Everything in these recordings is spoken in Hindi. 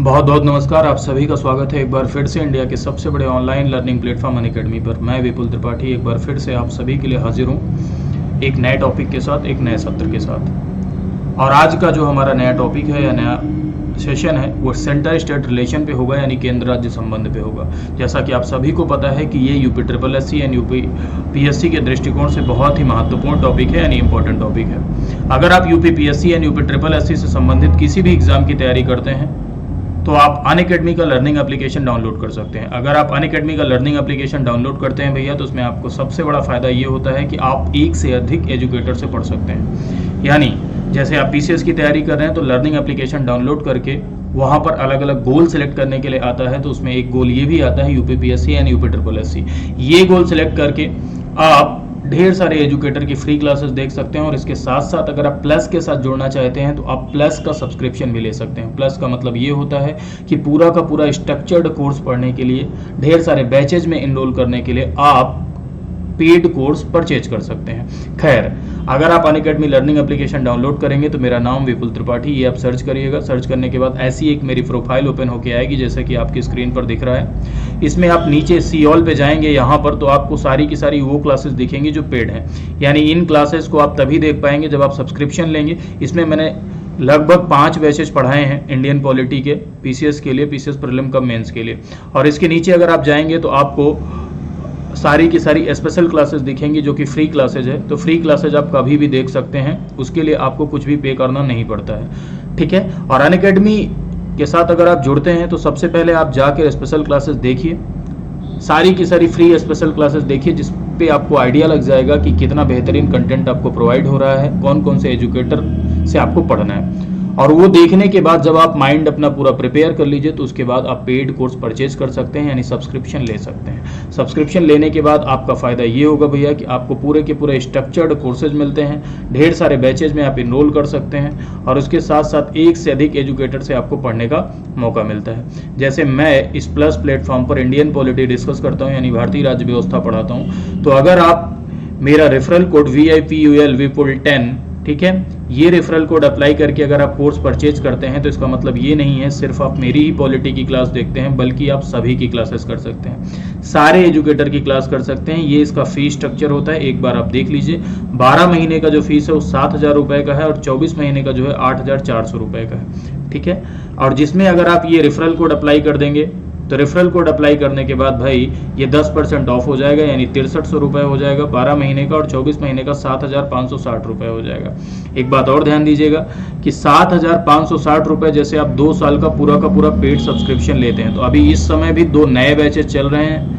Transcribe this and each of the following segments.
बहुत बहुत नमस्कार। आप सभी का स्वागत है एक बार फिर से इंडिया के सबसे बड़े ऑनलाइन लर्निंग प्लेटफॉर्म अनअकैडमी पर। मैं विपुल त्रिपाठी एक बार फिर से आप सभी के लिए हाजिर हूँ एक नए टॉपिक के साथ, एक नए सत्र के साथ। और आज का जो हमारा नया टॉपिक है या नया सेशन है वो सेंटर स्टेट रिलेशन पे होगा, यानी केंद्र राज्य संबंध पे होगा। जैसा कि आप सभी को पता है कि ये UP triple S C and UP PSC के दृष्टिकोण से बहुत ही महत्वपूर्ण टॉपिक है, यानी इंपॉर्टेंट टॉपिक है। अगर आप UP PSC and UP triple S C से संबंधित किसी भी एग्जाम की तैयारी करते हैं तो आप अनअकैडमी का लर्निंग एप्लीकेशन डाउनलोड कर सकते हैं। अगर आप अनअकैडमी का लर्निंग एप्लीकेशन डाउनलोड करते हैं भैया, तो उसमें आपको सबसे बड़ा फायदा ये होता है कि आप एक से अधिक एजुकेटर से पढ़ सकते हैं। यानी जैसे आप पीसीएस की तैयारी कर रहे हैं तो लर्निंग एप्लीकेशन डाउनलोड करके वहाँ पर अलग अलग गोल सेलेक्ट करने के लिए आता है। तो उसमें एक गोल ये भी आता है UP PSC and UP triple S C. ये गोल सेलेक्ट करके आप ढेर सारे एजुकेटर की फ्री क्लासेस देख सकते हैं। और इसके साथ साथ अगर आप प्लस के साथ जुड़ना चाहते हैं तो आप प्लस का सब्सक्रिप्शन भी ले सकते हैं। प्लस का मतलब ये होता है कि पूरा का पूरा स्ट्रक्चर्ड कोर्स पढ़ने के लिए, ढेर सारे बैचेज में इनरोल करने के लिए आप पेड कोर्स परचेज कर सकते हैं। खैर, अगर आप अनअकैडमी लर्निंग एप्लीकेशन डाउनलोड करेंगे तो मेरा नाम विपुल त्रिपाठी, ये आप सर्च करिएगा। सर्च करने के बाद ऐसी एक मेरी प्रोफाइल ओपन होके आएगी जैसे कि आपकी स्क्रीन पर दिख रहा है। इसमें आप नीचे सी ऑल पे जाएंगे, यहाँ पर तो आपको सारी की सारी वो क्लासेस दिखेंगी जो पेड हैं। यानी इन क्लासेस को आप तभी देख पाएंगे जब आप सब्सक्रिप्शन लेंगे। इसमें मैंने लगभग 5 बैचेज पढ़ाए हैं इंडियन पॉलिटी के, पीसीएस के लिए, पीसीएस प्रीलिम कम मेंस के लिए। और इसके नीचे अगर आप जाएंगे तो आपको सारी की सारी स्पेशल क्लासेस दिखेंगी जो कि फ्री क्लासेज है। तो फ्री क्लासेज आप कभी भी देख सकते हैं, उसके लिए आपको कुछ भी पे करना नहीं पड़ता है, ठीक है। और अनअकैडमी के साथ अगर आप जुड़ते हैं तो सबसे पहले आप जाकर स्पेशल क्लासेस देखिए, सारी की सारी फ्री स्पेशल क्लासेस देखिए, जिस पे आपको आइडिया लग जाएगा कि कितना बेहतरीन कंटेंट आपको प्रोवाइड हो रहा है, कौन कौन से एजुकेटर से आपको पढ़ना है। और वो देखने के बाद जब आप माइंड अपना पूरा प्रिपेयर कर लीजिए तो उसके बाद आप पेड कोर्स परचेज कर सकते हैं, यानी सब्सक्रिप्शन ले सकते हैं। सब्सक्रिप्शन लेने के बाद आपका फ़ायदा ये होगा भैया कि आपको पूरे के पूरे स्ट्रक्चर्ड कोर्सेज मिलते हैं, ढेर सारे बैचेज में आप इनरोल कर सकते हैं और उसके साथ साथ एक से अधिक एजुकेटर से आपको पढ़ने का मौका मिलता है। जैसे मैं इस प्लस प्लेटफॉर्म पर इंडियन पॉलिटी डिस्कस करता हूँ, यानी भारतीय राज्य व्यवस्था पढ़ाता हूँ। तो अगर आप मेरा रेफरल कोड VIPUL विपुल 10, ठीक है, ये रेफरल कोड अप्लाई करके अगर आप कोर्स परचेज करते हैं तो इसका मतलब ये नहीं है सिर्फ आप मेरी ही पॉलिटी की क्लास देखते हैं, बल्कि आप सभी की क्लासेस कर सकते हैं, सारे एजुकेटर की क्लास कर सकते हैं। ये इसका फीस स्ट्रक्चर होता है, एक बार आप देख लीजिए। 12 महीने का जो फीस है वो 7,000 रुपये का है और 24 महीने का जो है 8,400 रुपये का है, ठीक है। और जिसमें अगर आप ये रेफरल कोड अप्लाई कर देंगे तो रेफरल कोड अप्लाई करने के बाद भाई ये 10% ऑफ हो जाएगा, यानी 6300 रुपये हो जाएगा 12 महीने का, और 24 महीने का 7,560 रुपये हो जाएगा। एक बात और ध्यान दीजिएगा कि 7,560 रुपये जैसे आप 2 साल का पूरा पेड सब्सक्रिप्शन लेते हैं। तो अभी इस समय भी 2 नए बैचेज चल रहे हैं,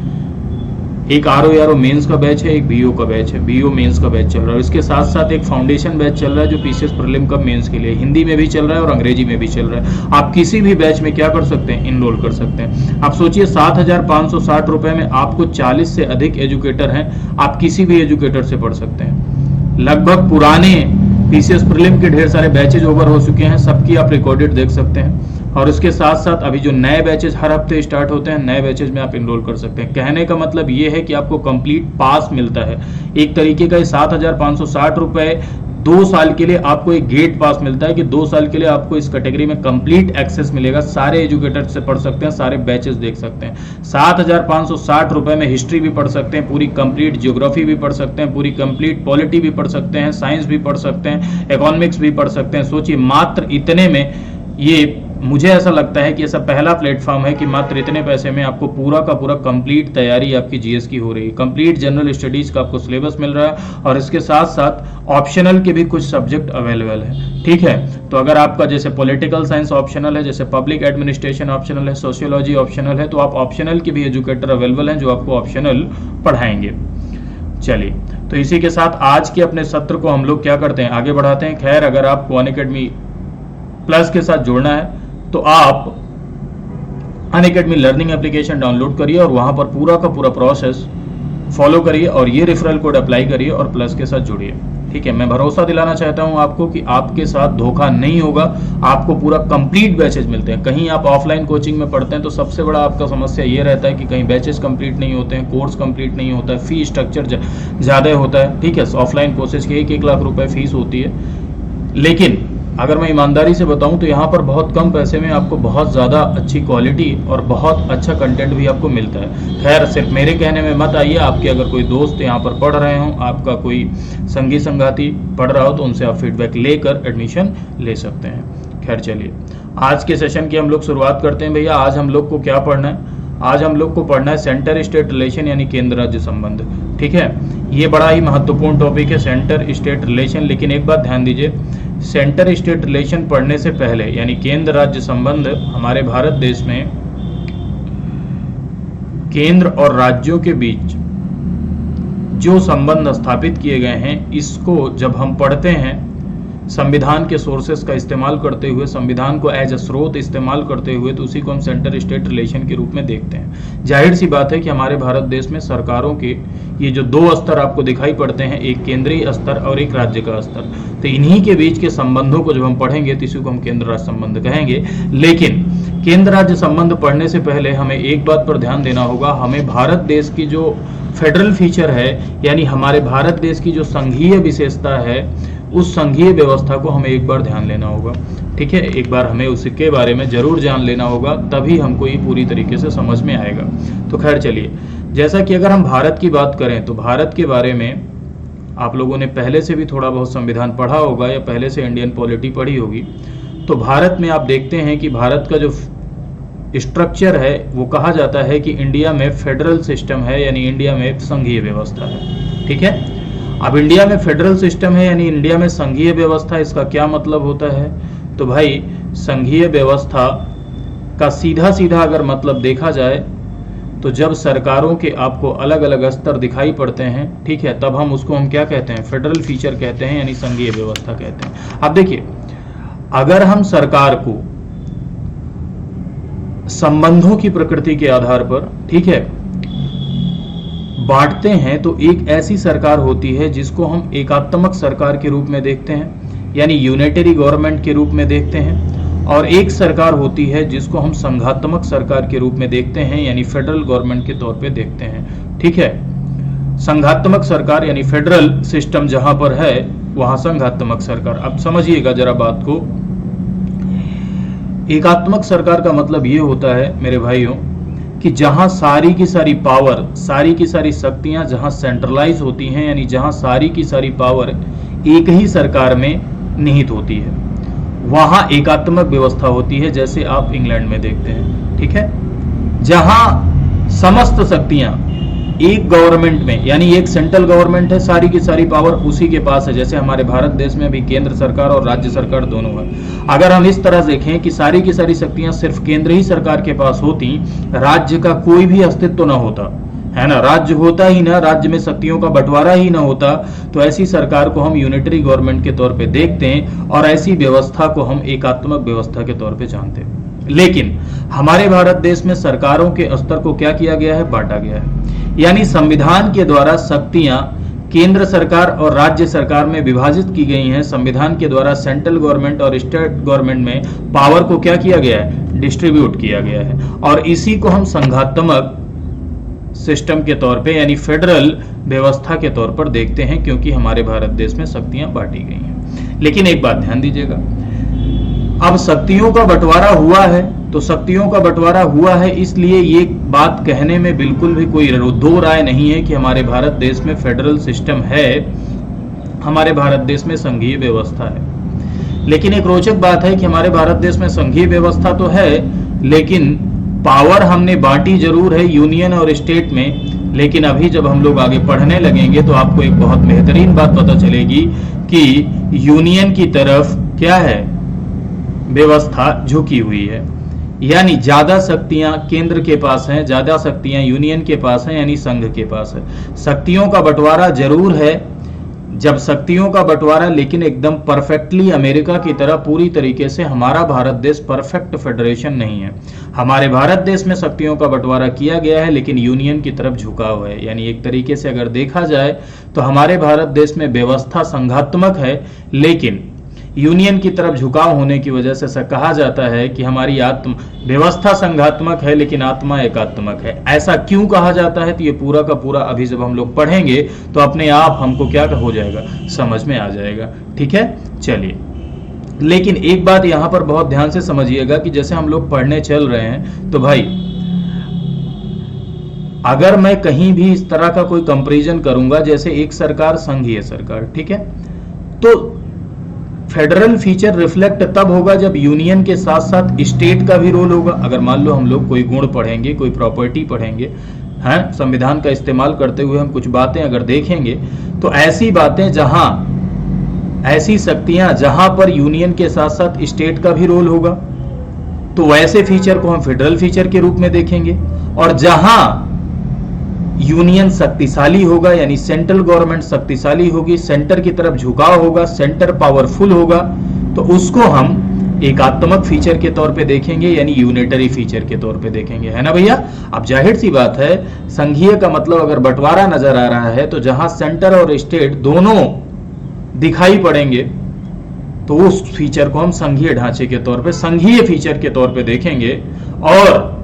एक RO मेंस का बैच है, एक BO का बैच है, BO मेंस का बैच चल रहा है। इसके साथ साथ एक फाउंडेशन बैच चल रहा है जो पीसीएस प्रीलिम का मेंस के लिए हिंदी में भी चल रहा है और अंग्रेजी में भी चल रहा है। आप किसी भी बैच में क्या कर सकते हैं, इनरोल कर सकते हैं। आप सोचिए 7,560 रुपये में आपको 40 से अधिक एजुकेटर हैं, आप किसी भी एजुकेटर से पढ़ सकते हैं। लगभग पुराने पीसीएस प्रीलिम के ढेर सारे बैचेज ओवर हो चुके हैं, सबकी आप रिकॉर्डेड देख सकते हैं। और उसके साथ साथ अभी जो नए बैचेज हर हफ्ते स्टार्ट होते हैं, नए बैचेज में आप इनरोल कर सकते हैं। कहने का मतलब ये है कि आपको कंप्लीट पास मिलता है, एक तरीके का 7,560 रुपये 2 साल के लिए आपको एक गेट पास मिलता है कि 2 साल के लिए आपको इस कैटेगरी में कंप्लीट एक्सेस मिलेगा, सारे एजुकेटर से पढ़ सकते हैं, सारे बैचेस देख सकते हैं। 7,560 रुपये में हिस्ट्री भी पढ़ सकते हैं, पूरी कंप्लीट ज्योग्राफी भी पढ़ सकते हैं, पूरी कंप्लीट पॉलिटी भी पढ़ सकते हैं, साइंस भी पढ़ सकते हैं, इकोनॉमिक्स भी पढ़ सकते हैं। सोचिए मात्र इतने में, ये मुझे ऐसा लगता है कि ऐसा पहला प्लेटफॉर्म है कि मात्र इतने पैसे में आपको पूरा का पूरा कंप्लीट तैयारी आपकी जीएस की हो रही है, कंप्लीट जनरल स्टडीज का आपको सिलेबस मिल रहा है और इसके साथ साथ ऑप्शनल के भी कुछ सब्जेक्ट अवेलेबल है, ठीक है। तो अगर आपका जैसे पॉलिटिकल साइंस ऑप्शनल है, जैसे पब्लिक एडमिनिस्ट्रेशन ऑप्शनल है, सोशियोलॉजी ऑप्शनल है, तो आप ऑप्शनल के भी एजुकेटर अवेलेबल हैं जो आपको ऑप्शनल पढ़ाएंगे। चलिए, तो इसी के साथ आज के अपने सत्र को हम लोग क्या करते हैं, आगे बढ़ाते हैं। खैर, अगर आपको अनअकैडमी प्लस के साथ जुड़ना है तो आप अनअकैडमी लर्निंग एप्लीकेशन डाउनलोड करिए और वहां पर पूरा का पूरा प्रोसेस फॉलो करिए और ये रेफरल कोड अप्लाई करिए और प्लस के साथ जुड़िए, ठीक है। मैं भरोसा दिलाना चाहता हूं आपको कि आपके साथ धोखा नहीं होगा, आपको पूरा कंप्लीट बैचेज मिलते हैं। कहीं आप ऑफलाइन कोचिंग में पढ़ते हैं तो सबसे बड़ा आपका समस्या ये रहता है कि कहीं बैचेज कंप्लीट नहीं होते हैं, कोर्स कंप्लीट नहीं होता है, फी स्ट्रक्चर ज़्यादा होता है, ठीक है। ऑफलाइन कोर्सेज के 1-1 लाख रुपए फीस होती है, लेकिन अगर मैं ईमानदारी से बताऊं तो यहाँ पर बहुत कम पैसे में आपको बहुत ज़्यादा अच्छी क्वालिटी और बहुत अच्छा कंटेंट भी आपको मिलता है। खैर सिर्फ मेरे कहने में मत आइए, आपके अगर कोई दोस्त यहाँ पर पढ़ रहे हों, आपका कोई संगी संगाती पढ़ रहा हो तो उनसे आप फीडबैक लेकर एडमिशन ले सकते हैं। खैर चलिए आज के सेशन की हम लोग शुरुआत करते हैं। भैया आज हम लोग को क्या पढ़ना है? आज हम लोग को पढ़ना है सेंटर स्टेट रिलेशन यानी केंद्र राज्य संबंध। ठीक है, ये बड़ा ही महत्वपूर्ण टॉपिक है सेंटर स्टेट रिलेशन। लेकिन एक बात ध्यान दीजिए, सेंटर स्टेट रिलेशन पढ़ने से पहले यानी केंद्र राज्य संबंध हमारे भारत देश में केंद्र और राज्यों के बीच जो संबंध स्थापित किए गए हैं, इसको जब हम पढ़ते हैं संविधान के सोर्सेस का इस्तेमाल करते हुए, संविधान को एज अ स्रोत इस्तेमाल करते हुए, तो उसी को हम सेंटर स्टेट रिलेशन के रूप में देखते हैं। जाहिर सी बात है कि हमारे भारत देश में सरकारों के ये जो दो स्तर आपको दिखाई पड़ते हैं, एक केंद्रीय स्तर और एक राज्य का स्तर, तो इन्हीं के बीच के संबंधों को जब हम पढ़ेंगे तो इसी को हम केंद्र राज्य संबंध कहेंगे। लेकिन केंद्र राज्य संबंध पढ़ने से पहले हमें एक बात पर ध्यान देना होगा, हमें भारत देश की जो फेडरल फीचर है यानी हमारे भारत देश की जो संघीय विशेषता है, उस संघीय व्यवस्था को हमें एक बार ध्यान लेना होगा। ठीक है, एक बार हमें उसके बारे में जरूर जान लेना होगा, तभी हमको ये पूरी तरीके से समझ में आएगा। तो खैर चलिए, जैसा कि अगर हम भारत की बात करें तो भारत के बारे में आप लोगों ने पहले से भी थोड़ा बहुत संविधान पढ़ा होगा या पहले से इंडियन पॉलिटी पढ़ी होगी। तो भारत में आप देखते हैं कि भारत का जो स्ट्रक्चर है वो कहा जाता है कि इंडिया में फेडरल सिस्टम है, यानी इंडिया में संघीय व्यवस्था है। ठीक है, अब इंडिया में फेडरल सिस्टम है यानी इंडिया में संघीय व्यवस्था, इसका क्या मतलब होता है? तो भाई संघीय व्यवस्था का सीधा सीधा अगर मतलब देखा जाए तो जब सरकारों के आपको अलग अलग स्तर दिखाई पड़ते हैं, ठीक है, तब हम उसको हम क्या कहते हैं? फेडरल फीचर कहते हैं, यानी संघीय व्यवस्था कहते हैं। अब देखिए, अगर हम सरकार को संबंधों की प्रकृति के आधार पर, ठीक है, बांटते हैं तो एक ऐसी सरकार होती है जिसको हम एकात्मक सरकार के रूप में देखते हैं, यानी यूनिटरी गवर्नमेंट के रूप में देखते हैं, और एक सरकार होती है जिसको हम संघात्मक सरकार के रूप में देखते हैं, यानी फेडरल गवर्नमेंट के तौर पे देखते हैं। ठीक है, संघात्मक सरकार यानी फेडरल सिस्टम जहां पर है वहां संघात्मक सरकार। अब समझिएगा जरा बात को, एकात्मक सरकार का मतलब ये होता है मेरे भाइयों कि जहां सारी की सारी पावर, सारी की सारी शक्तियां जहां सेंट्रलाइज होती हैं, यानी जहां सारी की सारी पावर एक ही सरकार में निहित होती है, वहां एकात्मक व्यवस्था होती है, जैसे आप इंग्लैंड में देखते हैं। ठीक है, जहां समस्त शक्तियां एक गवर्नमेंट में, यानी एक सेंट्रल गवर्नमेंट है, सारी की सारी पावर उसी के पास है, जैसे हमारे भारत देश में भी केंद्र सरकार और राज्य सरकार दोनों है। अगर हम इस तरह देखें कि सारी की सारी शक्तियां सिर्फ केंद्र ही सरकार के पास होती, राज्य का कोई भी अस्तित्व ना होता, है ना, राज्य होता ही ना, राज्य में शक्तियों का बंटवारा ही ना होता, तो ऐसी सरकार को हम यूनिटरी गवर्नमेंट के तौर पे देखते हैं और ऐसी व्यवस्था को हम एकात्मक व्यवस्था के तौर पे जानते हैं। लेकिन हमारे भारत देश में सरकारों के स्तर को क्या किया गया है? बांटा गया है, यानी संविधान के द्वारा शक्तियां केंद्र सरकार और राज्य सरकार में विभाजित की गई हैं। संविधान के द्वारा सेंट्रल गवर्नमेंट और स्टेट गवर्नमेंट में पावर को क्या किया गया है? डिस्ट्रीब्यूट किया गया है, और इसी को हम संघात्मक सिस्टम के तौर पे यानी फेडरल व्यवस्था के तौर पर देखते हैं, क्योंकि हमारे भारत देश में शक्तियां बांटी गई हैं। लेकिन एक बात ध्यान दीजिएगा, अब शक्तियों का बंटवारा हुआ है, तो शक्तियों का बंटवारा हुआ है इसलिए ये बात कहने में बिल्कुल भी कोई दो राय नहीं है कि हमारे भारत देश में फेडरल सिस्टम है, हमारे भारत देश में संघीय व्यवस्था है। लेकिन एक रोचक बात है कि हमारे भारत देश में संघीय व्यवस्था तो है, लेकिन पावर हमने बांटी जरूर है यूनियन और स्टेट में। लेकिन अभी जब हम लोग आगे पढ़ने लगेंगे तो आपको एक बहुत बेहतरीन बात पता चलेगी कि यूनियन की तरफ क्या है? व्यवस्था झुकी हुई है, यानी ज्यादा शक्तियां केंद्र के पास हैं, ज्यादा शक्तियां यूनियन के पास हैं, यानी संघ के पास है। शक्तियों का बंटवारा जरूर है, जब शक्तियों का बंटवारा, लेकिन एकदम परफेक्टली अमेरिका की तरह पूरी तरीके से हमारा भारत देश परफेक्ट फेडरेशन नहीं है। हमारे भारत देश में शक्तियों का बंटवारा किया गया है, लेकिन यूनियन की तरफ झुकाव है। यानी एक तरीके से अगर देखा जाए तो हमारे भारत देश में व्यवस्था संघात्मक है, लेकिन यूनियन की तरफ झुकाव होने की वजह से कहा जाता है कि हमारी आत्म व्यवस्था संघात्मक है लेकिन आत्मा एकात्मक है। ऐसा क्यों कहा जाता है? तो ये पूरा का पूरा अभी जब हम लोग पढ़ेंगे तो अपने आप हमको क्या हो जाएगा, समझ में आ जाएगा। ठीक है, चलिए लेकिन एक बात यहां पर बहुत ध्यान से समझिएगा कि जैसे हम लोग पढ़ने चल रहे हैं तो भाई अगर मैं कहीं भी इस तरह का कोई कंपैरिजन करूंगा, जैसे एक सरकार संघीय सरकार, ठीक है, तो फेडरल फीचर रिफ्लेक्ट तब होगा जब यूनियन के साथ साथ स्टेट का भी रोल होगा। अगर मान लो हम लोग कोई गुण पढ़ेंगे, कोई प्रॉपर्टी पढ़ेंगे, हैं, संविधान का इस्तेमाल करते हुए हम कुछ बातें अगर देखेंगे तो ऐसी बातें जहां, ऐसी शक्तियां जहां पर यूनियन के साथ साथ स्टेट का भी रोल होगा, तो वैसे फीचर को हम फेडरल फीचर के रूप में देखेंगे। और जहां यूनियन शक्तिशाली होगा, यानी सेंट्रल गवर्नमेंट शक्तिशाली होगी, सेंटर की तरफ झुकाव होगा, सेंटर पावरफुल होगा, तो उसको हम एकात्मक फीचर के तौर पे देखेंगे, यानी यूनिटरी फीचर के तौर पे देखेंगे, है ना भैया। अब जाहिर सी बात है, संघीय का मतलब अगर बंटवारा नजर आ रहा है तो जहां सेंटर और स्टेट दोनों दिखाई पड़ेंगे तो उस फीचर को हम संघीय ढांचे के तौर पे, संघीय फीचर के तौर पे देखेंगे। और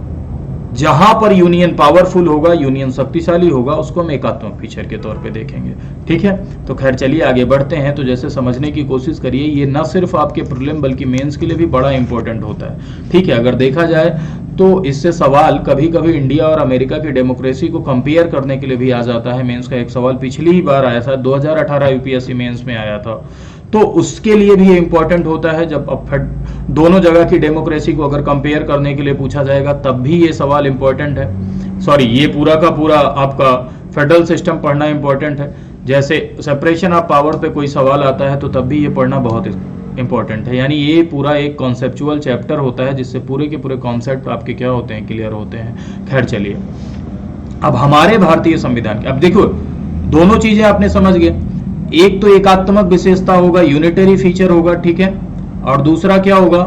जहां पर यूनियन पावरफुल होगा, यूनियन शक्तिशाली होगा, उसको हम एकात्मक फीचर के तौर पे देखेंगे। ठीक है, तो खैर चलिए आगे बढ़ते हैं। तो जैसे समझने की कोशिश करिए, ये न सिर्फ आपके प्रीलिम बल्कि मेंस के लिए भी बड़ा इंपॉर्टेंट होता है। ठीक है, अगर देखा जाए तो इससे सवाल कभी कभी इंडिया और अमेरिका की डेमोक्रेसी को कंपेयर करने के लिए भी आ जाता है। मेंस का एक सवाल पिछली ही बार आया था, 2018 यूपीएससी मेंस में आया था, तो उसके लिए भी ये इंपॉर्टेंट होता है। जब अब दोनों जगह की डेमोक्रेसी को अगर कंपेयर करने के लिए पूछा जाएगा तब भी ये सवाल इंपॉर्टेंट है। सॉरी, ये पूरा का पूरा आपका फेडरल सिस्टम पढ़ना इंपॉर्टेंट है। जैसे सेपरेशन ऑफ पावर पे कोई सवाल आता है तो तब भी ये पढ़ना बहुत इंपॉर्टेंट है। यानी ये पूरा एक कॉन्सेप्चुअल चैप्टर होता है जिससे पूरे के पूरे कॉन्सेप्ट आपके क्या होते हैं, क्लियर होते हैं। खैर चलिए, अब हमारे भारतीय संविधान के, अब देखो दोनों चीजें आपने समझ गए, एक तो एकात्मक विशेषता होगा, यूनिटरी फीचर होगा, ठीक है, और दूसरा क्या होगा,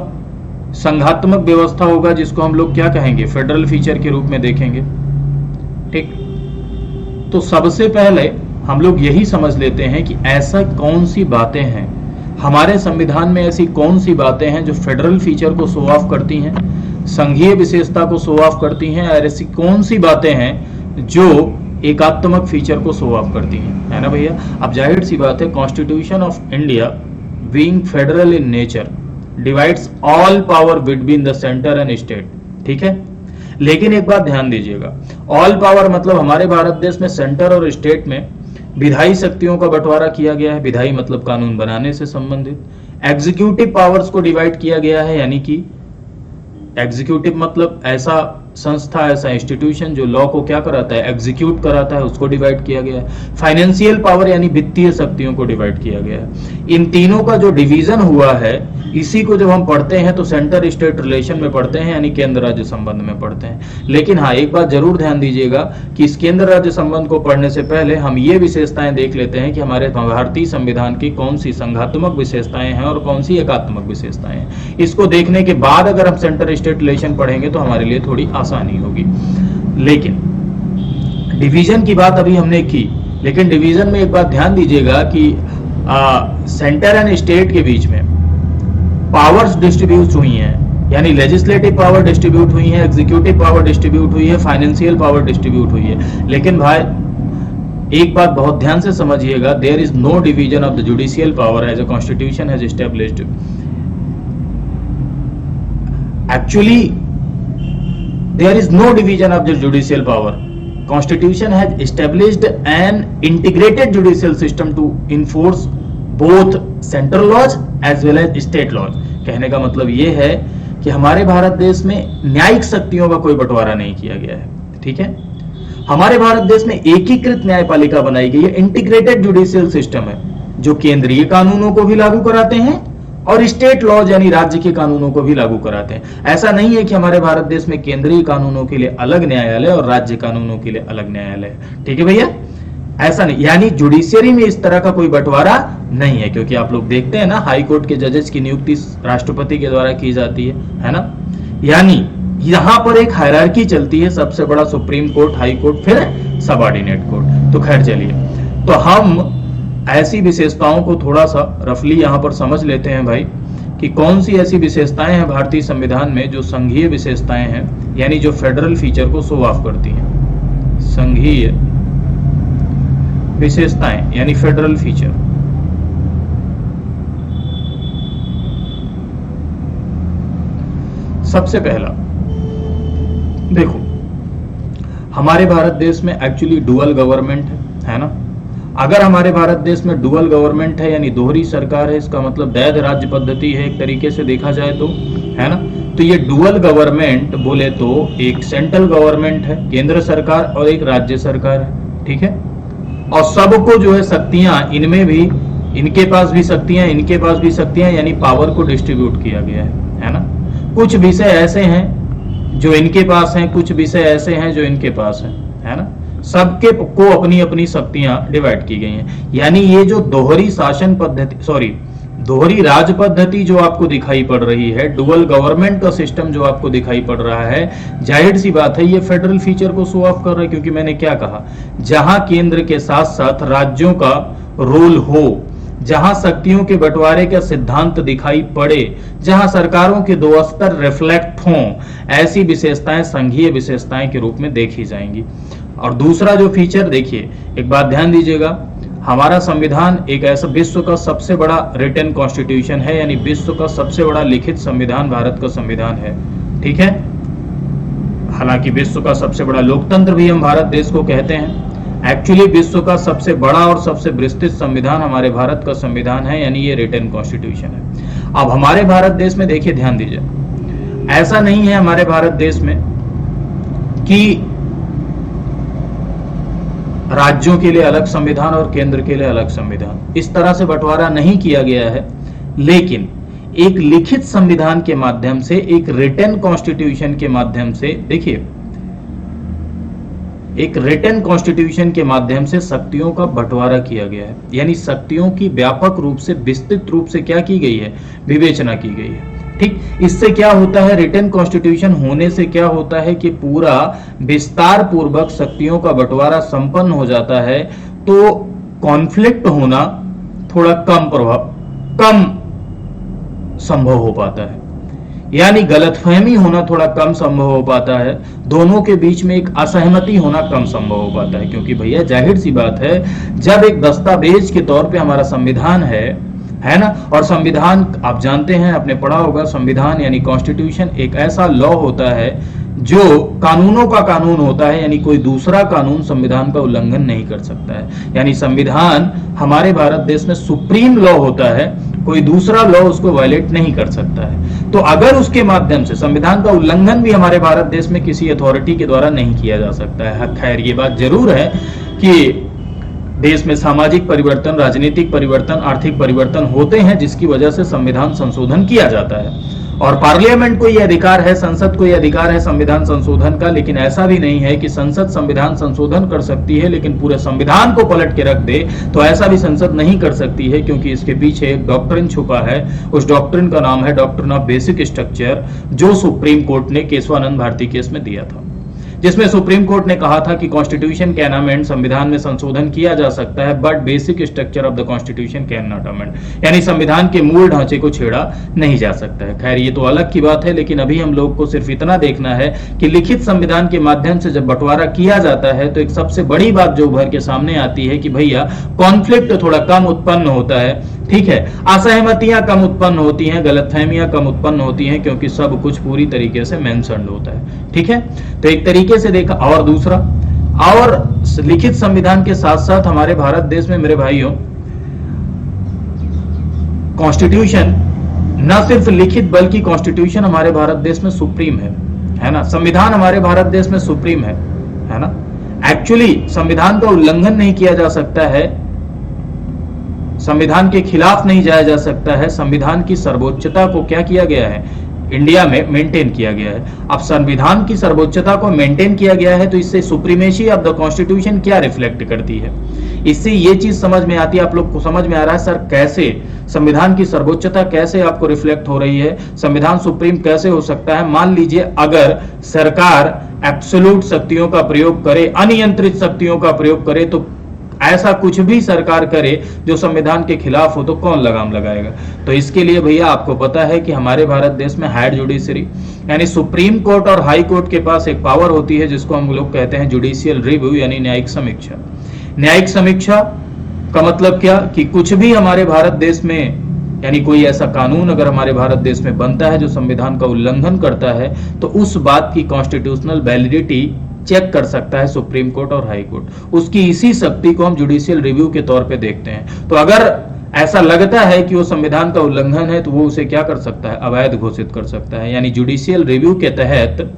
संघात्मक व्यवस्था होगा, जिसको हम लोग क्या कहेंगे, फेडरल फीचर के रूप में देखेंगे। ठीक, तो सबसे पहले हम लोग यही समझ लेते हैं कि ऐसा कौन सी बातें हैं हमारे संविधान में, ऐसी कौन सी बातें हैं जो फेडरल फीचर को शो ऑफ करती हैं, संघीय विशेषता को शो ऑफ करती हैं, और ऐसी कौन सी बातें हैं जो एकात्मक फीचर को शो ऑफ करती हैं, है ना भैया। अब जाहिर सी बात है, constitution of India being federal in nature divides all power between the centre and state. ठीक है, लेकिन एक बात ध्यान दीजिएगा, ऑल पावर मतलब हमारे भारत देश में सेंटर और स्टेट में विधायी शक्तियों का बंटवारा किया गया है। विधायी मतलब कानून बनाने से संबंधित। एग्जीक्यूटिव पावर्स को डिवाइड किया गया है, यानी कि एग्जीक्यूटिव मतलब ऐसा संस्था, ऐसा इंस्टीट्यूशन जो लॉ को क्या कराता है, एग्जीक्यूट कराता है, उसको डिवाइड किया गया है। फाइनेंशियल पावर यानी वित्तीय शक्तियों को डिवाइड किया गया है। इन तीनों का जो डिवीजन हुआ है, इसी को जब हम पढ़ते हैं तो सेंटर स्टेट रिलेशन में पढ़ते हैं, यानी केंद्र राज्य संबंध में पढ़ते हैं। लेकिन हाँ, एक बात जरूर ध्यान दीजिएगा कि इस केंद्र राज्य संबंध को पढ़ने से पहले हम ये विशेषताएं देख लेते हैं कि हमारे भारतीय संविधान की कौन सी संघात्मक विशेषताएं हैं और कौन सी एकात्मक विशेषताएं हैं। इसको देखने के बाद अगर हम सेंटर स्टेट रिलेशन पढ़ेंगे तो हमारे लिए थोड़ी आसानी होगी। लेकिन डिवीजन की बात अभी हमने की, लेकिन डिवीजन में एक बात ध्यान दीजिएगा कि सेंटर एंड स्टेट के बीच में पावर्स डिस्ट्रीब्यूट हुई हैं, यानी लेजिस्लेटिव पावर डिस्ट्रीब्यूट हुई है, एग्जीक्यूटिव पावर डिस्ट्रीब्यूट हुई है, फाइनेंशियल पावर डिस्ट्रीब्यूट हुई है। लेकिन भाई एक बात बहुत ध्यान से समझिएगा, there is no division of the judicial power as a constitution has established. Actually there is no division of the judicial power. Constitution has established an integrated judicial system to enforce both central laws as well as state laws। कहने का मतलब ये है कि हमारे भारत देश में न्यायिक शक्तियों का कोई बंटवारा नहीं किया गया है। ठीक है, हमारे भारत देश में एकीकृत न्यायपालिका बनाई गई है, इंटीग्रेटेड जुडिशियल सिस्टम है, जो केंद्रीय कानूनों को भी लागू कराते हैं और स्टेट लॉज यानी राज्य के कानूनों को भी लागू कराते हैं। ऐसा नहीं है कि हमारे भारत देश में केंद्रीय कानूनों के लिए अलग न्यायालय और राज्य कानूनों के लिए अलग न्यायालय है। ठीक है भैया, ऐसा नहीं, यानी जुडिशियरी में इस तरह का कोई बंटवारा नहीं है। क्योंकि आप लोग देखते हैं ना, हाई कोर्ट के जजेस की नियुक्ति राष्ट्रपति के द्वारा की जाती है ना। यानी यहां पर एक हायरार्की चलती है, सबसे बड़ा सुप्रीम कोर्ट, हाई कोर्ट, फिर सबऑर्डिनेट कोर्ट। तो खैर चलिए, तो हम ऐसी विशेषताओं को थोड़ा सा रफली यहां पर समझ लेते हैं भाई, कि कौन सी ऐसी विशेषताएं हैं भारतीय संविधान में जो संघीय विशेषताएं हैं, यानी जो फेडरल फीचर को शो ऑफ करती हैं। संघीय विशेषताएं यानी फेडरल फीचर। सबसे पहला देखो, हमारे भारत देश में एक्चुअली डुअल गवर्नमेंट है ना। अगर हमारे भारत देश में डुअल गवर्नमेंट है यानी दोहरी सरकार है, इसका मतलब द्वैध राज्य पद्धति है एक तरीके से देखा जाए तो, है ना। तो ये डुअल गवर्नमेंट बोले तो एक सेंट्रल गवर्नमेंट है केंद्र सरकार और एक राज्य सरकार है, ठीक है। और सबको जो है शक्तियां इनमें भी, इनके पास भी शक्तियां, इनके पास भी शक्तियां, यानी पावर को डिस्ट्रीब्यूट किया गया है ना। कुछ विषय ऐसे हैं जो इनके पास हैं, कुछ विषय ऐसे हैं जो इनके पास हैं, है ना। सबके को अपनी अपनी शक्तियां डिवाइड की गई हैं। यानी ये जो दोहरी शासन पद्धति, सॉरी दोहरी राज पद्धति जो आपको दिखाई पड़ रही है, डुअल गवर्नमेंट का सिस्टम जो आपको दिखाई पड़ रहा है, जाहिर सी बात है ये फेडरल फीचर को शो ऑफ कर रहा है। क्योंकि मैंने क्या कहा, जहां केंद्र के साथ साथ राज्यों का रोल हो, जहां शक्तियों के बंटवारे का सिद्धांत दिखाई पड़े, जहां सरकारों के दो स्तर रिफ्लेक्ट हों, ऐसी विशेषताएं संघीय विशेषताएं के रूप में देखी जाएंगी। और दूसरा जो फीचर देखिए, एक बात ध्यान दीजिएगा, हमारा संविधान एक ऐसा विश्व का सबसे बड़ा रिटन कॉन्स्टिट्यूशन है, यानी विश्व का सबसे बड़ा लिखित संविधान भारत का संविधान है, ठीक है। हालांकि विश्व का सबसे बड़ा लोकतंत्र भी हम भारत देश को कहते हैं, एक्चुअली विश्व का सबसे बड़ा और सबसे विस्तृत संविधान हमारे भारत का संविधान है, यानी ये रिटन कॉन्स्टिट्यूशन है। अब हमारे भारत देश में देखिए, ध्यान दीजिए, ऐसा नहीं है हमारे भारत देश में कि राज्यों के लिए अलग संविधान और केंद्र के लिए अलग संविधान, इस तरह से बंटवारा नहीं किया गया है। लेकिन एक लिखित संविधान के माध्यम से, एक रिटन कॉन्स्टिट्यूशन के माध्यम से, देखिए एक रिटन कॉन्स्टिट्यूशन के माध्यम से शक्तियों का बंटवारा किया गया है। यानी शक्तियों की व्यापक रूप से, विस्तृत रूप से क्या की गई है, विवेचना की गई है, ठीक। इससे क्या होता है, रिटन कॉन्स्टिट्यूशन होने से क्या होता है कि पूरा विस्तार पूर्वक शक्तियों का बंटवारा संपन्न हो जाता है, तो कॉन्फ्लिक्ट होना थोड़ा कम संभव हो पाता है, यानी गलतफहमी होना थोड़ा कम संभव हो पाता है, दोनों के बीच में एक असहमति होना कम संभव हो पाता है। क्योंकि भैया जाहिर सी बात है, जब एक दस्तावेज के तौर पे हमारा संविधान है ना, और संविधान आप जानते हैं, आपने पढ़ा होगा, संविधान यानी कॉन्स्टिट्यूशन एक ऐसा लॉ होता है जो कानूनों का कानून होता है, यानी कोई दूसरा कानून संविधान का उल्लंघन नहीं कर सकता है। यानी संविधान हमारे भारत देश में सुप्रीम लॉ होता है, कोई दूसरा लॉ उसको वायलेट नहीं कर सकता है। तो अगर उसके माध्यम से संविधान का उल्लंघन भी हमारे भारत देश में किसी अथॉरिटी के द्वारा नहीं किया जा सकता है। खैर ये बात जरूर है कि देश में सामाजिक परिवर्तन, राजनीतिक परिवर्तन, आर्थिक परिवर्तन होते हैं, जिसकी वजह से संविधान संशोधन किया जाता है। और पार्लियामेंट को यह अधिकार है, संसद को यह अधिकार है संविधान संशोधन का। लेकिन ऐसा भी नहीं है कि संसद संविधान संशोधन कर सकती है लेकिन पूरे संविधान को पलट के रख दे, तो ऐसा भी संसद नहीं कर सकती है, क्योंकि इसके पीछे एक डॉक्ट्रिन छुपा है। उस डॉक्ट्रिन का नाम है डॉक्ट्रिन ऑफ बेसिक स्ट्रक्चर, जो सुप्रीम कोर्ट ने केशवानंद भारती केस में दिया था, जिसमें सुप्रीम कोर्ट ने कहा था कि कॉन्स्टिट्यूशन कैन अमेंड, संविधान में संशोधन किया जा सकता है, but basic structure of the constitution can not amend, यानी संविधान के मूल ढांचे को छेड़ा नहीं जा सकता है। खैर ये तो अलग की बात है, लेकिन अभी हम लोग को सिर्फ इतना देखना है कि लिखित संविधान के माध्यम से जब बंटवारा किया जाता है तो एक सबसे बड़ी बात जो उभर के सामने आती है कि भैया कॉन्फ्लिक्ट थोड़ा कम उत्पन्न होता है, ठीक है, असहमतियां कम उत्पन्न होती हैं, गलतफहमियां कम उत्पन्न होती हैं, क्योंकि सब कुछ पूरी तरीके से मेंशन्ड होता है, ठीक है। तो एक तरीके से देखा। और दूसरा, और लिखित संविधान के साथ साथ हमारे भारत देश में मेरे भाइयों कॉन्स्टिट्यूशन न सिर्फ लिखित बल्कि कॉन्स्टिट्यूशन हमारे भारत देश में सुप्रीम है ना। संविधान हमारे भारत देश में सुप्रीम है ना। एक्चुअली संविधान का उल्लंघन नहीं किया जा सकता है, संविधान के खिलाफ नहीं जाया जा सकता है। संविधान की सर्वोच्चता को क्या किया गया है, इंडिया में मेंटेन किया गया है। अब संविधान की सर्वोच्चता को मेंटेन किया गया है, तो इससे सुप्रीमेसी ऑफ द कॉन्स्टिट्यूशन क्या रिफ्लेक्ट करती है, इससे ये चीज समझ में आती है। आप लोग को समझ में आ रहा है सर कैसे संविधान की सर्वोच्चता कैसे आपको रिफ्लेक्ट हो रही है, संविधान सुप्रीम कैसे हो सकता है। मान लीजिए अगर सरकार एब्सोल्यूट शक्तियों का प्रयोग करे, अनियंत्रित शक्तियों का प्रयोग करे, तो ऐसा कुछ भी सरकार करे जो संविधान के खिलाफ हो, तो कौन लगाम लगाएगा। तो इसके लिए भैया आपको पता है कि हमारे भारत देश में हायर जुडिशरी यानी सुप्रीम कोर्ट और हाई कोर्ट के पास एक पावर होती है जिसको हम लोग कहते हैं जुडिशियल रिव्यू यानी न्यायिक समीक्षा। न्यायिक समीक्षा का मतलब क्या कि कुछ भी हमारे भारत देश में यानी कोई ऐसा कानून अगर हमारे भारत देश में बनता है जो संविधान का उल्लंघन करता है, तो उस बात की कॉन्स्टिट्यूशनल वैलिडिटी चेक कर सकता है सुप्रीम कोर्ट और हाई कोर्ट। उसकी इसी शक्ति को हम जुडिशियल रिव्यू के तौर पे देखते हैं। तो अगर ऐसा लगता है कि वो संविधान का उल्लंघन है, तो वो उसे क्या कर सकता है, अवैध घोषित कर सकता है। यानी जुडिशियल रिव्यू के तहत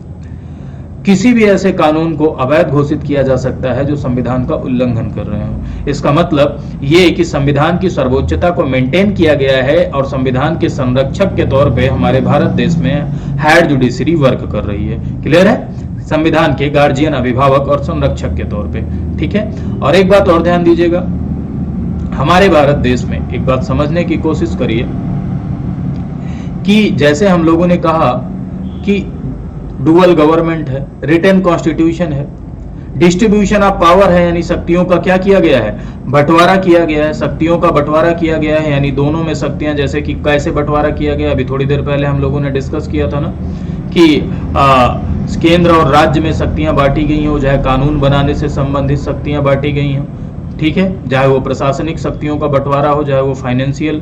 किसी भी ऐसे कानून को अवैध घोषित किया जा सकता है जो संविधान का उल्लंघन कर रहे हो। इसका मतलब ये कि संविधान की सर्वोच्चता को मेंटेन किया गया है और संविधान के संरक्षक के तौर पे हमारे भारत देश में हायर जुडिशरी वर्क कर रही है। क्लियर है? संविधान के गार्जियन, अभिभावक और संरक्षक के तौर पे। ठीक है। और एक बात और ध्यान दीजिएगा, हमारे भारत देश में एक बात समझने की कोशिश करिए कि जैसे हम लोगों ने कहा कि डुअल गवर्नमेंट है, रिटन कॉन्स्टिट्यूशन है, डिस्ट्रीब्यूशन ऑफ पावर है, यानी शक्तियों का क्या किया गया है, बंटवारा किया गया है, शक्तियों का बंटवारा किया गया है। यानी दोनों में शक्तियां, जैसे कि कैसे बंटवारा किया गया, अभी थोड़ी देर पहले हम लोगों ने डिस्कस किया था ना कि केंद्र और राज्य में शक्तियां बांटी गई हो, चाहे कानून बनाने से संबंधित शक्तियां बांटी गई हो, ठीक है, चाहे वो प्रशासनिक शक्तियों का बंटवारा हो, चाहे वो फाइनेंशियल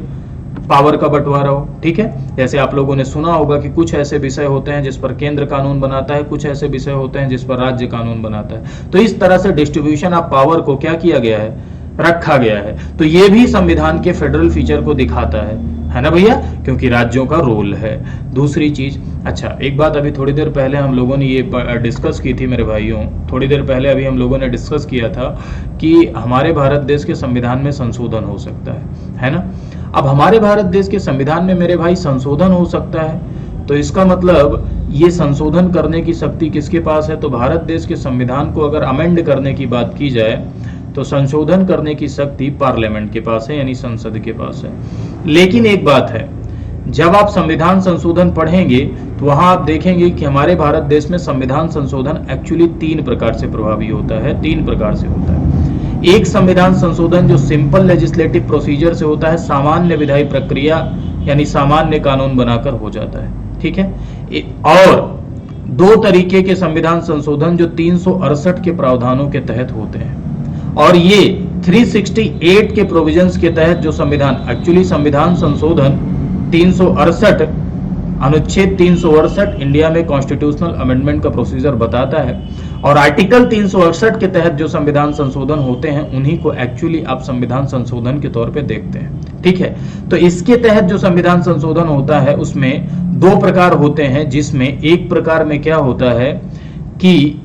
पावर का बंटवारा हो। ठीक है। जैसे आप लोगों ने सुना होगा कि कुछ ऐसे विषय होते हैं जिस पर केंद्र कानून बनाता है, कुछ ऐसे विषय होते हैं जिस पर राज्य कानून बनाता है। तो इस तरह से डिस्ट्रीब्यूशन ऑफ पावर को क्या किया गया है, रखा गया है। तो ये भी संविधान के फेडरल फीचर को दिखाता है ना भैया, क्योंकि राज्यों का रोल है। दूसरी चीज, अच्छा एक बात अभी थोड़ी देर पहले हम लोगों ने ये डिस्कस की थी मेरे भाइयों, थोड़ी देर पहले अभी हम लोगों ने डिस्कस किया था कि हमारे भारत देश के संविधान में संशोधन हो सकता है ना। अब हमारे भारत देश के संविधान में मेरे भाई संशोधन हो सकता है, तो इसका मतलब ये संशोधन करने की शक्ति किसके पास है, तो भारत देश के संविधान को अगर अमेंड करने की बात की जाए तो संशोधन करने की शक्ति पार्लियामेंट के पास है, यानी संसद के पास है। लेकिन एक बात है, जब आप संविधान संशोधन पढ़ेंगे तो वहां आप देखेंगे कि हमारे भारत देश में संविधान संशोधन एक्चुअली 3 प्रकार से प्रभावी होता है, 3 प्रकार से होता है। एक संविधान संशोधन जो सिंपल लेजिस्लेटिव प्रोसीजर से होता है, सामान्य विधायी प्रक्रिया यानी सामान्य कानून बनाकर हो जाता है। ठीक है। और 2 तरीके के संविधान संशोधन जो 368 के प्रावधानों के तहत होते हैं, और ये 368 के प्रोविजंस के तहत जो संविधान, एक्चुअली संविधान संशोधन 368 अनुच्छेद 368 इंडिया में कॉन्स्टिट्यूशनल अमेंडमेंट का प्रोसीजर बताता है, और आर्टिकल 368 के तहत जो संविधान संशोधन होते हैं उन्हीं को एक्चुअली आप संविधान संशोधन के तौर पे देखते हैं। ठीक है। तो इसके तहत जो संविधान संशोधन होता है उसमें 2 प्रकार होते हैं, जिसमें एक प्रकार में क्या होता है कि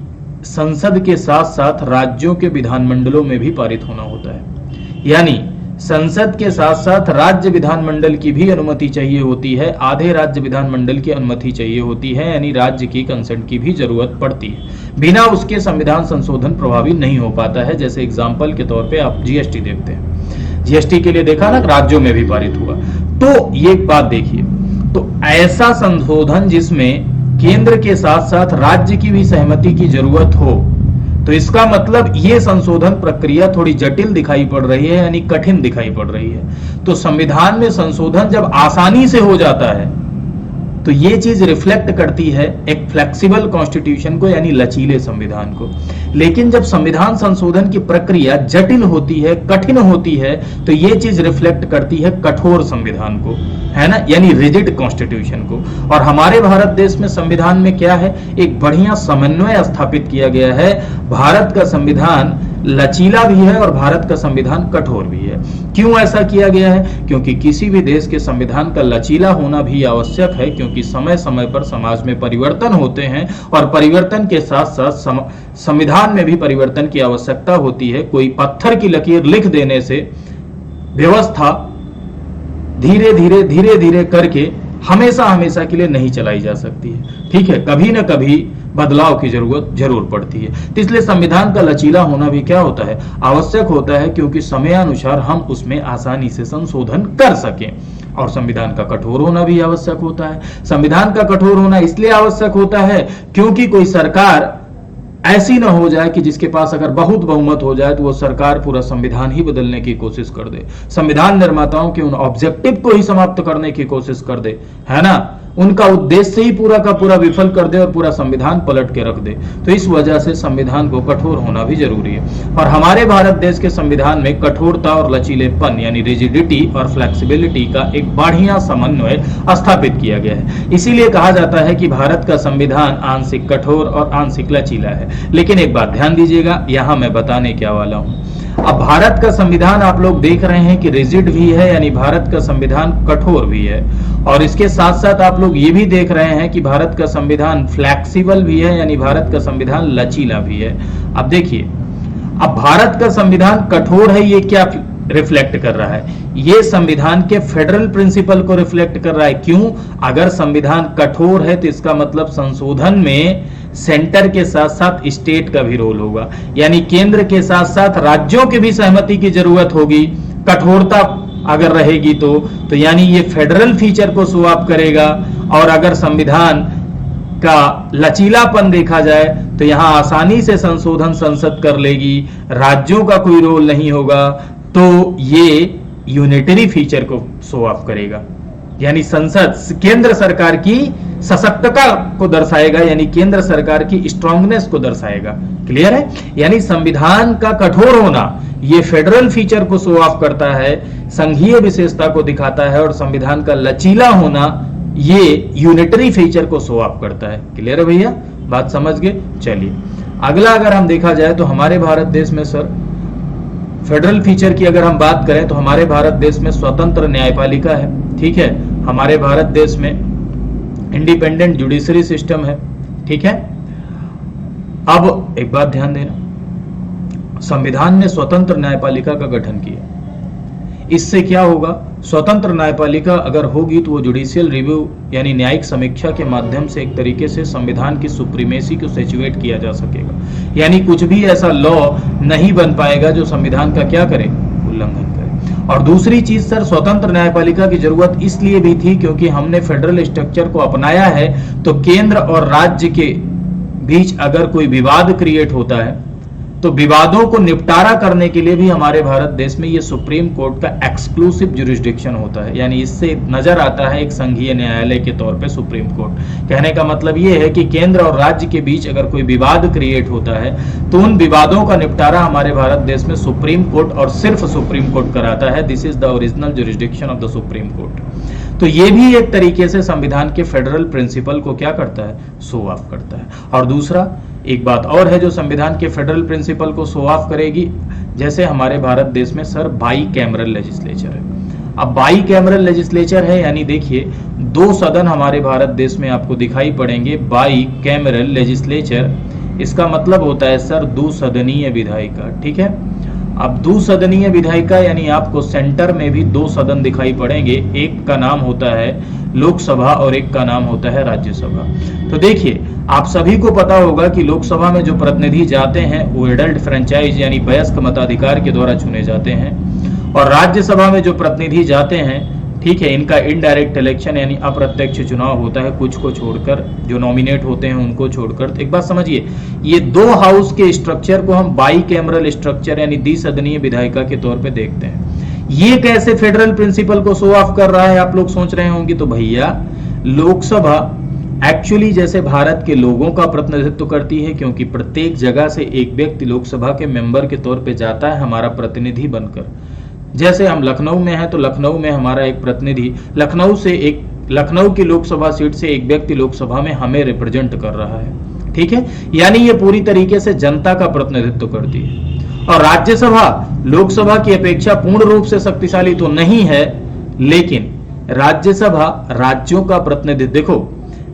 संसद के साथ साथ राज्यों के विधानमंडलों में भी पारित होना होता है। यानी संसद के साथ साथ राज्य विधानमंडल की भी अनुमति चाहिए होती है, आधे राज्य विधानमंडल की अनुमति चाहिए होती है, यानी राज्य की कंसेंट की भी जरूरत पड़ती है। बिना उसके संविधान संशोधन प्रभावी नहीं हो पाता है। जैसे एग्जांपल के तौर पे आप जीएसटी देखते हैं, जीएसटी के लिए देखा ना, राज्यों में भी पारित हुआ। तो ये बात देखिए, तो ऐसा संशोधन जिसमें केंद्र के साथ साथ राज्य की भी सहमति की जरूरत हो, तो इसका मतलब ये संशोधन प्रक्रिया थोड़ी जटिल दिखाई पड़ रही है, यानी कठिन दिखाई पड़ रही है। तो संविधान में संशोधन जब आसानी से हो जाता है तो ये चीज रिफ्लेक्ट करती है एक फ्लेक्सिबल कॉन्स्टिट्यूशन को, यानी लचीले संविधान को। लेकिन जब संविधान संशोधन की प्रक्रिया जटिल होती है, कठिन होती है, तो ये चीज रिफ्लेक्ट करती है कठोर संविधान को, है ना, यानी रिजिड कॉन्स्टिट्यूशन को। और हमारे भारत देश में संविधान में क्या है, एक बढ़िया समन्वय स्थापित किया गया है। भारत का संविधान लचीला भी है और भारत का संविधान कठोर भी है। क्यों ऐसा किया गया है? क्योंकि किसी भी देश के संविधान का लचीला होना भी आवश्यक है, क्योंकि समय समय पर समाज में परिवर्तन होते हैं और परिवर्तन के साथ साथ संविधान में भी परिवर्तन की आवश्यकता होती है। कोई पत्थर की लकीर लिख देने से व्यवस्था धीरे धीरे करके हमेशा हमेशा के लिए नहीं चलाई जा सकती है। ठीक है, कभी ना कभी बदलाव की जरूरत जरूर पड़ती है। तो इसलिए संविधान का लचीला होना भी क्या होता है, आवश्यक होता है, क्योंकि समयानुसार हम उसमें आसानी से संशोधन कर सकें। और संविधान का कठोर होना भी आवश्यक होता है। संविधान का कठोर होना इसलिए आवश्यक होता है क्योंकि कोई सरकार ऐसी ना हो जाए कि जिसके पास अगर बहुत बहुमत हो जाए तो वो सरकार पूरा संविधान ही बदलने की कोशिश कर दे, संविधान निर्माताओं के उन ऑब्जेक्टिव को ही समाप्त करने की कोशिश कर दे, है ना। उनका उद्देश्य ही पूरा का पूरा विफल कर दे और पूरा संविधान पलट के रख दे। तो इस वजह से संविधान को कठोर होना भी जरूरी है। और हमारे भारत देश के संविधान में कठोरता और लचीलेपन यानी रिजिडिटी और फ्लेक्सिबिलिटी का एक बढ़िया समन्वय स्थापित किया गया है। इसीलिए कहा जाता है कि भारत का संविधान आंशिक कठोर और आंशिक लचीला है। लेकिन एक बात ध्यान दीजिएगा, यहां मैं बताने क्या वाला हूं। अब भारत का संविधान आप लोग देख रहे हैं कि रिजिड भी है, यानी भारत का संविधान कठोर भी है, और इसके साथ साथ आप लोग ये भी देख रहे हैं कि भारत का संविधान फ्लेक्सिबल भी है, यानी भारत का संविधान लचीला भी है। अब देखिए, अब भारत का संविधान कठोर है, ये क्या रिफ्लेक्ट कर रहा है? ये संविधान के फेडरल प्रिंसिपल को रिफ्लेक्ट कर रहा है। क्यों? अगर संविधान कठोर है तो इसका मतलब संशोधन में सेंटर के साथ साथ स्टेट का भी रोल होगा, यानी केंद्र के साथ साथ राज्यों की भी सहमति की जरूरत होगी। कठोरता अगर रहेगी तो यानी ये फेडरल फीचर को शो ऑफ करेगा। और अगर संविधान का लचीलापन देखा जाए तो यहां आसानी से संशोधन संसद कर लेगी, राज्यों का कोई रोल नहीं होगा, तो ये यूनिटरी फीचर को शो ऑफ करेगा, यानी संसद केंद्र सरकार की सशक्तता को दर्शाएगा, यानी केंद्र सरकार की स्ट्रांगनेस को दर्शाएगा। क्लियर है? यानी संविधान का कठोर होना ये फेडरल फीचर को शो ऑफ करता है, संघीय विशेषता को दिखाता है, और संविधान का लचीला होना ये यूनिटरी फीचर को शो ऑफ करता है। क्लियर है भैया? बात समझ गए? चलिए अगला अगर हम देखा जाए तो हमारे भारत देश में सर फेडरल फीचर की अगर हम बात करें तो हमारे भारत देश में स्वतंत्र न्यायपालिका है। ठीक है, हमारे भारत देश में इंडिपेंडेंट जुडिशरी सिस्टम है। ठीक है, अब एक बात ध्यान देना, संविधान ने स्वतंत्र न्यायपालिका का गठन किया। इससे क्या होगा? स्वतंत्र न्यायपालिका अगर होगी तो वो जुडिशियल रिव्यू यानी न्यायिक समीक्षा के माध्यम से एक तरीके से संविधान की सुप्रीमेसी को सिचुएट किया जा सकेगा, यानी कुछ भी ऐसा लॉ नहीं बन पाएगा जो संविधान का क्या करे? उल्लंघन करे। और दूसरी चीज सर, स्वतंत्र न्यायपालिका की जरूरत इसलिए भी थी क्योंकि हमने फेडरल स्ट्रक्चर को अपनाया है, तो केंद्र और राज्य के बीच अगर कोई विवाद क्रिएट होता है तो विवादों को निपटारा करने के लिए भी हमारे भारत देश में ये सुप्रीम कोर्ट का एक्सक्लूसिव जुरिस्डिक्शन होता है, यानी इससे नजर आता है एक संघीय न्यायालय के तौर पे सुप्रीम कोर्ट। कहने का मतलब ये है कि केंद्र और राज्य के बीच अगर कोई विवाद क्रिएट होता है तो उन विवादों का निपटारा हमारे भारत देश में सुप्रीम कोर्ट और सिर्फ सुप्रीम कोर्ट कराता है। This is the original jurisdiction of the supreme court. तो ये भी एक तरीके से संविधान के फेडरल प्रिंसिपल को क्या करता है? शो ऑफ करता है। और दूसरा एक बात और है जो संविधान के फेडरल प्रिंसिपल को शो ऑफ करेगी, जैसे हमारे भारत देश में सर बाई कैमरल लेजिस्लेचर है। अब बाई कैमरल लेजिस्लेचर है, यानी देखिए 2 सदन हमारे भारत देश में आपको दिखाई पड़ेंगे। बाई कैमरल लेजिस्लेचर इसका मतलब होता है सर 2 सदनीय विधायिका। ठीक है, अब 2 सदनीय विधायिका यानी आपको सेंटर में भी 2 सदन दिखाई पड़ेंगे, एक का नाम होता है लोकसभा और एक का नाम होता है राज्यसभा। तो देखिए आप सभी को पता होगा कि लोकसभा में जो प्रतिनिधि जाते हैं वो एडल्ट फ्रेंचाइज यानी वयस्क मताधिकार के द्वारा चुने जाते हैं, और राज्यसभा में जो प्रतिनिधि जाते हैं, ठीक है, इनका इनडायरेक्ट इलेक्शन यानी अप्रत्यक्ष चुनाव होता है, कुछ को छोड़कर, जो नॉमिनेट होते हैं उनको छोड़कर। तो एक बात समझिए, ये 2 हाउस के स्ट्रक्चर को हम बाई कैमरल स्ट्रक्चर यानी द्विसदनीय विधायिका के तौर पे देखते हैं। ये कैसे फेडरल प्रिंसिपल को शो ऑफ कर रहा है आप लोग सोच रहे होंगे। तो भैया लोकसभा एक्चुअली जैसे भारत के लोगों का प्रतिनिधित्व करती है, क्योंकि प्रत्येक जगह से एक व्यक्ति लोकसभा के मेंबर के तौर पे जाता है हमारा प्रतिनिधि बनकर। जैसे हम लखनऊ में हैं तो लखनऊ में हमारा एक प्रतिनिधि लखनऊ की लोकसभा सीट से एक व्यक्ति लोकसभा में हमें रिप्रेजेंट कर रहा है। ठीक है, यानी ये पूरी तरीके से जनता का प्रतिनिधित्व करती है। और राज्यसभा लोकसभा की अपेक्षा पूर्ण रूप से शक्तिशाली तो नहीं है, लेकिन राज्यसभा राज्यों का प्रतिनिधित्व, देखो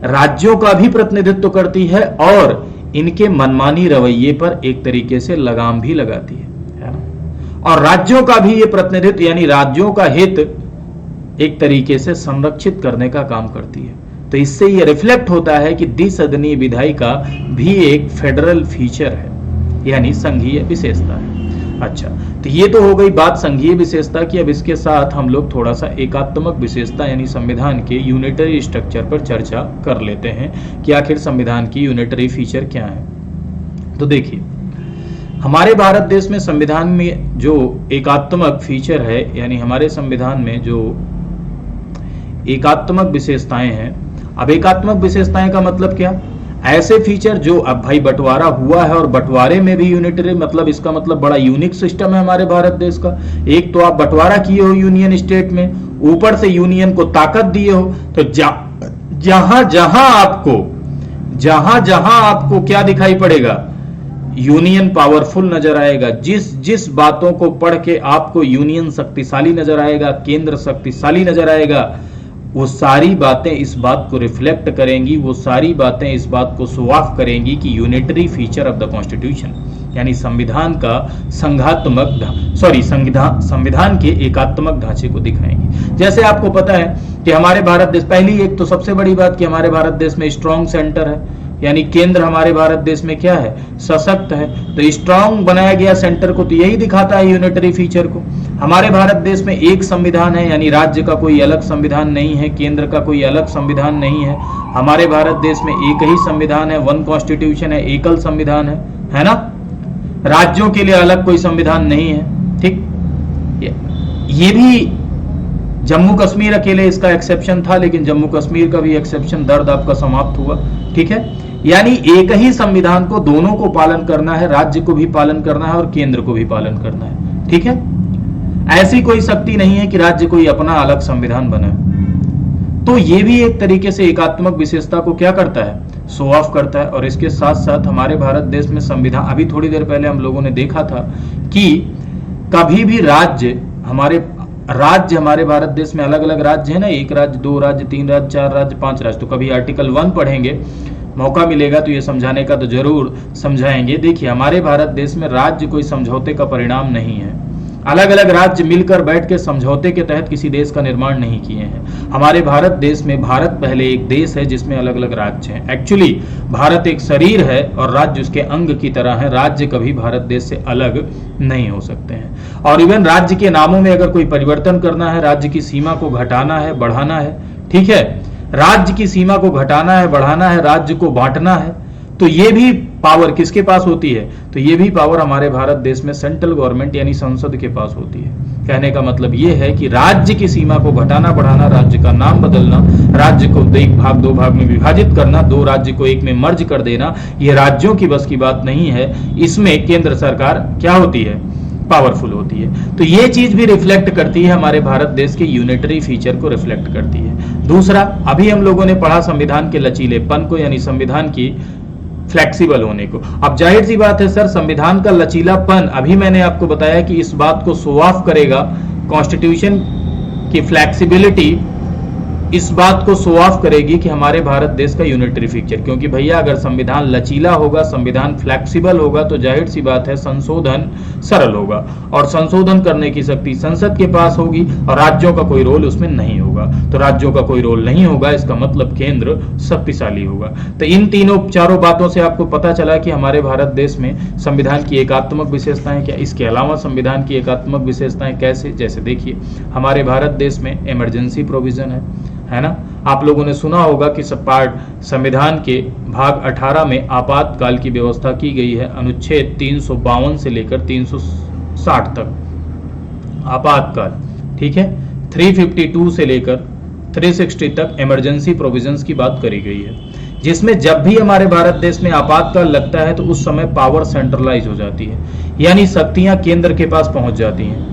राज्यों का भी प्रतिनिधित्व करती है और इनके मनमानी रवैये पर एक तरीके से लगाम भी लगाती है ना। और राज्यों का भी ये प्रतिनिधित्व यानी राज्यों का हित एक तरीके से संरक्षित करने का काम करती है। तो इससे ये रिफ्लेक्ट होता है कि द्विसदनीय विधायिका भी एक फेडरल फीचर है, यानी संघीय विशेषता है। अच्छा, तो ये तो हो गई बात संघीय विशेषता की। अब इसके साथ हम लोग थोड़ा सा एकात्मक विशेषता यानी संविधान के यूनिटरी स्ट्रक्चर पर चर्चा कर लेते हैं कि आखिर संविधान की यूनिटरी फीचर क्या है। तो देखिए हमारे भारत देश में संविधान में जो एकात्मक फीचर है, यानी हमारे संविधान में जो एकात्मक विशेषताएं हैं, अब एकात्मक विशेषताएं का मतलब क्या? ऐसे फीचर जो अब भाई बंटवारा हुआ है और बंटवारे में भी यूनिटरी, मतलब इसका मतलब बड़ा यूनिक सिस्टम है हमारे भारत देश का। एक तो आप बंटवारा किए हो यूनियन स्टेट में, ऊपर से यूनियन को ताकत दिए हो, तो जहां जहां आपको क्या दिखाई पड़ेगा? यूनियन पावरफुल नजर आएगा। जिस जिस बातों को पढ़ के आपको यूनियन शक्तिशाली नजर आएगा, केंद्र शक्तिशाली नजर आएगा, वो सारी बातें इस बात को रिफ्लेक्ट करेंगी, वो सारी बातें इस बात को शो ऑफ करेंगी कि unitary feature of the constitution, यानी संविधान का संविधान के एकात्मक ढांचे को दिखाएंगे। जैसे आपको पता है कि हमारे भारत देश, पहली एक तो सबसे बड़ी बात कि हमारे भारत देश में स्ट्रॉन्ग सेंटर है, यानी केंद्र हमारे भारत देश में क्या है? सशक्त है। तो स्ट्रॉन्ग बनाया गया सेंटर को तो यही दिखाता है यूनिटरी फीचर को। हमारे भारत देश में एक संविधान है, यानी राज्य का कोई अलग संविधान नहीं है, केंद्र का कोई अलग संविधान नहीं है। हमारे भारत देश में एक ही संविधान है, वन कॉन्स्टिट्यूशन है, एकल संविधान है ना? राज्यों के लिए अलग कोई संविधान नहीं है। ठीक, ये भी जम्मू कश्मीर अकेले इसका एक्सेप्शन था, लेकिन जम्मू कश्मीर का भी एक्सेप्शन दर्द आपका समाप्त हुआ। ठीक है, यानी एक ही संविधान को दोनों को पालन करना है, राज्य को भी पालन करना है और केंद्र को भी पालन करना है। ठीक है, ऐसी कोई शक्ति नहीं है कि राज्य कोई अपना अलग संविधान बनाए। तो ये भी एक तरीके से एकात्मक विशेषता को क्या करता है? शो ऑफ करता है। और इसके साथ साथ हमारे भारत देश में संविधान, अभी थोड़ी देर पहले हम लोगों ने देखा था कि कभी भी राज्य हमारे भारत देश में अलग अलग राज्य है ना, एक राज्य, दो राज्य, तीन राज्य, चार राज्य, पांच राज्य। तो कभी आर्टिकल 1 पढ़ेंगे, मौका मिलेगा तो ये समझाने का तो जरूर समझाएंगे। देखिए, हमारे भारत देश में राज्य कोई समझौते का परिणाम नहीं है। अलग अलग राज्य मिलकर बैठ के समझौते के तहत किसी देश का निर्माण नहीं किए हैं। हमारे भारत देश में, भारत पहले एक देश है जिसमें अलग अलग राज्य हैं। एक्चुअली भारत एक शरीर है और राज्य उसके अंग की तरह है। राज्य कभी भारत देश से अलग नहीं हो सकते हैं। और इवन राज्य के नामों में अगर कोई परिवर्तन करना है, राज्य की सीमा को घटाना है, बढ़ाना है, ठीक है, राज्य की सीमा को घटाना है, बढ़ाना है, राज्य को बांटना है, तो ये भी पावर किसके पास होती है? तो ये भी पावर हमारे भारत देश में सेंट्रल गवर्नमेंट यानी संसद के पास होती है। कहने का मतलब ये है कि राज्य की सीमा को घटाना, बढ़ाना, राज्य का नाम बदलना, राज्य को एक भाग दो भाग में विभाजित करना, दो राज्य को एक में मर्ज कर देना, ये राज्यों की बस की बात नहीं है। इसमें केंद्र सरकार क्या होती है? पावरफुल होती है। तो ये चीज भी रिफ्लेक्ट करती है, हमारे भारत देश के यूनिटरी फीचर को रिफ्लेक्ट करती है। दूसरा, अभी हम लोगों ने पढ़ा संविधान के लचीलेपन को, यानी संविधान की फ्लेक्सिबल होने को। अब जाहिर सी बात है सर, संविधान का लचीलापन, अभी मैंने आपको बताया कि इस बात को शो ऑफ करेगा, कॉन्स्टिट्यूशन की फ्लेक्सिबिलिटी इस बात को शो ऑफ करेगी कि हमारे भारत देश का यूनिटरी फीचर। क्योंकि भैया अगर संविधान लचीला होगा, संविधान फ्लेक्सिबल होगा, तो जाहिर सी बात है संशोधन सरल होगा, और संशोधन करने की शक्ति संसद के पास होगी, और राज्यों का कोई रोल उसमें नहीं होगा। तो राज्यों का कोई रोल नहीं होगा, इसका मतलब केंद्र शक्तिशाली होगा। तो इन चारों बातों से आपको पता चला कि हमारे भारत देश में संविधान की एकात्मक विशेषताएं क्या। इसके अलावा संविधान की एकात्मक विशेषताएं कैसे? जैसे देखिए, हमारे भारत देश में इमरजेंसी प्रोविजन है ना। आप लोगों ने सुना होगा कि संविधान के भाग 18 में आपातकाल की व्यवस्था की गई है। अनुच्छेद 352 से लेकर 360 तक आपातकाल, ठीक है। 352 से लेकर 360 तक इमरजेंसी प्रोविजंस की बात करी गई है, जिसमें जब भी हमारे भारत देश में आपातकाल लगता है तो उस समय पावर सेंट्रलाइज हो जाती है, यानी शक्तियां केंद्र के पास पहुंच जाती हैं,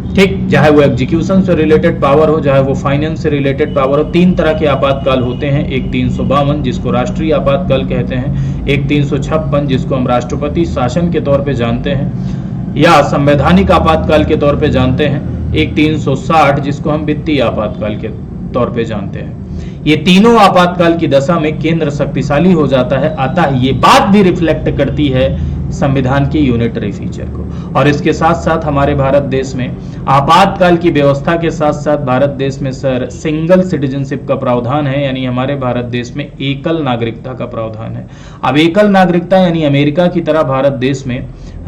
ठीक। चाहे वो एग्जीक्यूशन से रिलेटेड पावर हो, चाहे वो फाइनेंस से रिलेटेड पावर हो। 3 तरह के आपातकाल होते हैं, एक 352 जिसको राष्ट्रीय आपातकाल कहते हैं, एक 356 जिसको हम राष्ट्रपति शासन के तौर पे जानते हैं या संवैधानिक आपातकाल के तौर पे जानते हैं, एक 360 जिसको हम वित्तीय आपातकाल के तौर पे जानते हैं। ये तीनों आपातकाल की दशा में केंद्र शक्तिशाली हो जाता है। अतः ये बात भी रिफ्लेक्ट करती है संविधान के यूनिटरी फीचर को। और इसके साथ साथ हमारे भारत देश में आपातकाल की व्यवस्था के साथ साथ भारत देश में सर सिंगल सिटीजनशिप का प्रावधान है, यानी हमारे भारत देश में एकल नागरिकता का प्रावधान है। अब एकल नागरिकता यानी अमेरिका की तरह भारत देश में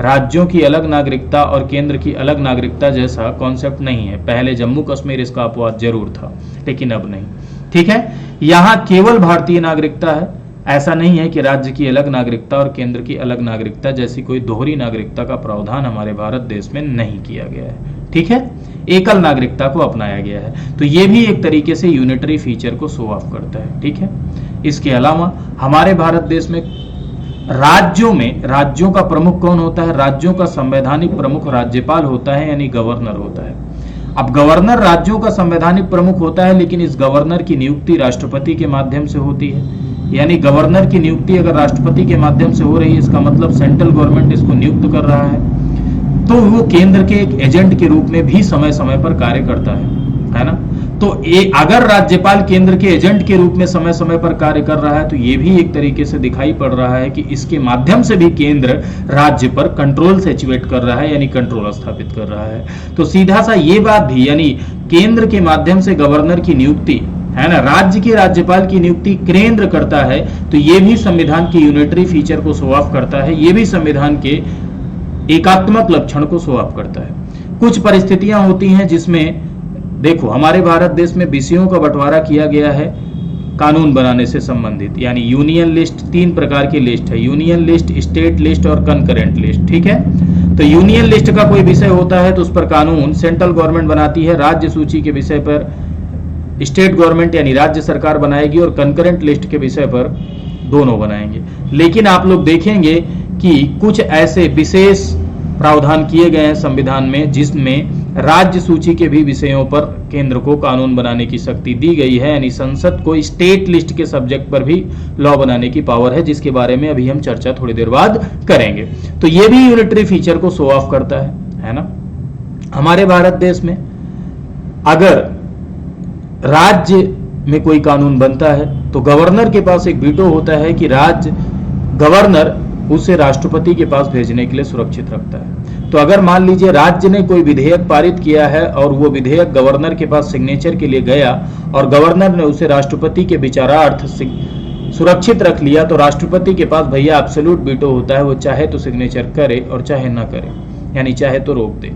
राज्यों की अलग नागरिकता और केंद्र की अलग नागरिकता जैसा कॉन्सेप्ट नहीं है। पहले जम्मू कश्मीर इसका अपवाद जरूर था, लेकिन अब नहीं, ठीक है। यहां केवल भारतीय नागरिकता है, ऐसा नहीं है कि राज्य की अलग नागरिकता और केंद्र की अलग नागरिकता जैसी कोई दोहरी नागरिकता का प्रावधान हमारे भारत देश में नहीं किया गया है। ठीक है, एकल नागरिकता को अपनाया गया है। तो ये भी एक तरीके से यूनिटरी फीचर को शो ऑफ करता है। ठीक है, इसके अलावा हमारे भारत देश में राज्यों का प्रमुख कौन होता है? राज्यों का संवैधानिक प्रमुख राज्यपाल होता है, यानी गवर्नर होता है। अब गवर्नर राज्यों का संवैधानिक प्रमुख होता है, लेकिन इस गवर्नर की नियुक्ति राष्ट्रपति के माध्यम से होती है। यानी गवर्नर की नियुक्ति अगर राष्ट्रपति के माध्यम से हो रही है, इसका मतलब सेंट्रल गवर्नमेंट इसको नियुक्त कर रहा है, तो वो केंद्र के एक एजेंट के रूप में भी समय समय पर कार्य करता है ना। तो अगर राज्यपाल केंद्र के एजेंट के रूप में समय समय पर कार्य कर रहा है, तो ये भी एक तरीके से दिखाई पड़ रहा है कि इसके माध्यम से भी केंद्र राज्य पर कंट्रोल सिचुएट कर रहा है, यानी कंट्रोल स्थापित कर रहा है। तो सीधा सा ये बात भी, यानी केंद्र के माध्यम से गवर्नर की नियुक्ति है ना, राज्य के राज्यपाल की नियुक्ति केंद्र करता है, तो ये भी संविधान के यूनिटरी फीचर को शो ऑफ करता है, ये भी संविधान के एकात्मक लक्षण को शो ऑफ करता है। कुछ परिस्थितियां होती हैं जिसमें देखो, हमारे भारत देश में विषयों का बंटवारा किया गया है कानून बनाने से संबंधित, यानी यूनियन लिस्ट, 3 प्रकार की लिस्ट है, यूनियन लिस्ट, स्टेट लिस्ट और कंकरेंट लिस्ट। ठीक है, तो यूनियन लिस्ट का कोई विषय होता है तो उस पर कानून सेंट्रल गवर्नमेंट बनाती है, राज्य सूची के विषय पर स्टेट गवर्नमेंट यानी राज्य सरकार बनाएगी, और कंकरेंट लिस्ट के विषय पर दोनों बनाएंगे। लेकिन आप लोग देखेंगे कि कुछ ऐसे विशेष प्रावधान किए गए हैं संविधान में जिसमें राज्य सूची के भी विषयों पर केंद्र को कानून बनाने की शक्ति दी गई है, यानी संसद को स्टेट लिस्ट के सब्जेक्ट पर भी लॉ बनाने की पावर है, जिसके बारे में अभी हम चर्चा थोड़ी देर बाद करेंगे। तो ये भी यूनिटरी फीचर को शो ऑफ करता है ना। हमारे भारत देश में अगर राज्य में कोई कानून बनता है तो गवर्नर के पास एक वीटो होता है कि गवर्नर उसे राष्ट्रपति के पास भेजने के लिए सुरक्षित रखता है। तो अगर मान लीजिए राज्य ने कोई विधेयक पारित किया है और वो विधेयक गवर्नर के पास सिग्नेचर के लिए गया और गवर्नर ने उसे राष्ट्रपति के विचारार्थ सुरक्षित रख लिया, तो राष्ट्रपति के पास भैया एब्सोल्यूट वीटो होता है, वो चाहे तो सिग्नेचर करे और चाहे ना करे, यानी चाहे तो रोक दे।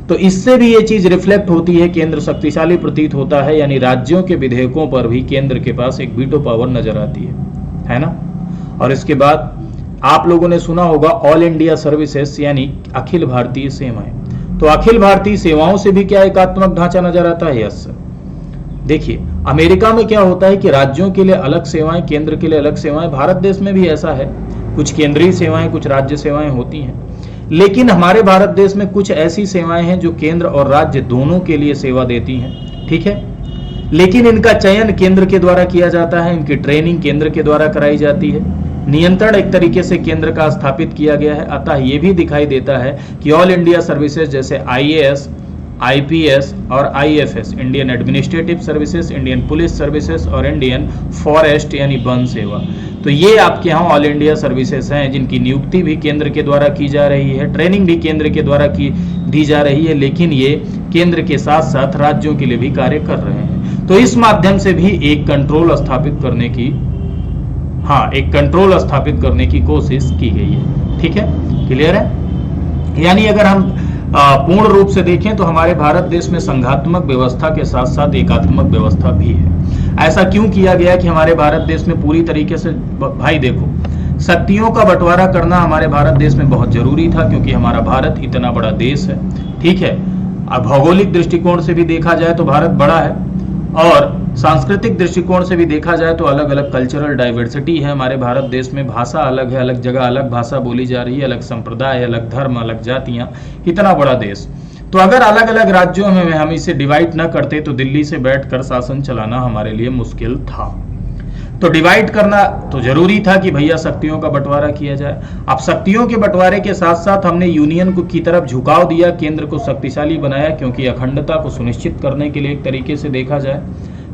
तो इससे भी ये चीज रिफ्लेक्ट होती है, केंद्र शक्तिशाली प्रतीत होता है, यानी राज्यों के विधेयकों पर भी केंद्र के पास एक वीटो पावर नजर आती है ना। और इसके बाद आप लोगों ने सुना होगा ऑल इंडिया सर्विसेज, यानी अखिल भारतीय सेवाएं। तो अखिल भारतीय सेवाओं से भी क्या एकात्मक ढांचा नजर आता है? यस। देखिए, अमेरिका में क्या होता है कि राज्यों के लिए अलग सेवाएं, केंद्र के लिए अलग सेवाएं। भारत देश में भी ऐसा है, कुछ केंद्रीय सेवाएं, कुछ राज्य सेवाएं होती हैं। लेकिन हमारे भारत देश में कुछ ऐसी सेवाएं हैं जो केंद्र और राज्य दोनों के लिए सेवा देती हैं। ठीक है, लेकिन इनका चयन केंद्र के द्वारा किया जाता है, इनकी ट्रेनिंग केंद्र के द्वारा कराई जाती है, नियंत्रण एक तरीके से केंद्र का स्थापित किया गया है। अतः यह भी दिखाई देता है कि ऑल इंडिया सर्विसेज जैसे IAS, IPS और IFS, Indian administrative services, Indian police services और इंडियन फॉरेस्ट यानी वन सेवा, तो ये आपके यहाँ ऑल इंडिया सर्विसेज हैं जिनकी नियुक्ति भी केंद्र के द्वारा की जा रही है, ट्रेनिंग भी केंद्र के द्वारा दी जा रही है, लेकिन ये केंद्र के साथ साथ राज्यों के लिए भी कार्य कर रहे हैं। तो इस माध्यम से भी एक कंट्रोल स्थापित करने की कोशिश की गई है। ठीक है, क्लियर है। यानी अगर हम पूर्ण रूप से देखें तो हमारे भारत देश में संघात्मक व्यवस्था के साथ साथ एकात्मक व्यवस्था भी है। ऐसा क्यों किया गया कि हमारे भारत देश में पूरी तरीके से, भाई देखो, शक्तियों का बंटवारा करना हमारे भारत देश में बहुत जरूरी था, क्योंकि हमारा भारत इतना बड़ा देश है। ठीक है, अब भौगोलिक दृष्टिकोण से भी देखा जाए तो भारत बड़ा है, और सांस्कृतिक दृष्टिकोण से भी देखा जाए तो अलग अलग कल्चरल डाइवर्सिटी है हमारे भारत देश में। भाषा अलग है, अलग जगह अलग भाषा बोली जा रही है, अलग संप्रदाय, अलग धर्म, अलग जातियां, इतना बड़ा देश। तो अगर अलग अलग राज्यों में हम इसे डिवाइड न करते तो दिल्ली से बैठकर शासन चलाना हमारे लिए मुश्किल था। तो डिवाइड करना तो जरूरी था कि भैया शक्तियों का बंटवारा किया जाए। अब शक्तियों के बंटवारे के साथ साथ हमने यूनियन को की तरफ झुकाव दिया, केंद्र को शक्तिशाली बनाया, क्योंकि अखंडता को सुनिश्चित करने के लिए एक तरीके से देखा जाए,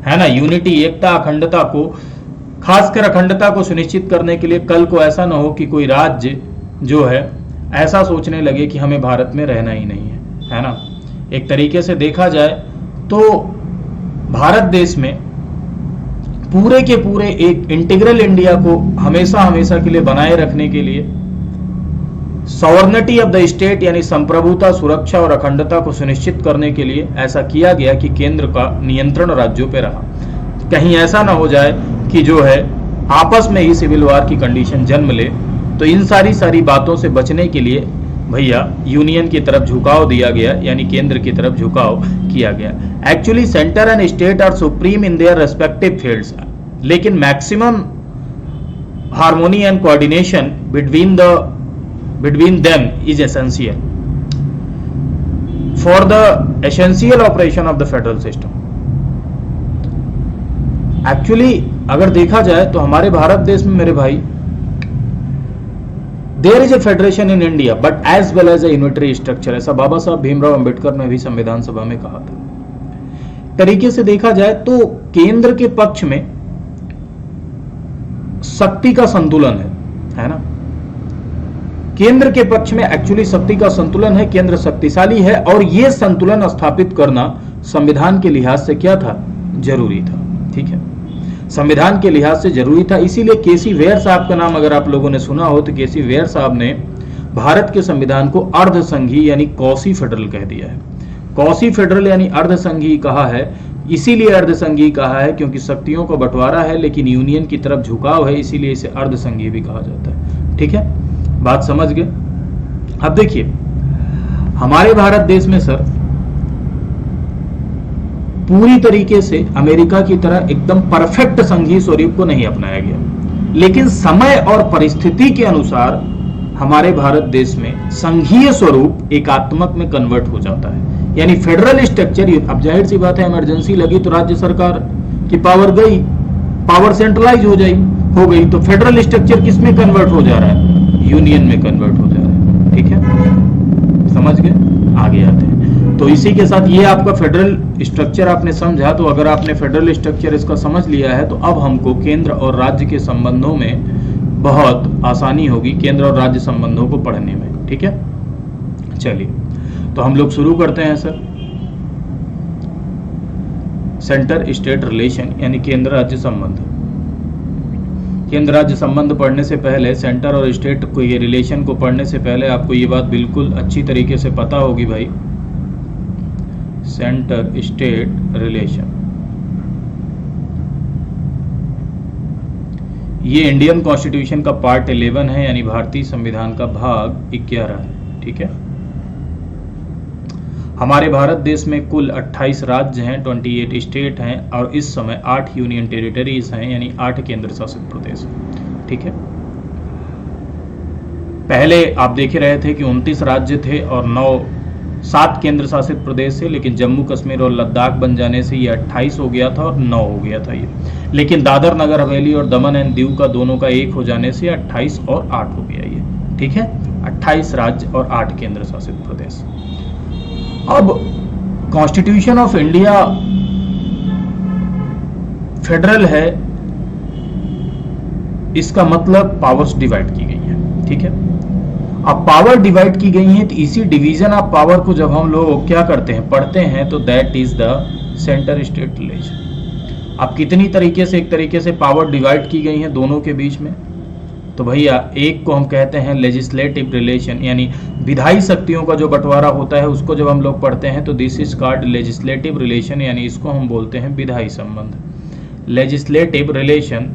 है ना, यूनिटी, एकता, अखंडता को, खासकर अखंडता को सुनिश्चित करने के लिए कल को ऐसा ना हो कि कोई राज्य जो है ऐसा सोचने लगे कि हमें भारत में रहना ही नहीं है ना। एक तरीके से देखा जाए तो भारत देश में पूरे के पूरे एक इंटीग्रल इंडिया को हमेशा हमेशा के लिए बनाए रखने के लिए सॉवरेनिटी ऑफ द स्टेट यानी संप्रभुता, सुरक्षा और अखंडता को सुनिश्चित करने के लिए ऐसा किया गया कि केंद्र का नियंत्रण राज्यों पर रहा। कहीं ऐसा ना हो जाए कि जो है आपस में ही सिविल वॉर की कंडीशन जन्म ले, तो इन सारी बातों से बचने के लिए भैया यूनियन की तरफ झुकाव दिया गया, यानी केंद्र की तरफ झुकाव किया गया। Actually centre and state are supreme in their respective fields, लेकिन maximum harmony and coordination between them is essential for the essential operation of the federal system. Actually अगर देखा जाए तो हमारे भारत देश में मेरे भाई there is a federation in India but as well as a unitary structure, ऐसा बाबा साहब भीमराव अंबेडकर ने भी संविधान सभा में कहा था। तरीके से देखा जाए तो केंद्र के पक्ष में शक्ति का संतुलन है ना। केंद्र के पक्ष में एक्चुअली शक्ति का संतुलन है, केंद्र शक्तिशाली है, और यह संतुलन स्थापित करना संविधान के लिहाज से क्या था, जरूरी था। ठीक है, संविधान के लिहाज से जरूरी था। इसीलिए केसी वेयर साहब का नाम अगर आप लोगों ने सुना हो तो केसी वेयर साहब ने भारत के संविधान को अर्ध संघीय यानी कॉसी फेडरल कह दिया है। कॉसी फेडरल यानी अर्ध संघीय कहा है, इसीलिए अर्ध संघीय कहा है क्योंकि शक्तियों का बंटवारा है लेकिन यूनियन की तरफ झुकाव है, इसीलिए इसे अर्ध संघीय भी कहा जाता है। ठीक है, बात समझ गए। अब देखिए हमारे भारत देश में सर पूरी तरीके से अमेरिका की तरह एकदम परफेक्ट संघीय स्वरूप को नहीं अपनाया गया, लेकिन समय और परिस्थिति के अनुसार हमारे भारत देश में संघीय स्वरूप एकात्मक में कन्वर्ट हो जाता है, यानी फेडरल स्ट्रक्चर। अब जाहिर सी बात है, इमरजेंसी लगी तो राज्य सरकार की पावर गई, पावर सेंट्रलाइज हो गई, तो फेडरल स्ट्रक्चर किस में कन्वर्ट हो जा रहा है, यूनियन में कन्वर्ट हो जा रहा है। ठीक है, समझ गए, आगे आते हैं। तो इसी के साथ ये आपका फेडरल स्ट्रक्चर आपने समझा। तो अगर आपने फेडरल स्ट्रक्चर इसका समझ लिया है तो अब हमको केंद्र और राज्य के संबंधों में बहुत आसानी होगी, केंद्र और राज्य संबंधों को पढ़ने में। ठीक है, चलिए तो हम लोग शुरू करते हैं सर। सेंटर स्टेट रिलेशन यानी केंद्र राज्य संबंध। केंद्र राज्य संबंध पढ़ने से पहले, सेंटर और स्टेट को ये रिलेशन को पढ़ने से पहले आपको ये बात बिल्कुल अच्छी तरीके से पता होगी भाई, सेंटर स्टेट रिलेशन ये इंडियन कॉन्स्टिट्यूशन का पार्ट 11 है, यानी भारतीय संविधान का भाग 11 है। ठीक है, हमारे भारत देश में कुल 28 राज्य हैं, 28 स्टेट हैं, और इस समय 8 यूनियन टेरिटरीज हैं, यानी 8 केंद्र शासित प्रदेश। ठीक है, पहले आप देख रहे थे कि 29 राज्य थे और 7 केंद्र शासित प्रदेश थे, लेकिन जम्मू कश्मीर और लद्दाख बन जाने से ये 28 हो गया था और 9 हो गया था ये। लेकिन दादर नगर हवेली और दमन एंड दीव का दोनों का एक हो जाने से 28 और 8 हो गया ये। ठीक है, 28 राज्य और 8 केंद्र शासित प्रदेश। अब कॉन्स्टिट्यूशन ऑफ इंडिया फेडरल है, इसका मतलब पावर्स डिवाइड की गई है। ठीक है, अब पावर डिवाइड की गई है तो इसी डिवीजन ऑफ पावर को जब हम लोग क्या करते हैं, पढ़ते हैं, तो that is the centre state relation. अब कितनी तरीके से, एक तरीके से पावर डिवाइड की गई है दोनों के बीच में, तो भैया एक को हम कहते हैं लेजिस्लेटिव रिलेशन, यानी विधायी शक्तियों का जो बंटवारा होता है उसको जब हम लोग पढ़ते हैं तो this is called legislative relation, यानी इसको हम बोलते हैं विधायी संबंध। लेजिस्लेटिव रिलेशन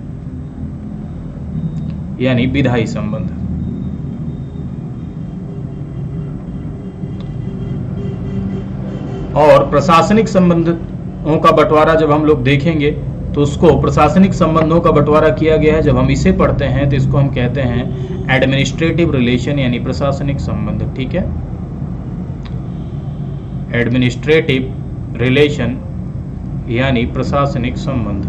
यानी विधायी संबंध। और प्रशासनिक संबंधों का बंटवारा जब हम लोग देखेंगे तो उसको प्रशासनिक संबंधों का बंटवारा किया गया है, जब हम इसे पढ़ते हैं तो इसको हम कहते हैं एडमिनिस्ट्रेटिव रिलेशन, यानी प्रशासनिक संबंध। ठीक है, एडमिनिस्ट्रेटिव रिलेशन यानी प्रशासनिक संबंध।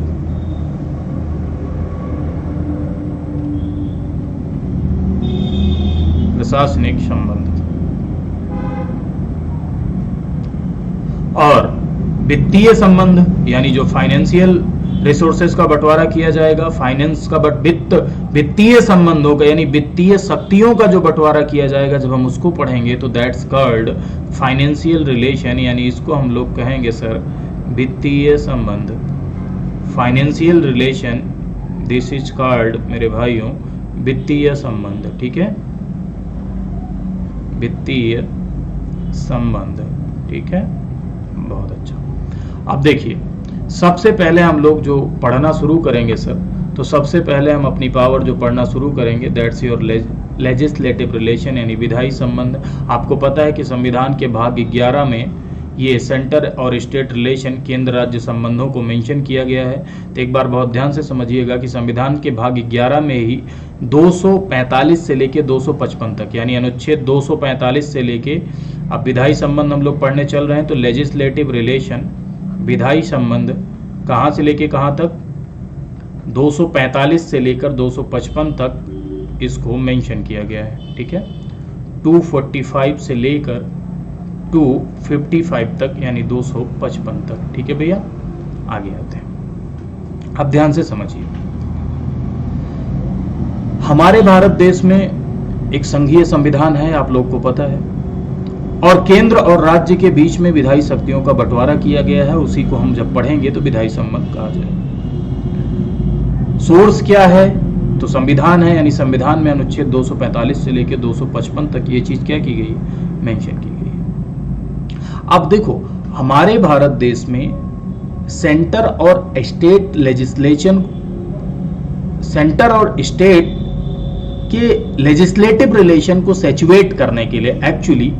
प्रशासनिक संबंध। और वित्तीय संबंध यानी जो फाइनेंशियल रिसोर्सेज का बंटवारा किया जाएगा, फाइनेंस का वित्तीय संबंधों का यानी वित्तीय शक्तियों का जो बंटवारा किया जाएगा, जब हम उसको पढ़ेंगे तो दैट्स कॉल्ड फाइनेंशियल रिलेशन, यानी इसको हम लोग कहेंगे सर वित्तीय संबंध। Financial relation, this is called मेरे भाइयों वित्तीय संबंध। ठीक है, वित्तीय संबंध। ठीक है, बहुत अच्छा। अब देखिए सबसे पहले हम लोग जो पढ़ना शुरू करेंगे सर, तो सबसे पहले हम अपनी पावर जो पढ़ना शुरू करेंगे, दैट्स योर लेजिस्लेटिव रिलेशन यानी विधायी संबंध। आपको पता है कि संविधान के भाग 11 में ये सेंटर और स्टेट रिलेशन, केंद्र राज्य संबंधों को मेंशन किया गया है। तो एक बार बहुत ध्यान से समझिएगा कि संविधान के भाग 11 में ही 245 से लेके 255 तक यानी अनुच्छेद 245 से लेके, अब विधायी संबंध हम लोग पढ़ने चल रहे हैं, तो लेजिस्लेटिव रिलेशन विधायी संबंध कहाँ से लेके कहाँ तक, 245 से लेकर 255 तक इसको मेंशन किया गया है। ठीक है, 245 से लेकर 255 तक यानी 255 तक। ठीक है भैया, आगे आते हैं। अब ध्यान से समझिए, हमारे भारत देश में एक संघीय संविधान है, आप लोग को पता है, और केंद्र और राज्य के बीच में विधायी शक्तियों का बंटवारा किया गया है। उसी को हम जब पढ़ेंगे तो विधायी संबंध कहा जाएगा। सोर्स क्या है, तो संविधान है, यानी संविधान में अनुच्छेद 245 से लेकर 255 तक ये चीज क्या की गई, मेंशन की गई है। अब देखो, हमारे भारत देश में सेंटर और स्टेट लेजिस्लेशन, सेंटर और स्टेट के लेजिस्लेटिव रिलेशन को सैचुरेट करने के लिए एक्चुअली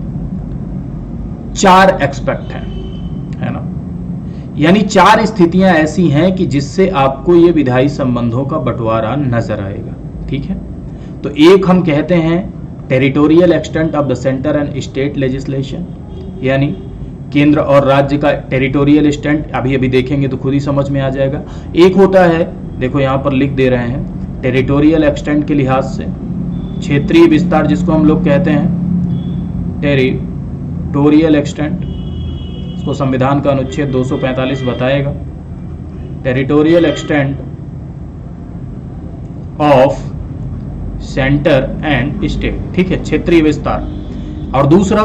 4 एस्पेक्ट हैं, है ना, यानी 4 स्थितियां ऐसी हैं कि जिससे आपको ये विधायी संबंधों का बंटवारा नजर आएगा। ठीक है, तो एक हम कहते हैं territorial extent of the centre and state legislation, यानी केंद्र और राज्य का टेरिटोरियल एक्सटेंट, अभी अभी देखेंगे तो खुद ही समझ में आ जाएगा। एक होता है, देखो यहां पर लिख दे रहे हैं, टेरिटोरियल एक्सटेंट के लिहाज से क्षेत्रीय विस्तार जिसको हम लोग कहते हैं टेरिटोरियल एक्सटेंट, इसको संविधान का अनुच्छेद 245 बताएगा। Territorial extent of centre and state, ठीक है, क्षेत्रीय विस्तार। और दूसरा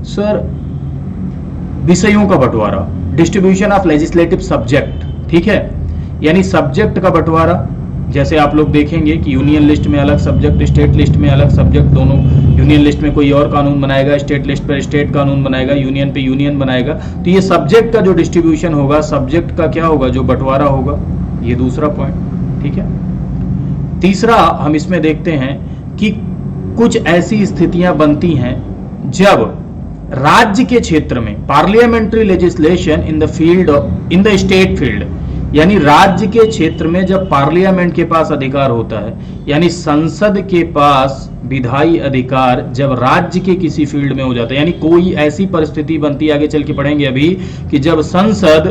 सर विषयों का बंटवारा, डिस्ट्रीब्यूशन ऑफ लेजिस्लेटिव सब्जेक्ट, ठीक है, यानी सब्जेक्ट का बंटवारा। जैसे आप लोग देखेंगे कि यूनियन लिस्ट में अलग सब्जेक्ट, स्टेट लिस्ट में अलग सब्जेक्ट, दोनों यूनियन लिस्ट में कोई और कानून बनाएगा, स्टेट लिस्ट पर स्टेट कानून बनाएगा, यूनियन पे यूनियन बनाएगा। तो ये सब्जेक्ट का जो डिस्ट्रीब्यूशन होगा, सब्जेक्ट का क्या होगा, जो बंटवारा होगा, ये दूसरा पॉइंट। ठीक है, तीसरा हम इसमें देखते हैं कि कुछ ऐसी स्थितियां बनती हैं जब राज्य के क्षेत्र में parliamentary legislation in the field in the state field, यानी राज्य के क्षेत्र में जब पार्लियामेंट के पास अधिकार होता है, यानी संसद के पास विधायी अधिकार जब राज्य के किसी फील्ड में हो जाता है, यानी कोई ऐसी परिस्थिति बनती है, आगे चल के पढ़ेंगे अभी, कि जब संसद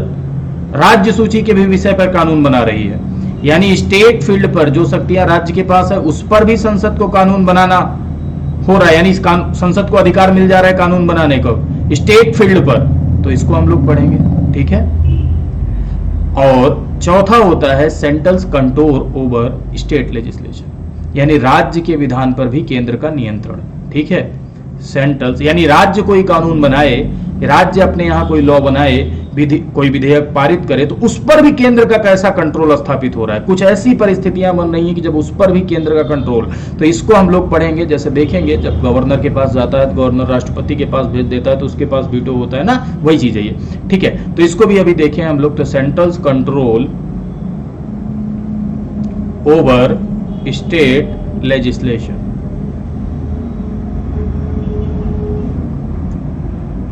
राज्य सूची के भी विषय पर कानून बना रही है, यानी स्टेट फील्ड पर जो शक्तियां राज्य के पास है उस पर भी संसद को कानून बनाना हो रहा है, यानी संसद को अधिकार मिल जा रहा है कानून बनाने को स्टेट फील्ड पर, तो इसको हम लोग पढ़ेंगे। ठीक है, और चौथा होता है central control over state legislation, यानी राज्य के विधान पर भी केंद्र का नियंत्रण। ठीक है, सेंट्रल यानी राज्य कोई कानून बनाए, राज्य अपने यहां कोई लॉ बनाए, कोई विधेयक पारित करे, तो उस पर भी केंद्र का कैसा कंट्रोल स्थापित हो रहा है। कुछ ऐसी परिस्थितियां बन रही हैं कि जब उस पर भी केंद्र का कंट्रोल, तो इसको हम लोग पढ़ेंगे। जैसे देखेंगे जब गवर्नर के पास जाता है, गवर्नर राष्ट्रपति के पास भेज देता है, तो उसके पास वीटो होता है ना, वही चीज है ये। ठीक है, तो इसको भी अभी देखें हम लोग, तो central control over state legislation,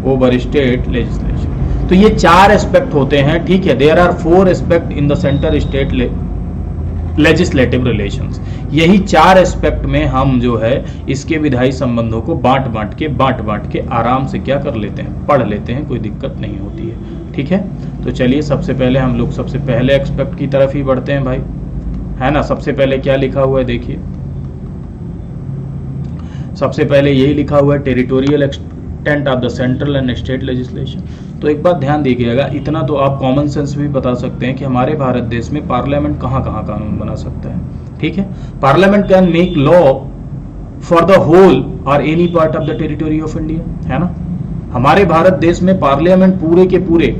over state legislation, तो ये 4 एस्पेक्ट होते हैं। ठीक है, there are 4 aspect in the centre state legislative relations. यही 4 एस्पेक्ट में हम जो है इसके विधायी संबंधों को बांट बांट के आराम से क्या कर लेते हैं, पढ़ लेते हैं, कोई दिक्कत नहीं होती है। ठीक है, तो चलिए सबसे पहले हम लोग सबसे पहले एस्पेक्ट की तरफ ही बढ़ते हैं भाई, है ना। सबसे पहले क्या लिखा हुआ है, देखिए सबसे पहले यही लिखा हुआ है, territorial extent of the central and state legislation. तो एक बात ध्यान दीजिएगा, इतना तो आप कॉमन सेंस भी बता सकते हैं कि हमारे भारत देश में पार्लियामेंट कहाँ कानून बना सकता है। ठीक है, parliament can make law for the whole और any part of the territory of India, है ना। हमारे भारत देश में पार्लियामेंट पूरे के पूरे,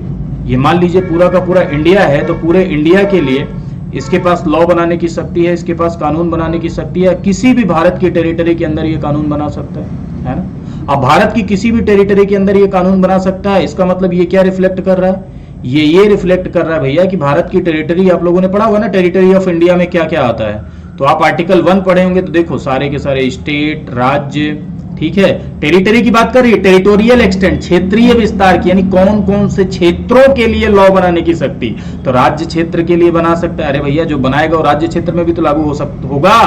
ये मान लीजिए पूरा का पूरा इंडिया है, तो पूरे इंडिया के लिए इसके पास लॉ बनाने की शक्ति है, इसके पास कानून बनाने की शक्ति है। किसी भी भारत की टेरिटरी के अंदर ये कानून बना सकता है ना। अब भारत की किसी भी टेरिटरी के अंदर ये कानून बना सकता है, इसका मतलब ये क्या रिफ्लेक्ट कर रहा है, ये रिफ्लेक्ट कर रहा है भैया कि भारत की टेरिटरी, आप लोगों ने पढ़ा होगा ना टेरिटरी ऑफ इंडिया में क्या क्या आता है, तो आप आर्टिकल 1 पढ़े होंगे तो देखो सारे के सारे स्टेट, राज्य, ठीक है। टेरिटरी की बात कर रही है, टेरिटोरियल एक्सटेंट, क्षेत्रीय विस्तार की, यानी कौन कौन से क्षेत्रों के लिए लॉ बनाने की शक्ति, तो राज्य क्षेत्र के लिए बना सकता है। अरे भैया जो बनाएगा वो राज्य क्षेत्र में भी तो लागू होगा,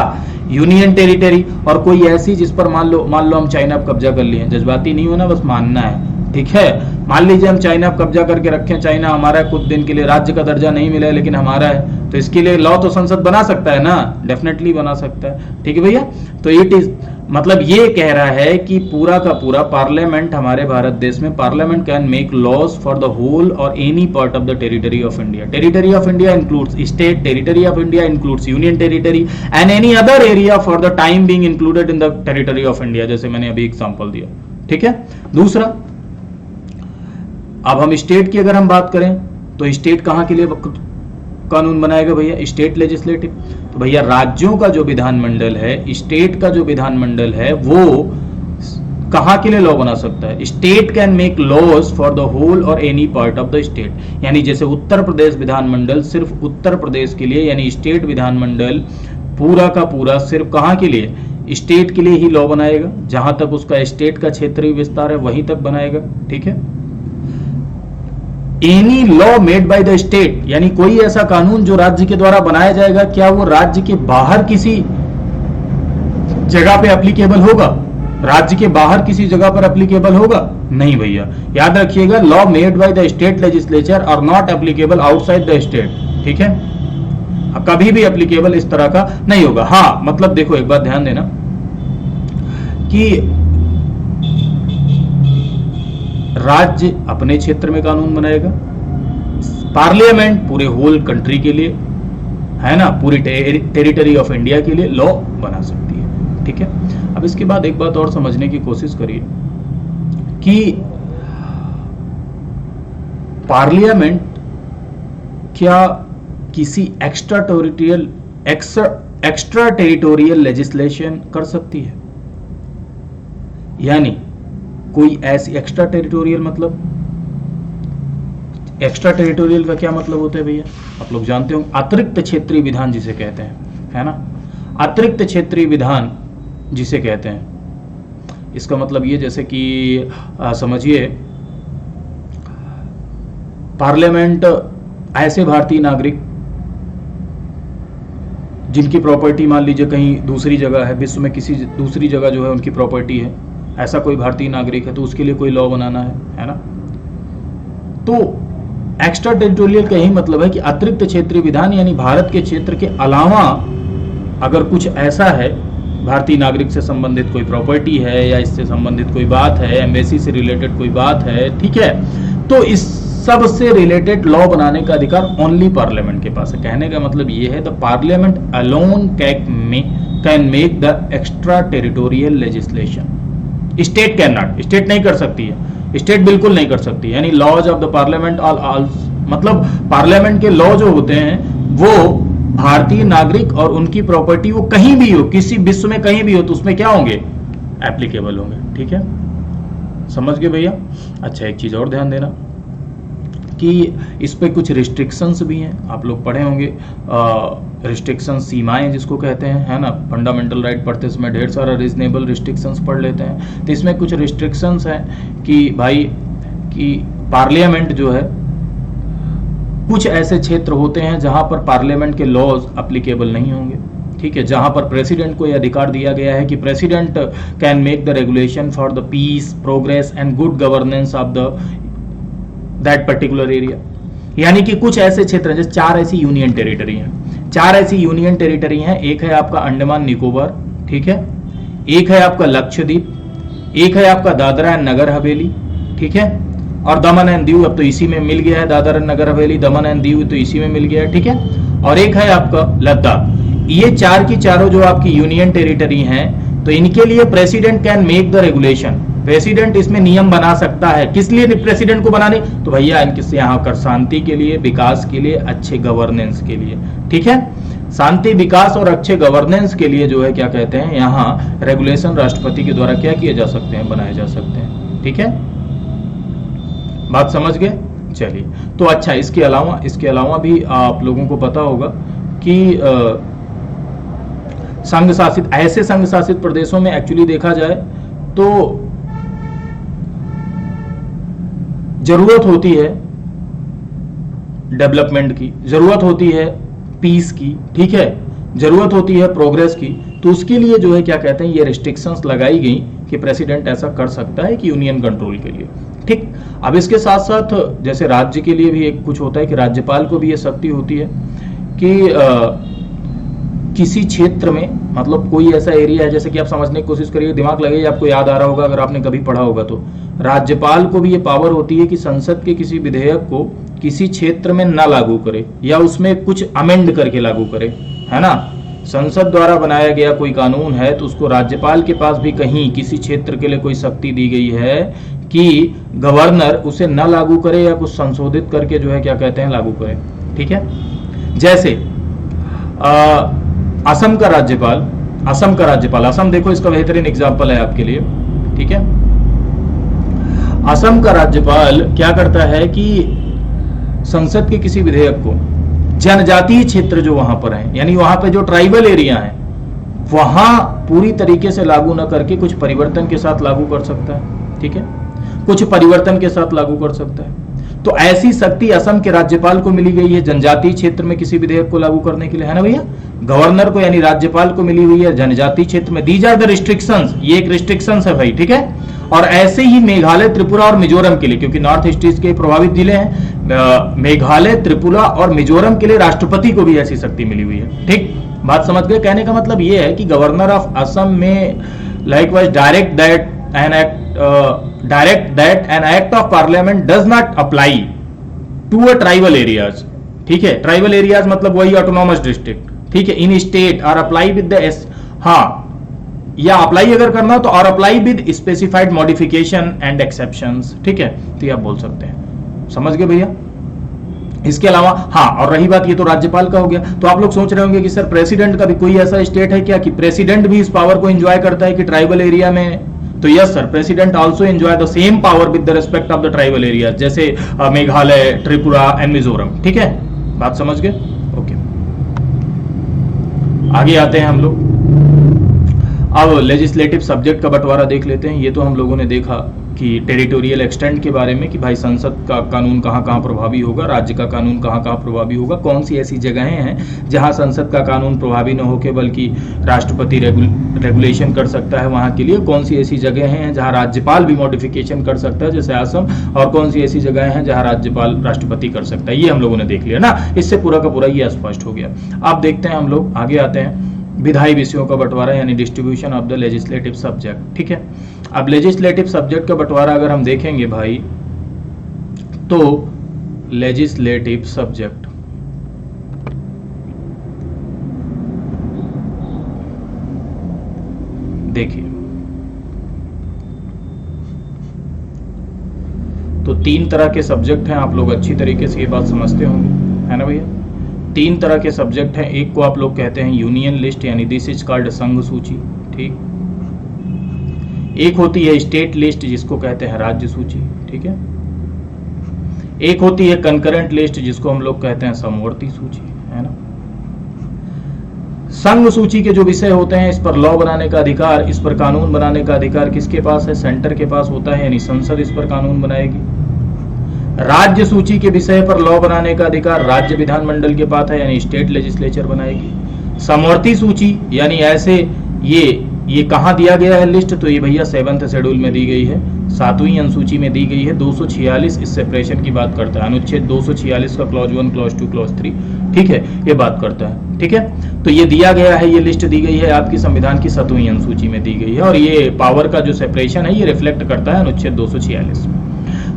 यूनियन टेरिटरी। और कोई ऐसी जिस पर मान लो हम चाइना पर कब्जा कर लिए, जज्बाती नहीं होना, बस मानना है, ठीक है। मान लीजिए हम चाइना पर कब्जा करके रखें, चाइना हमारा है, कुछ दिन के लिए राज्य का दर्जा नहीं मिला है लेकिन हमारा है, तो इसके लिए लॉ तो संसद बना सकता है ना, डेफिनेटली बना सकता है, ठीक है भैया। तो इट इज मतलब ये कह रहा है कि पूरा का पूरा पार्लियामेंट हमारे भारत देश में, parliament can make laws for the whole और any part of the territory of India. Territory of India includes state, territory of India includes union territory and any other area for the time being included in the territory of India, जैसे मैंने अभी एग्जांपल दिया, ठीक है। दूसरा, अब हम स्टेट की अगर हम बात करें तो स्टेट कहां के लिए कानून बनाएगा भैया, स्टेट लेजिस्लेटिव। तो भैया राज्यों का जो विधानमंडल है, स्टेट का जो विधानमंडल है, वो कहां के लिए लॉ बना सकता है, state can make laws for the whole और any part of the state. यानी जैसे उत्तर प्रदेश विधानमंडल सिर्फ उत्तर प्रदेश के लिए, यानी स्टेट विधानमंडल पूरा का पूरा सिर्फ कहां के लिए, स्टेट के लिए ही लॉ बनाएगा, जहां तक उसका स्टेट का क्षेत्रीय विस्तार है वहीं तक बनाएगा, ठीक है। Any law made by the state, यानी कोई ऐसा कानून जो राज्य के द्वारा बनाया जाएगा, क्या वो राज्य के बाहर किसी जगह पे एप्लीकेबल होगा, राज्य के बाहर किसी जगह पर एप्लीकेबल होगा, नहीं भैया। याद रखिएगा, law made by the state legislature are not applicable outside the state, ठीक है। कभी भी एप्लीकेबल इस तरह का नहीं होगा। हाँ मतलब देखो एक बात ध्यान देना कि राज्य अपने क्षेत्र में कानून बनाएगा, पार्लियामेंट पूरे होल कंट्री के लिए, है ना, पूरी टेरिटरी ऑफ इंडिया के लिए लॉ बना सकती है, ठीक है। अब इसके बाद एक बात और समझने की कोशिश करिए कि पार्लियामेंट क्या किसी एक्स्ट्रा टेरिटोरियल लेजिस्लेशन कर सकती है, यानी कोई ऐसी एक्स्ट्रा टेरिटोरियल, मतलब एक्स्ट्रा टेरिटोरियल का क्या मतलब होता है भैया, आप लोग जानते हो, अतिरिक्त क्षेत्रीय विधान जिसे कहते हैं, है ना, अतिरिक्त क्षेत्रीय विधान जिसे कहते हैं। इसका मतलब ये जैसे कि समझिए पार्लियामेंट ऐसे भारतीय नागरिक जिनकी प्रॉपर्टी मान लीजिए कहीं दूसरी जगह है, विश्व में किसी दूसरी जगह जो है उनकी प्रॉपर्टी है, ऐसा कोई भारतीय नागरिक है, तो उसके लिए कोई लॉ बनाना है ना। तो एक्स्ट्रा टेरिटोरियल का यही मतलब है कि अतिरिक्त क्षेत्रीय विधान, यानी भारत के क्षेत्र के अलावा अगर कुछ ऐसा है, भारतीय नागरिक से संबंधित कोई प्रॉपर्टी है या इससे संबंधित कोई बात है, एम्बेसी से रिलेटेड कोई बात है, ठीक है, तो इस सब से रिलेटेड लॉ बनाने का अधिकार ओनली पार्लियामेंट के पास है। कहने का मतलब ये है, the parliament alone can make the extra territorial legislation. State can not, state नहीं कर सकती है, स्टेट बिल्कुल नहीं कर सकती, यानी laws of the parliament all, मतलब पार्लियामेंट के लॉ जो होते हैं वो भारतीय नागरिक और उनकी प्रॉपर्टी वो कहीं भी हो, किसी विश्व में कहीं भी हो, तो उसमें क्या होंगे, एप्लीकेबल होंगे, ठीक है, समझ गए भैया। अच्छा एक चीज और ध्यान देना कि इस पे कुछ रिस्ट्रिक्शंस भी हैं, आप लोग पढ़े होंगे, रिस्ट्रिक्शन सीमाएं जिसको कहते हैं, है ना, फंडामेंटल राइट पढ़ते समय ढेर सारा रीजनेबल रिस्ट्रिक्शंस पढ़ लेते हैं। तो इसमें कुछ रिस्ट्रिक्शंस हैं कि भाई कि पार्लियामेंट जो है, कुछ ऐसे क्षेत्र होते हैं जहां पर पार्लियामेंट के लॉज एप्लीकेबल नहीं होंगे, ठीक है, जहां पर प्रेसिडेंट को यह अधिकार दिया गया है कि president can make the regulation for the peace, progress and good governance of the that particular area. यानी कि कुछ ऐसे क्षेत्र हैं, जैसे 4 ऐसी यूनियन टेरिटरी हैं, 4 ऐसी यूनियन टेरिटरी हैं, एक है आपका अंडमान निकोबार, ठीक है, एक है आपका लक्षद्वीप, एक है आपका दादरा एंड नगर हवेली, ठीक है, और दमन एंड दीव अब तो इसी में मिल गया है, Dadra and Nagar Haveli, Daman and Diu तो इसी में मिल गया है, ठीक है, और एक है आपका लद्दाख। ये 4 की चारों जो आपकी यूनियन टेरिटरी हैं, तो इनके लिए president can make the regulation, president इसमें नियम बना सकता है। किस लिए प्रेसिडेंट को बनाने, तो भैया इनके यहाँ कर शांति के लिए, विकास के लिए, अच्छे गवर्नेंस के लिए, ठीक है, शांति, विकास और अच्छे गवर्नेंस के लिए जो है क्या कहते हैं, यहाँ रेगुलेशन राष्ट्रपति के द्वारा क्या किए जा सकते हैं, बनाए जा सकते हैं, ठीक है, बात समझ गए। चलिए, तो अच्छा, इसके अलावा भी आप लोगों को पता होगा कि ऐसे संघ शासित प्रदेशों में एक्चुअली देखा जाए तो जरूरत होती है डेवलपमेंट की, जरूरत होती है पीस की, ठीक है, जरूरत होती है प्रोग्रेस की। तो उसके लिए जो है क्या कहते हैं, ये रिस्ट्रिक्शंस लगाई गई कि प्रेसिडेंट ऐसा कर सकता है कि यूनियन कंट्रोल के लिए, ठीक। अब इसके साथ साथ जैसे राज्य के लिए भी एक कुछ होता है कि राज्यपाल को भी ये शक्ति होती है कि किसी क्षेत्र में, मतलब कोई ऐसा एरिया है, जैसे कि आप समझने की कोशिश करिए, दिमाग लगाइए, आपको याद आ रहा होगा अगर आपने कभी पढ़ा होगा तो, राज्यपाल को भी ये पावर होती है कि संसद के किसी विधेयक को किसी क्षेत्र में ना लागू करे या उसमें कुछ अमेंड करके लागू करे, है ना। संसद द्वारा बनाया गया कोई कानून है तो उसको राज्यपाल के पास भी कहीं किसी क्षेत्र के लिए कोई शक्ति दी गई है कि गवर्नर उसे न लागू करे या कुछ संशोधित करके जो है क्या कहते हैं लागू करे, ठीक है। जैसे असम का राज्यपाल, असम देखो इसका बेहतरीन एग्जांपल है आपके लिए, ठीक है। असम का राज्यपाल क्या करता है कि संसद के किसी विधेयक को जनजातीय क्षेत्र जो वहां पर है, यानी वहां पे जो ट्राइबल एरिया है, वहां पूरी तरीके से लागू न करके कुछ परिवर्तन के साथ लागू कर सकता है, ठीक है, कुछ परिवर्तन के साथ लागू कर सकता है। तो ऐसी शक्ति असम के राज्यपाल को मिली गई है जनजातीय क्षेत्र में किसी विधेयक को लागू करने के लिए, है ना भैया। गवर्नर को यानी राज्यपाल को मिली हुई है जनजातीय क्षेत्र में। दीज आर द रिस्ट्रिक्शंस, ये एक रिस्ट्रिक्शंस है भाई, ठीक है। और ऐसे ही मेघालय, त्रिपुरा और मिजोरम के लिए, क्योंकि नॉर्थ ईस्ट के प्रभावित जिले हैं, मेघालय, त्रिपुरा और मिजोरम के लिए राष्ट्रपति को भी ऐसी शक्ति मिली हुई है, ठीक। बात समझ गए। कहने का मतलब ये है कि गवर्नर ऑफ असम में likewise direct that an act of parliament does not apply to a tribal areas, ठीक है। ट्राइबल एरियाज मतलब वही ऑटोनॉमस डिस्ट्रिक्ट, ठीक है, इन स्टेट और अप्लाई विद द हाँ, या अप्लाई अगर करना तो और apply with specified modification and exceptions, ठीक है। तो ये आप बोल सकते हैं, समझ गए भैया। इसके अलावा हाँ, और रही बात, ये तो राज्यपाल का हो गया। तो आप लोग सोच रहे होंगे कि सर प्रेसिडेंट का भी कोई ऐसा स्टेट है क्या कि प्रेसिडेंट भी इस पावर को एंजॉय करता है कि ट्राइबल एरिया में? तो yes sir, president also enjoy the same power with the respect of the tribal area, जैसे मेघालय, त्रिपुरा एंड मिजोरम, ठीक है। बात समझ गए, ओके। आगे आते हैं हम लोग। अब लेजिस्लेटिव सब्जेक्ट का बंटवारा देख लेते हैं। ये तो हम लोगों ने देखा कि टेरिटोरियल एक्सटेंट के बारे में कि भाई संसद का कानून कहाँ कहाँ प्रभावी होगा, राज्य का कानून कहाँ कहाँ प्रभावी होगा, कौन सी ऐसी जगहें हैं जहाँ संसद का कानून प्रभावी न होकर बल्कि राष्ट्रपति रेगुलेशन कर सकता है वहाँ के लिए, कौन सी ऐसी जगहें हैं जहाँ राज्यपाल भी मॉडिफिकेशन कर सकता है जैसे असम, और कौन सी ऐसी जगहें हैं जहाँ राज्यपाल राष्ट्रपति कर सकता है। ये हम लोगों ने देख लिया ना, इससे पूरा का पूरा ये स्पष्ट हो गया। अब देखते हैं हम लोग आगे आते हैं, विधायी विषयों का बंटवारा यानी distribution of the legislative subject, ठीक है। अब लेजिस्लेटिव सब्जेक्ट का बंटवारा अगर हम देखेंगे भाई तो लेजिस्लेटिव सब्जेक्ट देखिए तो 3 तरह के सब्जेक्ट हैं, आप लोग अच्छी तरीके से ये बात समझते होंगे, है ना भैया। 3 तरह के सब्जेक्ट हैं। एक को आप लोग कहते हैं यूनियन लिस्ट यानी दिस इज कॉल्ड संघ सूची, ठीक। एक होती है स्टेट लिस्ट जिसको कहते हैं राज्य सूची, ठीक है। एक होती है कंकरेंट लिस्ट जिसको हम लोग कहते हैं समवर्ती सूची, है ना। संघ सूची के जो विषय होते हैं, इस पर लॉ बनाने का अधिकार, इस पर कानून बनाने का अधिकार किसके पास है? सेंटर के पास होता है, यानी संसद इस पर कानून बनाएगी। राज्य सूची के विषय पर लॉ बनाने का अधिकार राज्य विधानमंडल के पास है, यानी स्टेट लेजिस्लेचर बनाएगी। समवर्ती सूची यानी ऐसे ये कहाँ दिया गया है लिस्ट? तो ये भैया 7th शेड्यूल में दी गई है, 7वीं अनुसूची में दी गई है। 246 इस सेपरेशन की बात करता है, अनुच्छेद 246 का क्लॉज 1, क्लॉज 2, क्लॉज 3, ठीक है, ये बात करता है, ठीक है। तो ये दिया गया है, ये लिस्ट दी गई है आपकी संविधान की 7वीं अनुसूची में दी गई है, और ये पावर का जो सेपरेशन है ये रिफ्लेक्ट करता है अनुच्छेद 246 में।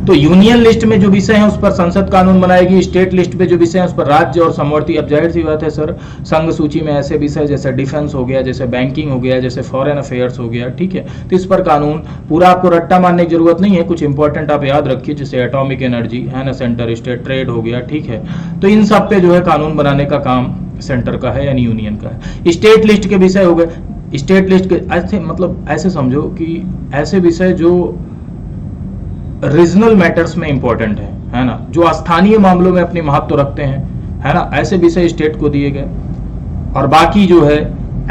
तो यूनियन लिस्ट में जो विषय है उस पर संसद कानून बनाएगी, स्टेट लिस्ट पे जो विषय है उस पर राज्य और समवर्ती। अब जाहिर सी बात है सर, संघ सूची में ऐसे विषय जैसे डिफेंस हो गया, जैसे बैंकिंग हो गया, जैसे फॉरेन अफेयर्स हो गया, ठीक है, तो इस पर कानून पूरा आपको रट्टा मारने की जरूरत नहीं है, कुछ इंपॉर्टेंट आप याद रखिए, जैसे एटॉमिक एनर्जी है ना, सेंटर स्टेट ट्रेड हो गया, ठीक है। तो इन सब पे जो है कानून बनाने का काम सेंटर का है यानी यूनियन का है। स्टेट लिस्ट के विषय हो गए, स्टेट लिस्ट के ऐसे मतलब ऐसे समझो कि ऐसे विषय जो रीजनल मैटर्स में इंपॉर्टेंट है ना, जो स्थानीय मामलों में अपनी महत्व रखते हैं, है ना, ऐसे विषय स्टेट को दिए गए। और बाकी जो है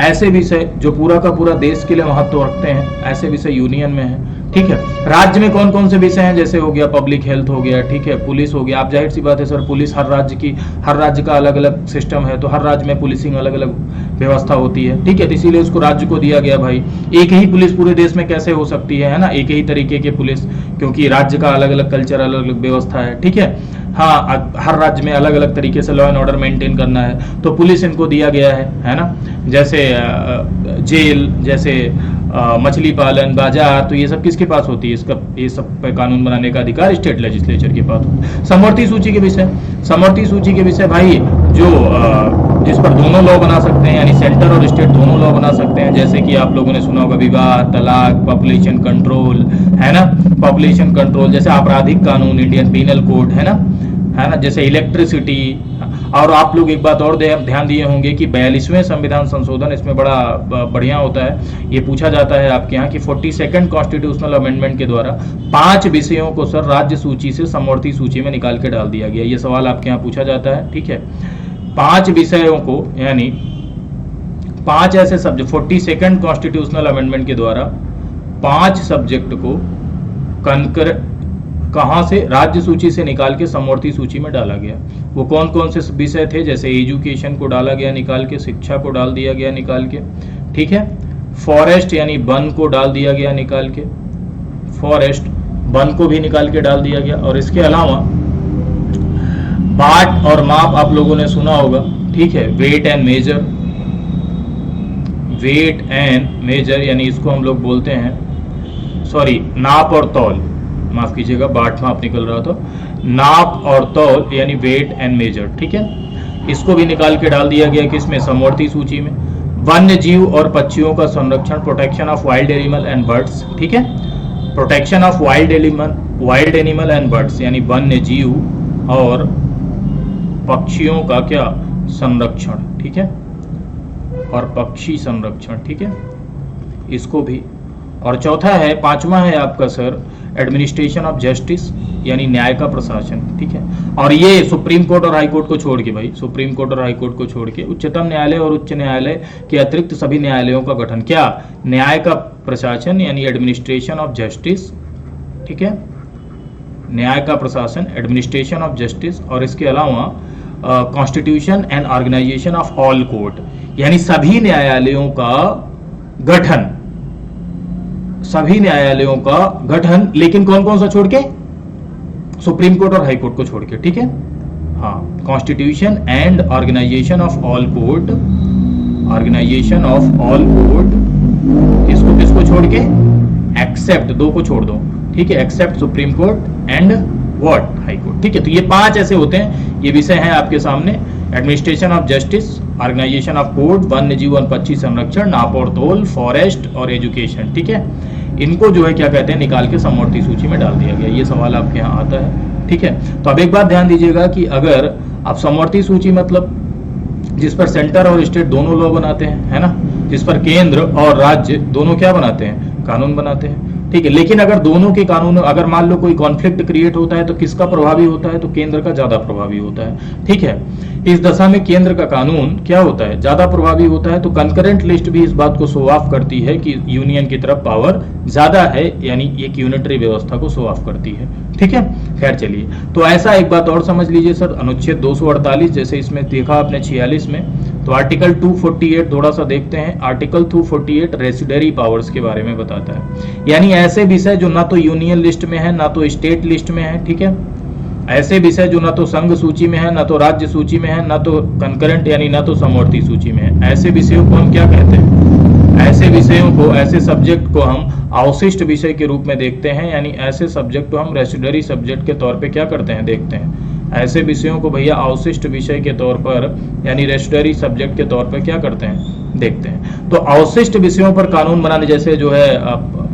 ऐसे विषय जो पूरा का पूरा देश के लिए महत्व रखते हैं, ऐसे विषय यूनियन में है। ठीक है, राज्य में कौन कौन से विषय हैं, जैसे हो गया पब्लिक हेल्थ हो गया, ठीक है, पुलिस हो गया। आप जाहिर सी बात है सर, पुलिस हर राज्य का अलग अलग सिस्टम है, तो हर राज्य में पुलिसिंग अलग अलग व्यवस्था होती है। ठीक है, तो इसीलिए उसको राज्य को दिया गया भाई। एक ही पुलिस पूरे देश में कैसे हो सकती है ना, एक ही तरीके की पुलिस, क्योंकि राज्य का अलग अलग कल्चर, अलग अलग व्यवस्था है। ठीक है, हाँ, हर राज्य में अलग अलग तरीके से लॉ एंड ऑर्डर मेंटेन करना है, तो पुलिस इनको दिया गया है ना। जैसे जेल, जैसे मछली पालन, बाजार, तो ये सब किसके पास होती है, इसका ये सब पे कानून बनाने का अधिकार स्टेट लेजिस्लेचर के पास होता है। समवर्ती सूची के विषय, समवर्ती सूची के विषय भाई जो जिस पर दोनों लॉ बना सकते हैं, यानी सेंटर और स्टेट दोनों लॉ बना सकते हैं। जैसे कि आप लोगों ने सुना होगा विवाह, तलाक, पॉपुलेशन कंट्रोल, है ना, पॉपुलेशन कंट्रोल, जैसे आपराधिक कानून, इंडियन पीनल कोड, है ना, जैसे इलेक्ट्रिसिटी। और आप लोग एक बात और ध्यान दिए होंगे कि 42वें संविधान संशोधन, इसमें बड़ा बढ़िया होता है, ये पूछा जाता है आपके यहाँ कि 42nd कॉन्स्टिट्यूशनल अमेंडमेंट के द्वारा 5 विषयों को सर राज्य सूची से समवर्ती सूची में निकाल के डाल दिया गया। ये सवाल आपके यहाँ पूछा जाता है। ठीक है, 5 विषयों को, यानी 5 ऐसे सब्जेक्ट, 42nd कॉन्स्टिट्यूशनल अमेंडमेंट के द्वारा 5 सब्जेक्ट को कहां से, राज्य सूची से निकाल के समवर्ती सूची में डाला गया। वो कौन कौन से विषय थे, जैसे एजुकेशन को डाला गया निकाल के, शिक्षा को डाल दिया गया निकाल के, ठीक है, फॉरेस्ट यानी वन को डाल दिया गया निकाल के, फॉरेस्ट वन को भी निकाल के डाल दिया गया। और इसके अलावा बाट और माप आप लोगों ने सुना होगा, ठीक है, weight and measure, weight and measure यानी इसको हम लोग बोलते हैं, सॉरी, नाप और तौल, माफ कीजिएगा, बाट माप निकल रहा था, नाप और तौल यानी वेट एंड मेजर। ठीक है, इसको भी निकाल के डाल दिया गया किसमें, समवर्ती सूची में। वन्य जीव और पक्षियों का संरक्षण, protection of wild animal and birds, ठीक है, protection of wild animal and birds यानी वन्य जीव और पक्षियों का क्या, संरक्षण, ठीक है, और पक्षी संरक्षण, ठीक है, इसको भी। और चौथा है, 5वां है आपका सर एडमिनिस्ट्रेशन ऑफ जस्टिस यानी न्याय का प्रशासन। ठीक है, और ये सुप्रीम कोर्ट और हाई कोर्ट को छोड़ के भाई, सुप्रीम कोर्ट और हाई कोर्ट को छोड़ के उच्चतम न्यायालय और उच्च न्यायालय के अतिरिक्त सभी न्यायालयों का गठन, क्या, न्याय का प्रशासन यानी एडमिनिस्ट्रेशन ऑफ जस्टिस। ठीक है, न्याय का प्रशासन, एडमिनिस्ट्रेशन ऑफ जस्टिस। और इसके अलावा constitution and organisation of all court यानी सभी न्यायालयों का गठन, सभी न्यायालयों का गठन, लेकिन कौन कौन सा छोड़ के, सुप्रीम कोर्ट और हाई कोर्ट को छोड़ के। ठीक है, हाँ, constitution and organisation of all court, organisation of all court, किसको किसको छोड़ के, एक्सेप्ट, 2 को छोड़ दो, ठीक है, except supreme court and what, high court. ठीक है, तो ये 5 ऐसे होते हैं, ये विषय हैं आपके सामने, administration of justice, organisation of court, वन्य जीव और पक्षी संरक्षण, नाप और तौल, फॉरेस्ट और एजुकेशन। ठीक है, इनको जो है क्या कहते हैं, निकाल के समवर्ती सूची में डाल दिया गया। ये सवाल आपके यहाँ आता है। ठीक है, तो अब एक बात ध्यान दीजिएगा कि अगर आप समवर्ती सूची मतलब जिस पर सेंटर और स्टेट दोनों लॉ बनाते हैं, है ना, जिस पर केंद्र और राज्य दोनों क्या बनाते हैं, कानून बनाते हैं। ठीक है, लेकिन अगर दोनों के कानून, अगर मान लो कोई कॉन्फ्लिक्ट क्रिएट होता है तो किसका प्रभावी होता है, तो केंद्र का ज्यादा प्रभावी होता है। ठीक है, इस दशा में केंद्र का कानून क्या होता है, ज्यादा प्रभावी होता है। तो कंकरेंट लिस्ट भी इस बात को शो ऑफ करती है कि यूनियन की तरफ पावर ज्यादा है, यानी एक यूनिटरी व्यवस्था को शो ऑफ करती है। ठीक है, खैर चलिए, तो ऐसा एक बात और समझ लीजिए सर, अनुच्छेद 248, जैसे इसमें देखा आपने 46 में, तो आर्टिकल 248 थोड़ा सा देखते हैं। आर्टिकल 248 रेसिडरी पावर्स के बारे में बताता है, यानी ऐसे विषय जो ना तो यूनियन लिस्ट में है ना तो स्टेट लिस्ट में है। ठीक है, ऐसे विषय जो ना तो संघ सूची में है ना तो राज्य सूची में है ना तो कंकरेंट यानी ना तो समवर्ती सूची में है, ऐसे विषयों को हम क्या कहते हैं, ऐसे विषयों को, ऐसे सब्जेक्ट को हम अवशिष्ट विषय के रूप में देखते हैं, यानी ऐसे सब्जेक्ट को हम रेसिडरी सब्जेक्ट के तौर पे क्या करते हैं, देखते हैं। ऐसे विषयों को भैया अवशिष्ट विषय के तौर पर यानी रेसिडरी सब्जेक्ट के तौर पर क्या करते हैं, देखते हैं। तो अवशिष्ट विषयों पर कानून बनाने, जैसे जो है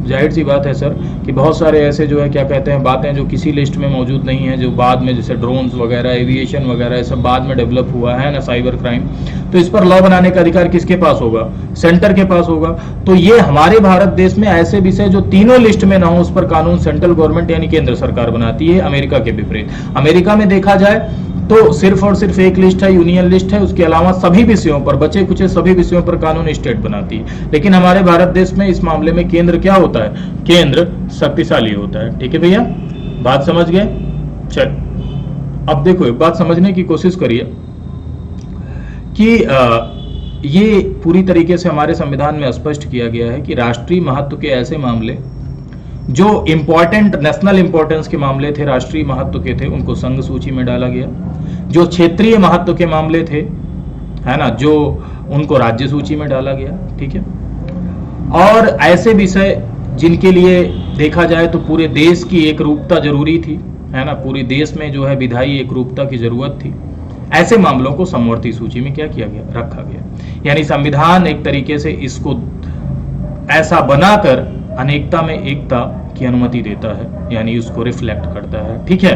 जाहिर सी बात है सर कि बहुत सारे ऐसे जो है क्या कहते हैं बातें जो किसी लिस्ट में मौजूद नहीं है, जो बाद में जैसे ड्रोन्स वगैरह, एविएशन वगैरह, ये सब बाद में डेवलप हुआ है ना, साइबर क्राइम, तो इस पर लॉ बनाने का अधिकार किसके पास होगा? सेंटर के पास होगा। तो ये हमारे भारत देश में ऐसे विषय जो तीनों लिस्ट में ना हो, उस पर कानून सेंट्रल गवर्नमेंट यानी केंद्र सरकार बनाती है, अमेरिका के विपरीत। अमेरिका में देखा जाए तो सिर्फ और सिर्फ एक लिस्ट है, यूनियन लिस्ट है, उसके अलावा सभी विषयों पर, बचे कुचे सभी विषयों पर कानून स्टेट बनाती है। लेकिन हमारे भारत देश में इस मामले में केंद्र क्या होता है? केंद्र शक्तिशाली होता है। ठीक है भैया, बात समझ गए? चल अब देखो, एक बात समझने की कोशिश करिए कि ये पूरी तरीके से हमारे संविधान में स्पष्ट किया गया है कि राष्ट्रीय महत्व के ऐसे मामले जो इंपॉर्टेंट, नेशनल इंपॉर्टेंस के मामले थे, राष्ट्रीय महत्व के थे, उनको संघ सूची में डाला गया। जो क्षेत्रीय महत्व के मामले थे, है ना, जो उनको राज्य सूची में डाला गया। ठीक है, और ऐसे विषय जिनके लिए देखा जाए तो पूरे देश की एक रूपता जरूरी थी, है ना, पूरे देश में जो है विधायी एक रूपता की जरूरत थी, ऐसे मामलों को समवर्ती सूची में क्या किया गया? रखा गया। यानी संविधान एक तरीके से इसको ऐसा बनाकर अनेकता में एकता की अनुमति देता है, यानी उसको रिफ्लेक्ट करता है। ठीक है,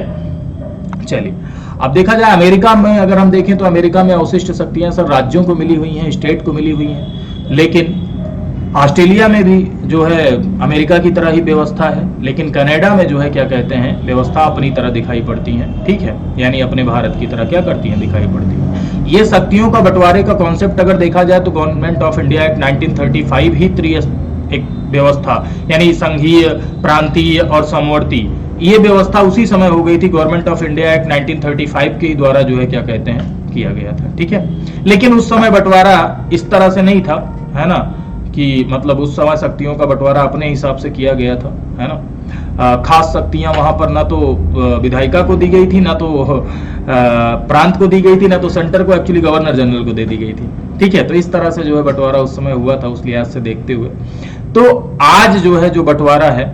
चलिए अब देखा जाए अमेरिका में, अगर हम देखें तो अमेरिका में अवशिष्ट शक्तियां सर राज्यों को मिली हुई हैं, स्टेट को मिली हुई हैं। लेकिन ऑस्ट्रेलिया में भी जो है अमेरिका की तरह ही व्यवस्था है, लेकिन कनाडा में जो है क्या कहते हैं, व्यवस्था अपनी तरह दिखाई पड़ती है। ठीक है, यानी अपने भारत की तरह क्या करती हैं? दिखाई पड़ती है। ये शक्तियों का बंटवारे का कॉन्सेप्ट अगर देखा जाए तो गवर्नमेंट ऑफ इंडिया एक्ट 1935 ही एक व्यवस्था, यानी संघीय, प्रांतीय और समवर्ती, ये व्यवस्था उसी समय हो गई थी। गवर्नमेंट ऑफ इंडिया एक्ट 1935 के द्वारा जो है क्या कहते हैं, किया गया था। ठीक है, लेकिन उस समय बंटवारा इस तरह से नहीं था, है ना, कि मतलब उस समय शक्तियों का बंटवारा अपने हिसाब से किया गया था, है ना। खास शक्तियां वहां पर ना तो विधायिका को दी गई थी, ना तो प्रांत को दी गई थी, ना तो सेंटर को, एक्चुअली गवर्नर जनरल को दे दी गई थी। ठीक है, तो इस तरह से जो है बंटवारा उस समय हुआ था, उस लिहाज से देखते हुए। तो आज जो है जो बंटवारा है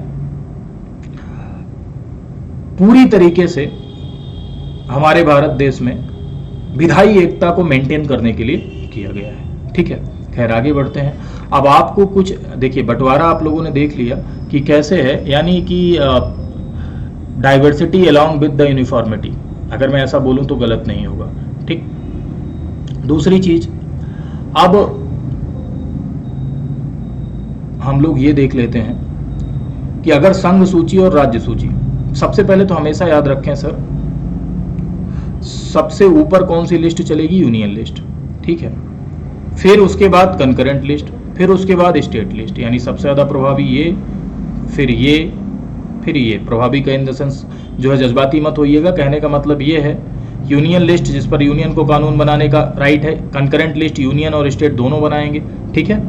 पूरी तरीके से हमारे भारत देश में विधायी एकता को मेंटेन करने के लिए किया गया है। ठीक है, खैर आगे बढ़ते हैं। अब आपको कुछ देखिए, बंटवारा आप लोगों ने देख लिया कि कैसे है, यानी कि diversity along with the uniformity, अगर मैं ऐसा बोलूं तो गलत नहीं होगा। ठीक, दूसरी चीज अब हम लोग ये देख लेते हैं कि अगर संघ सूची और राज्य सूची, सबसे पहले तो हमेशा याद रखें सर, सबसे ऊपर कौन सी लिस्ट चलेगी? Union list. ठीक है, फिर उसके बाद कंकरेंट लिस्ट, फिर उसके बाद स्टेट लिस्ट, यानी सबसे ज्यादा प्रभावी ये, फिर ये, फिर ये। प्रभावी का इन द सेंस जो है जज्बाती मत होइएगा, कहने का मतलब ये है यूनियन लिस्ट जिस पर यूनियन को कानून बनाने का राइट है, कंकरेंट लिस्ट यूनियन और स्टेट दोनों बनाएंगे। ठीक है,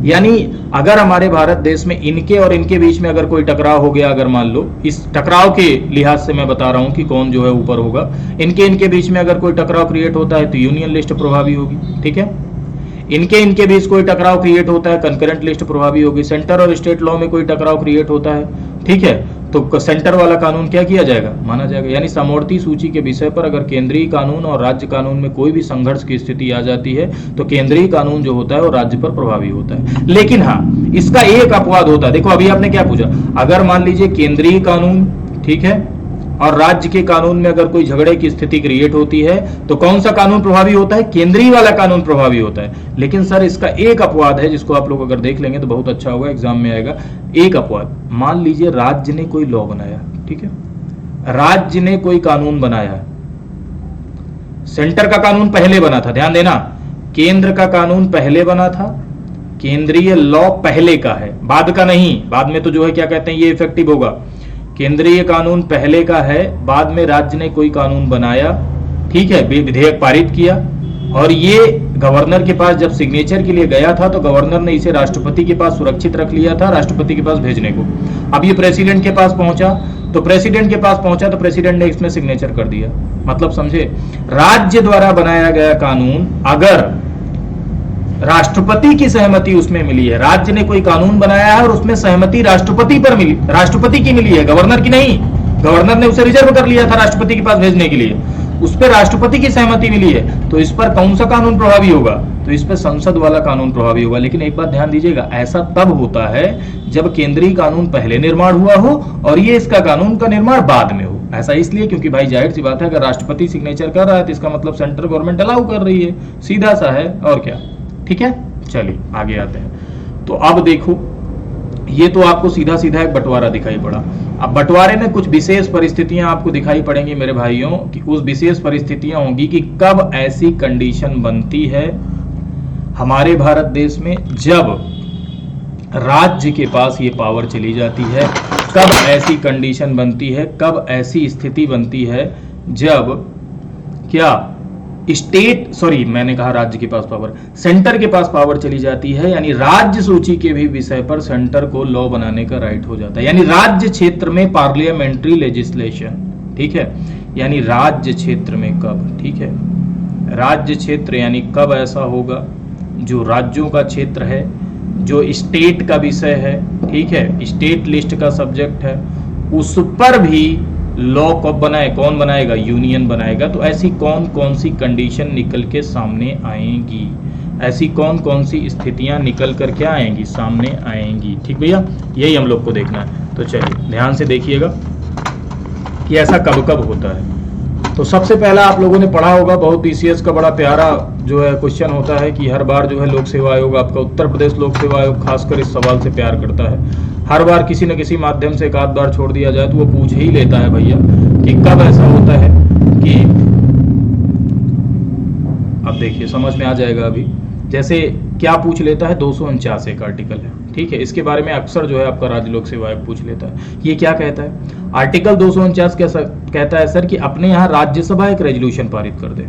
यानी अगर हमारे भारत देश में इनके और इनके बीच में अगर कोई टकराव हो गया, अगर मान लो इस टकराव के लिहाज से मैं बता रहा हूं कि कौन जो है ऊपर होगा, इनके बीच में अगर कोई टकराव क्रिएट होता है तो यूनियन लिस्ट प्रभावी होगी। ठीक है, इनके बीच कोई टकराव क्रिएट होता है, कंकरेंट लिस्ट प्रभावी होगी। सेंटर और स्टेट लॉ में कोई टकराव क्रिएट होता है, ठीक है, तो सेंटर वाला कानून क्या किया जाएगा? माना जाएगा। यानी समवर्ती सूची के विषय पर अगर केंद्रीय कानून और राज्य कानून में कोई भी संघर्ष की स्थिति आ जाती है तो केंद्रीय कानून जो होता है वो राज्य पर प्रभावी होता है। लेकिन हाँ, इसका एक अपवाद होता है। देखो अभी आपने क्या पूछा, अगर मान लीजिए केंद्रीय कानून, ठीक है, और राज्य के कानून में अगर कोई झगड़े की स्थिति क्रिएट होती है तो कौन सा कानून प्रभावी होता है? केंद्रीय वाला कानून प्रभावी होता है। लेकिन सर इसका एक अपवाद है जिसको आप लोग अगर देख लेंगे तो बहुत अच्छा होगा, एग्जाम में आएगा। एक अपवाद, मान लीजिए राज्य ने कोई लॉ बनाया, ठीक है, राज्य ने कोई कानून बनाया, सेंटर का कानून पहले बना था, ध्यान देना, केंद्र का कानून पहले बना था, केंद्रीय लॉ पहले का है, बाद का नहीं। बाद में तो जो है क्या कहते हैं ये इफेक्टिव होगा। केंद्रीय कानून पहले का है, बाद में राज्य ने कोई कानून बनाया, ठीक है, विधेयक पारित किया, और ये गवर्नर के पास जब सिग्नेचर के लिए गया था तो गवर्नर ने इसे राष्ट्रपति के पास सुरक्षित रख लिया था, राष्ट्रपति के पास भेजने को। अब ये प्रेसिडेंट के पास पहुंचा तो प्रेसिडेंट ने इसमें सिग्नेचर कर दिया। मतलब समझे, राज्य द्वारा बनाया गया कानून अगर राष्ट्रपति की सहमति उसमें मिली है, राज्य ने कोई कानून बनाया है और उसमें सहमति राष्ट्रपति पर मिली, राष्ट्रपति की मिली है, गवर्नर की नहीं। गवर्नर ने उसे रिजर्व कर लिया था राष्ट्रपति के पास भेजने के लिए, उस पर राष्ट्रपति की सहमति मिली है, तो इस पर कौन सा कानून प्रभावी होगा? तो इस पर संसद वाला कानून प्रभावी होगा। लेकिन एक बात ध्यान दीजिएगा, ऐसा तब होता है जब केंद्रीय कानून पहले निर्माण हुआ हो और ये इसका कानून का निर्माण बाद में हो। ऐसा इसलिए क्योंकि भाई जाहिर सी बात है, अगर राष्ट्रपति सिग्नेचर कर रहा है तो इसका मतलब सेंट्रल गवर्नमेंट अलाउ कर रही है, सीधा सा है और क्या। ठीक है, चलिए आगे आते हैं। तो अब देखो, ये तो आपको सीधा सीधा एक बंटवारा दिखाई पड़ा। अब बंटवारे में कुछ विशेष परिस्थितियां आपको दिखाई पड़ेंगी मेरे भाइयों, कि उस विशेष परिस्थितियां होंगी कि कब ऐसी कंडीशन बनती है हमारे भारत देश में जब राज्य के पास ये पावर चली जाती है, कब ऐसी कंडीशन बनती है, कब ऐसी स्थिति बनती है जब क्या मैंने कहा राज्य के पास पावर, सेंटर के पास पावर चली जाती है, यानी राज्य सूची के भी विषय पर सेंटर को लॉ बनाने का राइट हो जाता है, यानी राज्य क्षेत्र में पार्लियामेंट्री लेजिस्लेशन। ठीक है, यानी राज्य क्षेत्र में कब, ठीक है, राज्य क्षेत्र यानी कब ऐसा होगा जो राज्यों का क्षेत्र है, जो स्टेट का विषय है, ठीक है, स्टेट लिस्ट का सब्जेक्ट है, उस पर भी लॉ कब बनाए, कौन बनाएगा, यूनियन बनाएगा। तो ऐसी कौन कौन सी कंडीशन निकल के सामने आएंगी, ऐसी कौन कौन सी स्थितियां निकल कर क्या आएंगी, सामने आएंगी। ठीक भैया, यही हम लोग को देखना है। तो चलिए ध्यान से देखिएगा कि ऐसा कब कब होता है। तो सबसे पहला आप लोगों ने पढ़ा होगा, बहुत पीसीएस का बड़ा प्यारा जो है क्वेश्चन होता है कि हर बार जो है लोक सेवा आयोग, आपका उत्तर प्रदेश लोक सेवा आयोग खासकर इस सवाल से प्यार करता है। हर बार किसी न किसी माध्यम से एक आध बार छोड़ दिया जाए तो वो पूछ ही लेता है भैया कि कब ऐसा होता है कि, अब देखिए समझ में आ जाएगा अभी। जैसे क्या पूछ लेता है, 249 एक आर्टिकल है, ठीक है, इसके बारे में अक्सर जो है आपका राज्य लोक सेवा आयोग पूछ लेता है। ये क्या कहता है, आर्टिकल 249 कैसा कहता है सर कि अपने यहाँ राज्यसभा एक रेजोल्यूशन पारित कर दे।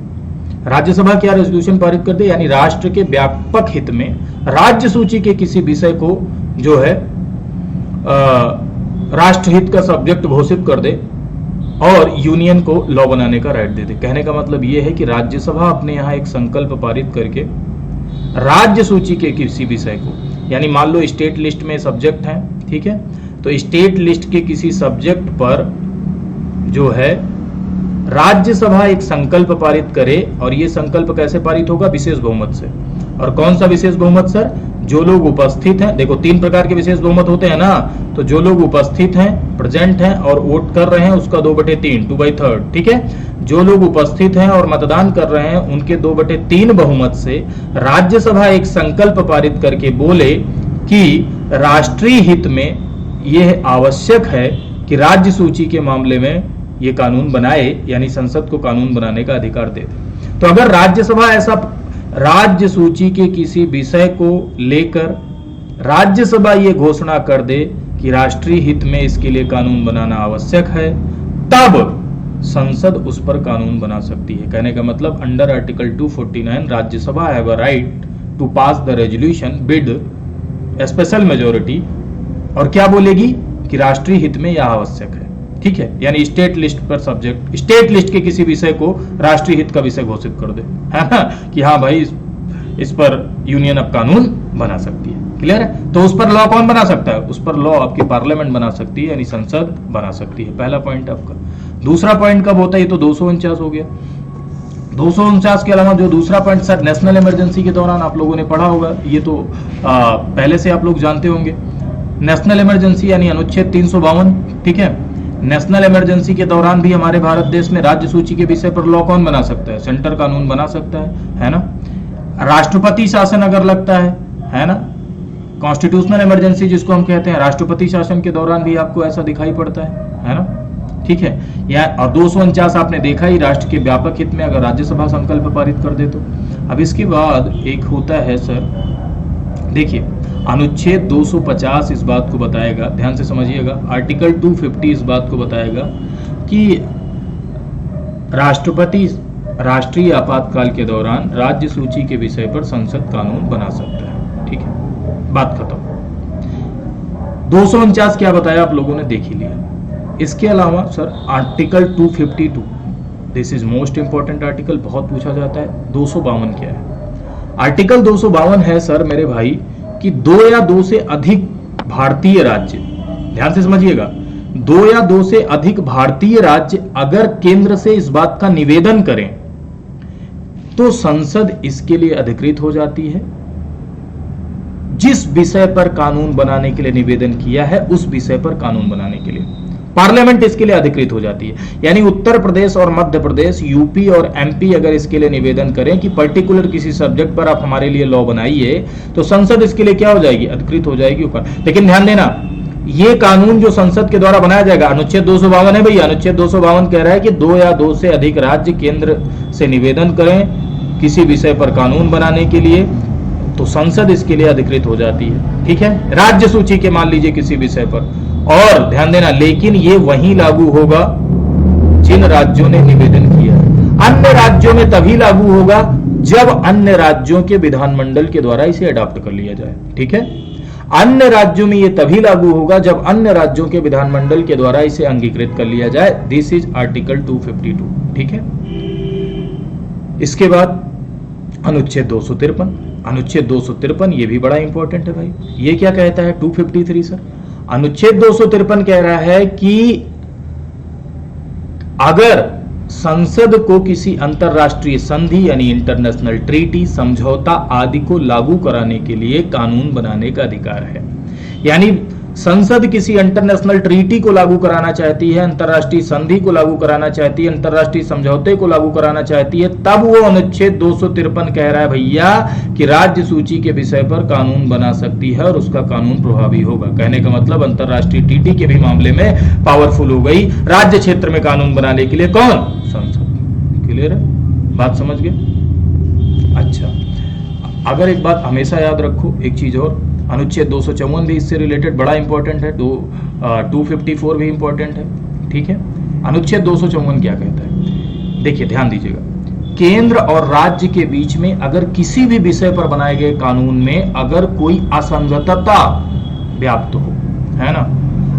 राज्यसभा क्या रेजोल्यूशन पारित कर दे, यानी राष्ट्र के व्यापक हित में राज्य सूची के किसी विषय को जो है राष्ट्रहित का सब्जेक्ट घोषित कर दे और यूनियन को लॉ बनाने का राइट दे दे। कहने का मतलब यह है कि राज्यसभा अपने यहाँ एक संकल्प पारित करके राज्य सूची के किसी विषय को, यानी मान लो स्टेट लिस्ट में सब्जेक्ट है, ठीक है, तो स्टेट लिस्ट के किसी सब्जेक्ट पर जो है राज्यसभा एक संकल्प पारित करे, और ये संकल्प कैसे पारित होगा, विशेष बहुमत से। और कौन सा विशेष बहुमत सर, जो लोग उपस्थित हैं, देखो 3 प्रकार के विशेष बहुमत होते हैं ना, तो जो लोग उपस्थित हैं, प्रेजेंट हैं और वोट कर रहे हैं उसका 2/3, 2/3, ठीक है, जो लोग उपस्थित हैं और मतदान कर रहे हैं उनके 2/3 बहुमत से राज्यसभा एक संकल्प पारित करके बोले कि राष्ट्रीय हित में यह आवश्यक है कि राज्य सूची के मामले में यह कानून बनाए, यानी संसद को कानून बनाने का अधिकार दे दे। तो अगर राज्यसभा ऐसा राज्य सूची के किसी विषय को लेकर राज्यसभा ये घोषणा कर दे कि राष्ट्रीय हित में इसके लिए कानून बनाना आवश्यक है, तब संसद उस पर कानून बना सकती है। कहने का मतलब under article 249 Rajya Sabha have a right to pass the resolution with special majority, और क्या बोलेगी कि राष्ट्रीय हित में यह आवश्यक है, ठीक है, यानी स्टेट लिस्ट पर सब्जेक्ट, स्टेट लिस्ट के किसी विषय को राष्ट्रीय हित का विषय घोषित कर दे, है ना, कि हाँ भाई इस पर यूनियन अब कानून बना सकती है। क्लियर है? तो उस पर लॉ कौन बना सकता है, उस पर लॉ आपकी पार्लियामेंट बना सकती है, यानी संसद बना सकती है। पहला पॉइंट आपका। दूसरा पॉइंट कब होता है, ये तो 249 हो गया। 249 के अलावा जो दूसरा पॉइंट सर नेशनल इमरजेंसी के दौरान आप लोगों ने पढ़ा होगा, ये तो पहले से आप लोग जानते होंगे। नेशनल इमरजेंसी यानी अनुच्छेद 352, ठीक है, नेशनल इमरजेंसी के दौरान भी हमारे भारत देश में राज्य सूची के विषय पर लॉ कौन बना सकता है, सेंटर कानून बना सकता है ना। राष्ट्रपति शासन अगर लगता है ना, कॉन्स्टिट्यूशनल इमरजेंसी जिसको हम कहते हैं, राष्ट्रपति शासन के दौरान भी आपको ऐसा दिखाई पड़ता है ना, ठीक है। या और 249 आपने देखा ही, राष्ट्र के व्यापक हित में अगर राज्यसभा संकल्प पारित कर दे तो। अब इसके बाद एक होता है सर, देखिए अनुच्छेद 250 इस बात को बताएगा, ध्यान से समझिएगा, आर्टिकल 250 इस बात को बताएगा कि राष्ट्रपति राष्ट्रीय आपातकाल के दौरान राज्य सूची के विषय पर संसद कानून बना सकता है, ठीक है, बात खत्म। 249 क्या बताया आप लोगों ने देख ही लिया। इसके अलावा sir article 252, this is most important article, बहुत पूछा जाता है। 252 क्या है? आर्टिकल 252 है सर मेरे भाई कि 2 या 2 से अधिक भारतीय राज्य, ध्यान से समझिएगा, 2 या 2 से अधिक भारतीय राज्य अगर केंद्र से इस बात का निवेदन करें तो संसद इसके लिए अधिकृत हो जाती है। जिस विषय पर कानून बनाने के लिए निवेदन किया है उस विषय पर कानून बनाने के लिए पार्लियामेंट इसके लिए अधिकृत हो जाती है। यानी उत्तर प्रदेश और मध्य प्रदेश, यूपी और एमपी अगर इसके लिए निवेदन करें कि पर्टिकुलर किसी सब्जेक्ट पर आप हमारे लिए लॉ बनाइए, तो संसद इसके लिए क्या हो जाएगी, अधिकृत हो जाएगी ऊपर। लेकिन ध्यान देना, ये कानून जो संसद के द्वारा बनाया जाएगा, अनुच्छेद 252 है भैया, अनुच्छेद 252 कह रहा है कि 2 या 2 से अधिक राज्य केंद्र से निवेदन करें किसी विषय पर कानून बनाने के लिए, तो संसद इसके लिए अधिकृत हो जाती है। ठीक है, राज्य सूची के मान लीजिए किसी विषय पर। और ध्यान देना, लेकिन ये वहीं लागू होगा जिन राज्यों ने निवेदन किया है। अन्य राज्यों में तभी लागू होगा जब अन्य राज्यों के विधानमंडल के द्वारा इसे अडॉप्ट कर लिया जाए। ठीक है, अन्य राज्यों में ये तभी लागू होगा जब अन्य राज्यों के विधानमंडल के द्वारा इसे अंगीकृत कर लिया जाए। This is article 252। ठीक है, इसके बाद अनुच्छेद 253। अनुच्छेद 253 ये भी बड़ा इंपॉर्टेंट है भाई। ये क्या कहता है 253 सर? अनुच्छेद 253 कह रहा है कि अगर संसद को किसी अंतरराष्ट्रीय संधि यानी इंटरनेशनल ट्रीटी, समझौता आदि को लागू कराने के लिए कानून बनाने का अधिकार है। यानी संसद किसी इंटरनेशनल ट्रीटी को लागू कराना चाहती है, अंतरराष्ट्रीय संधि को लागू कराना चाहती है, अंतरराष्ट्रीय समझौते को लागू कराना चाहती है, तब वो अनुच्छेद 253 कह रहा है भैया कि राज्य सूची के विषय पर कानून बना सकती है और उसका कानून प्रभावी होगा। कहने का मतलब अंतरराष्ट्रीय ट्रीटी के भी मामले में पावरफुल हो गई राज्य क्षेत्र में कानून बनाने के लिए कौन? संसद। क्लियर है, बात समझ गए? अच्छा, अगर एक बात हमेशा याद रखो, एक चीज और, अनुच्छेद 254 भी इससे रिलेटेड बड़ा इंपॉर्टेंट है, 254 भी इंपॉर्टेंट है। ठीक है, अनुच्छेद 254 क्या कहता है? देखिए ध्यान दीजिएगा, केंद्र और राज्य के बीच में अगर किसी भी विषय पर बनाए गए कानून में अगर कोई असंगतता व्याप्त हो, है ना,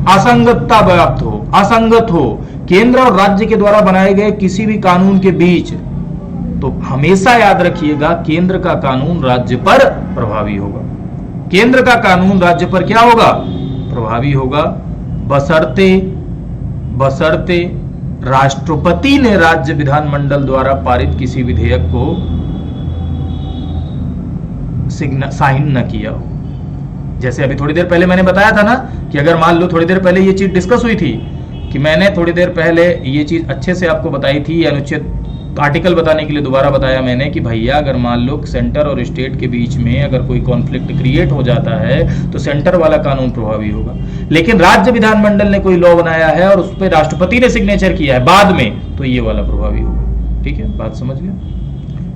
असंगतता व्याप्त हो, असंगत हो केंद्र और राज्य के द्वारा बनाए गए किसी भी कानून के बीच, तो हमेशा याद रखिएगा केंद्र का कानून राज्य पर प्रभावी होगा। केंद्र का कानून राज्य पर क्या होगा? प्रभावी होगा, बशर्ते राष्ट्रपति ने राज्य विधानमंडल द्वारा पारित किसी विधेयक को साइन न किया हो। जैसे अभी थोड़ी देर पहले मैंने बताया था ना कि अगर मान लो थोड़ी देर पहले ये चीज डिस्कस हुई थी कि मैंने थोड़ी देर पहले ये चीज अच्छे से आपको बताई थी, अनुच्छेद आर्टिकल बताने के लिए दोबारा बताया मैंने कि भैया अगर मान लो सेंटर और स्टेट के बीच में अगर कोई कॉन्फ्लिक्ट क्रिएट हो जाता है तो सेंटर वाला कानून प्रभावी होगा। लेकिन राज्य विधानमंडल ने कोई लॉ बनाया है और उस पर राष्ट्रपति ने सिग्नेचर किया है बाद में, तो ये वाला प्रभावी होगा। ठीक है, बात समझ गए?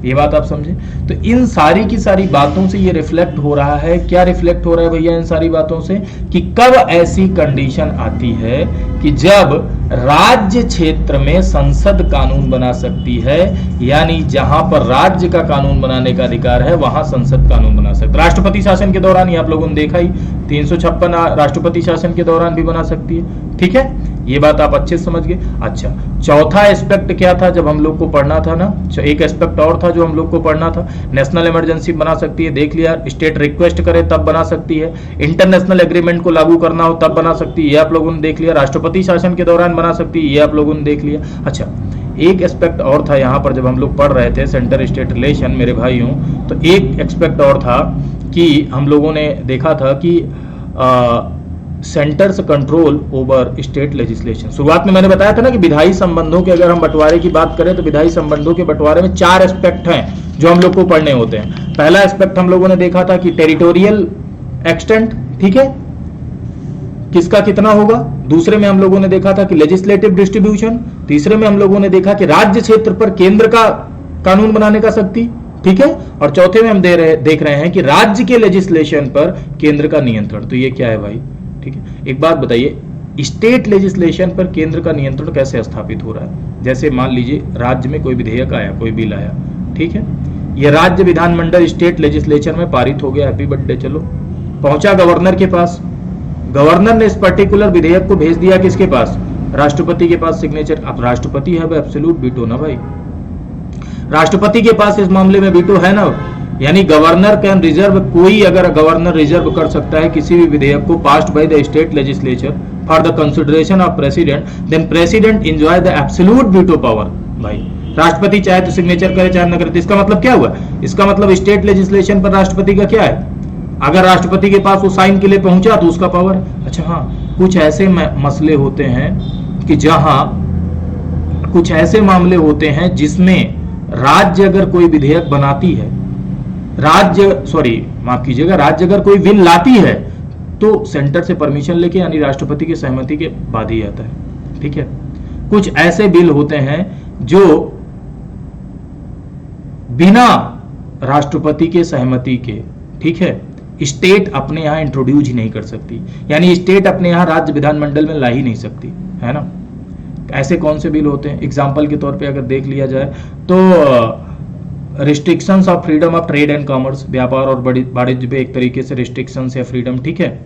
ये बात आप समझे? तो इन सारी की सारी बातों से ये रिफ्लेक्ट हो रहा है, क्या रिफ्लेक्ट हो रहा है भैया इन सारी बातों से, कि कब ऐसी कंडीशन आती है कि जब राज्य क्षेत्र में संसद कानून बना सकती है, यानी जहां पर राज्य का कानून बनाने का अधिकार है वहां संसद कानून बना सकती है। राष्ट्रपति शासन के दौरान ही आप लोगों ने देखा ही, 356 राष्ट्रपति शासन के दौरान भी बना सकती है। ठीक है, ये बात आप अच्छे से समझ गए। अच्छा, चौथा एस्पेक्ट क्या था जब हम लोग को पढ़ना था ना, एक एस्पेक्ट और था जो हम लोग को पढ़ना था, नेशनल इमरजेंसी बना सकती है, देख लिया, स्टेट रिक्वेस्ट करे तब बना सकती है, इंटरनेशनल एग्रीमेंट को लागू करना हो तब बना सकती है, ये आप लोगों ने देख लिया, राष्ट्रपति शासन के दौरान बना सकती है, ये आप लोगों ने देख लिया। अच्छा, एक एस्पेक्ट और था यहाँ पर जब हम लोग पढ़ रहे थे सेंटर स्टेट रिलेशन मेरे भाइयों, तो एक एस्पेक्ट और था कि हम लोगों ने देखा था कि centres control over state legislation. शुरुआत में मैंने बताया था ना कि विधायी संबंधों के अगर हम बंटवारे की बात करें तो विधायी संबंधों के बंटवारे में 4 एस्पेक्ट हैं जो हम लोग को पढ़ने होते हैं। पहला एस्पेक्ट हम लोगों ने देखा था कि टेरिटोरियल एक्सटेंट, ठीक है, किसका कितना होगा। दूसरे में हम लोगों ने देखा था कि लेजिस्लेटिव डिस्ट्रीब्यूशन। तीसरे में हम लोगों ने देखा कि राज्य क्षेत्र पर केंद्र का कानून बनाने का शक्ति, ठीक है, और चौथे में हम देख रहे हैं कि राज्य के लेजिस्लेशन पर केंद्र का नियंत्रण। तो ये क्या है भाई? ठीक है, एक बात बताइए, स्टेट लेजिस्लेशन पर केंद्र का नियंत्रण कैसे स्थापित हो रहा है? जैसे मान लीजिए राज्य में कोई विधेयक आया, कोई बिल आया, ठीक है, यह राज्य विधानमंडल स्टेट लेजिस्लेचर में पारित हो गया, हैप्पी बर्थडे, चलो पहुंचा गवर्नर के पास, गवर्नर ने इस पर्टिकुलर विधेयक को भेज दिया किसके पास? राष्ट्रपति के पास सिग्नेचर। अब राष्ट्रपति है एब्सोल्यूट वीटो ना भाई, राष्ट्रपति के पास इस मामले में वीटो है ना, यानी गवर्नर कैन रिजर्व, कोई अगर गवर्नर रिजर्व कर सकता है किसी भी विधेयक को passed by the state legislature for the consideration of president, then president enjoy the absolute veto power. भाई राष्ट्रपति चाहे तो सिग्नेचर करे चाहे न करे। तो इसका मतलब क्या हुआ? इसका मतलब स्टेट लेजिस्लेशन पर राष्ट्रपति का क्या है? अगर राष्ट्रपति के पास वो साइन के लिए पहुंचा तो उसका पावर। अच्छा हाँ, कुछ ऐसे मसले होते हैं कि जहां कुछ ऐसे मामले होते हैं जिसमें राज्य अगर कोई विधेयक बनाती है, राज्य अगर कोई बिल लाती है तो सेंटर से परमिशन लेके यानी राष्ट्रपति की सहमति के बाद ही आता है। ठीक है, कुछ ऐसे बिल होते हैं जो बिना राष्ट्रपति के सहमति के, ठीक है, स्टेट अपने यहां इंट्रोड्यूस ही नहीं कर सकती, यानी स्टेट अपने यहां राज्य विधानमंडल में ला ही नहीं सकती, है ना। ऐसे कौन से बिल होते हैं? एग्जाम्पल के तौर पे अगर देख लिया जाए तो restrictions of freedom of trade and commerce, व्यापार और वाणिज्य पे एक तरीके से रिस्ट्रिक्शंस या फ्रीडम, ठीक है,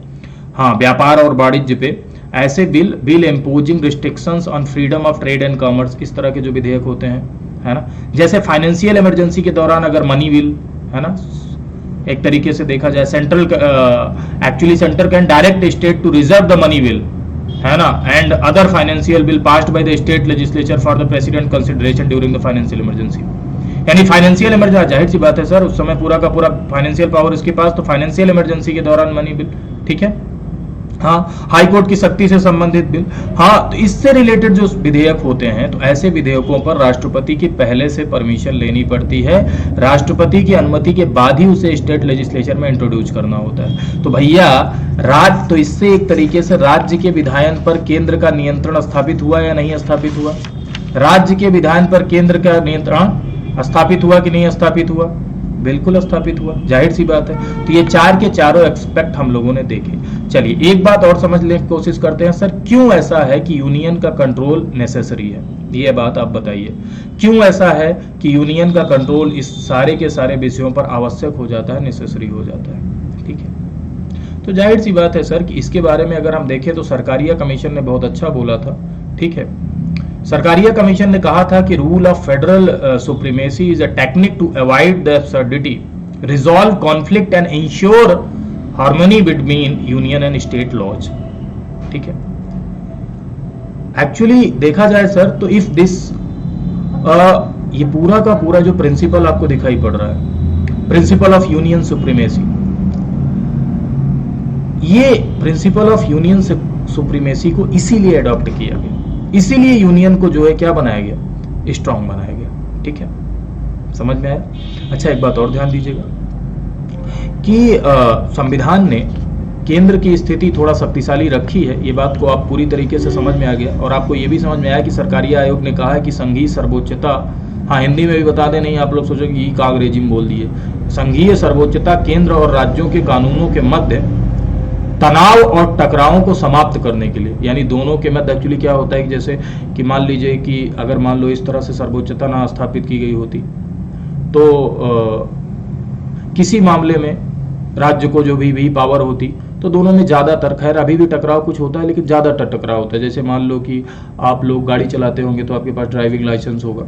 हाँ, व्यापार और वाणिज्य पे ऐसे bill imposing restrictions on freedom of trade and commerce, इस तरह के जो विधेयक होते हैं, है ना। जैसे फाइनेंशियल इमरजेंसी के दौरान अगर मनी बिल, है ना, एक तरीके से देखा जाए centre can direct state to reserve the money bill, है ना, and other financial bill passed by the state legislature for the president consideration during the financial emergency. यानी फाइनेंशियल इमरजेंसी, जाहिर सी बात है सर, उस समय पूरा का पूरा फाइनेंशियल पावर इसके पास, तो फाइनेंशियल इमरजेंसी के दौरान मनी बिल, ठीक है, हाँ, हाई कोर्ट की सख्ती से संबंधित बिल, हाँ, तो इससे रिलेटेड जो विधेयक होते हैं, तो ऐसे विधेयकों पर राष्ट्रपति की पहले से परमिशन लेनी पड़ती है, राष्ट्रपति की अनुमति के बाद ही उसे स्टेट लेजिस्लेचर में इंट्रोड्यूस करना होता है। तो भैया तो इससे एक तरीके से राज्य के विधायन पर केंद्र का नियंत्रण स्थापित हुआ या नहीं स्थापित हुआ? राज्य के विधायन पर केंद्र का नियंत्रण स्थापित हुआ कि नहीं स्थापित हुआ? बिल्कुल स्थापित हुआ, जाहिर सी बात है। तो ये चार के चारों एक्सपेक्ट हम लोगों ने देखे। चलिए एक बात और समझने की कोशिश करते हैं, सर क्यों ऐसा है कि यूनियन का कंट्रोल नेसेसरी है? ये बात आप बताइए, क्यों ऐसा है कि यूनियन का कंट्रोल इस सारे के सारे विषयों पर आवश्यक हो जाता है, नेसेसरी हो जाता है? ठीक है, तो जाहिर सी बात है सर कि इसके बारे में अगर हम देखें तो सरकारिया कमीशन ने बहुत अच्छा बोला था। ठीक है, सरकारिया कमीशन ने कहा था कि rule of federal supremacy is a technique to avoid the absurdity, resolve conflict and ensure harmony between union and state laws. ठीक है, एक्चुअली देखा जाए सर तो इफ दिस ये पूरा का पूरा जो प्रिंसिपल आपको दिखाई पड़ रहा है, प्रिंसिपल ऑफ यूनियन सुप्रीमेसी, ये प्रिंसिपल ऑफ यूनियन सुप्रीमेसी को इसीलिए अडॉप्ट किया गया, इसीलिए यूनियन को जो है क्या बनाया गया, स्ट्रांग बनाया गया। ठीक है, समझ में आया? अच्छा एक बात और ध्यान दीजिएगा कि संविधान ने केंद्र की स्थिति थोड़ा शक्तिशाली रखी है, ये बात को आप पूरी तरीके से समझ में आ गया। और आपको ये भी समझ में आया कि सरकारिया आयोग ने कहा है कि संघीय सर्वोच्चता, हाँ हिंदी में भी बता दें, नहीं आप लोग सोचोगे कि का अंग्रेजी में बोल दिए, संघीय सर्वोच्चता केंद्र और राज्यों के कानूनों के मध्य तनाव और टकरावों को समाप्त करने के लिए, यानी दोनों के मध्य एक्चुअली क्या होता है कि जैसे कि मान लीजिए कि अगर मान लो इस तरह से सर्वोच्चता ना स्थापित की गई होती तो किसी मामले में राज्य को जो भी पावर होती तो दोनों में ज्यादातर, खैर अभी भी टकराव कुछ होता है लेकिन ज्यादातर टकराव होता है। जैसे मान लो कि आप लोग गाड़ी चलाते होंगे तो आपके पास ड्राइविंग लाइसेंस होगा,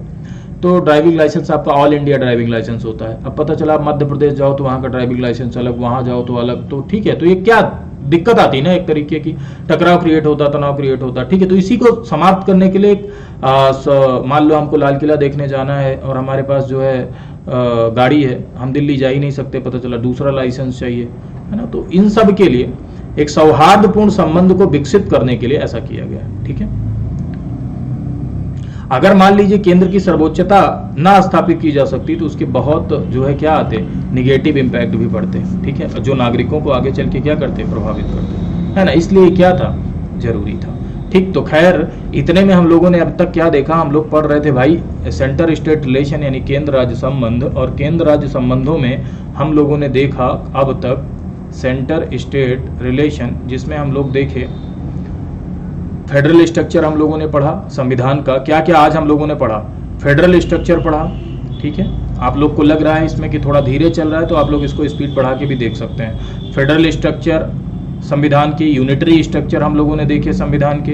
तो ड्राइविंग लाइसेंस आपका ऑल इंडिया ड्राइविंग लाइसेंस होता है। अब पता चला आप मध्य प्रदेश जाओ तो वहाँ का ड्राइविंग लाइसेंस अलग, वहाँ जाओ तो अलग, तो ठीक है, तो ये क्या दिक्कत आती है ना, एक तरीके की टकराव क्रिएट होता, तनाव क्रिएट होता। ठीक है, तो इसी को समाप्त करने के लिए मान लो हमको लाल किला देखने जाना है और हमारे पास जो है गाड़ी है, हम दिल्ली जा ही नहीं सकते, पता चला दूसरा लाइसेंस चाहिए, है ना। तो इन सब के लिए एक सौहार्दपूर्ण संबंध को विकसित करने के लिए ऐसा किया गया है। ठीक है, अगर मान लीजिए केंद्र की सर्वोच्चता ना स्थापित की जा सकती तो उसके बहुत जो है क्या आते, निगेटिव इंपैक्ट भी पड़ते। ठीक है, जो नागरिकों को आगे चल के क्या करते, प्रभावित करते, है ना। इसलिए क्या था, जरूरी था। ठीक, तो खैर इतने में हम लोगों ने अब तक क्या देखा, हम लोग पढ़ रहे थे भाई सेंटर स्टेट रिलेशन यानी केंद्र राज्य संबंध, और केंद्र राज्य संबंधों में हम लोगों ने देखा अब तक सेंटर स्टेट रिलेशन, जिसमें हम लोग देखे फेडरल स्ट्रक्चर हम लोगों ने पढ़ा, संविधान का क्या क्या आज हम लोगों ने पढ़ा, फेडरल स्ट्रक्चर पढ़ा। ठीक है, आप लोग को लग रहा है इसमें कि थोड़ा धीरे चल रहा है तो आप लोग इसको स्पीड बढ़ा के भी देख सकते हैं। फेडरल स्ट्रक्चर संविधान की, यूनिटरी स्ट्रक्चर हम लोगों ने देखे संविधान के,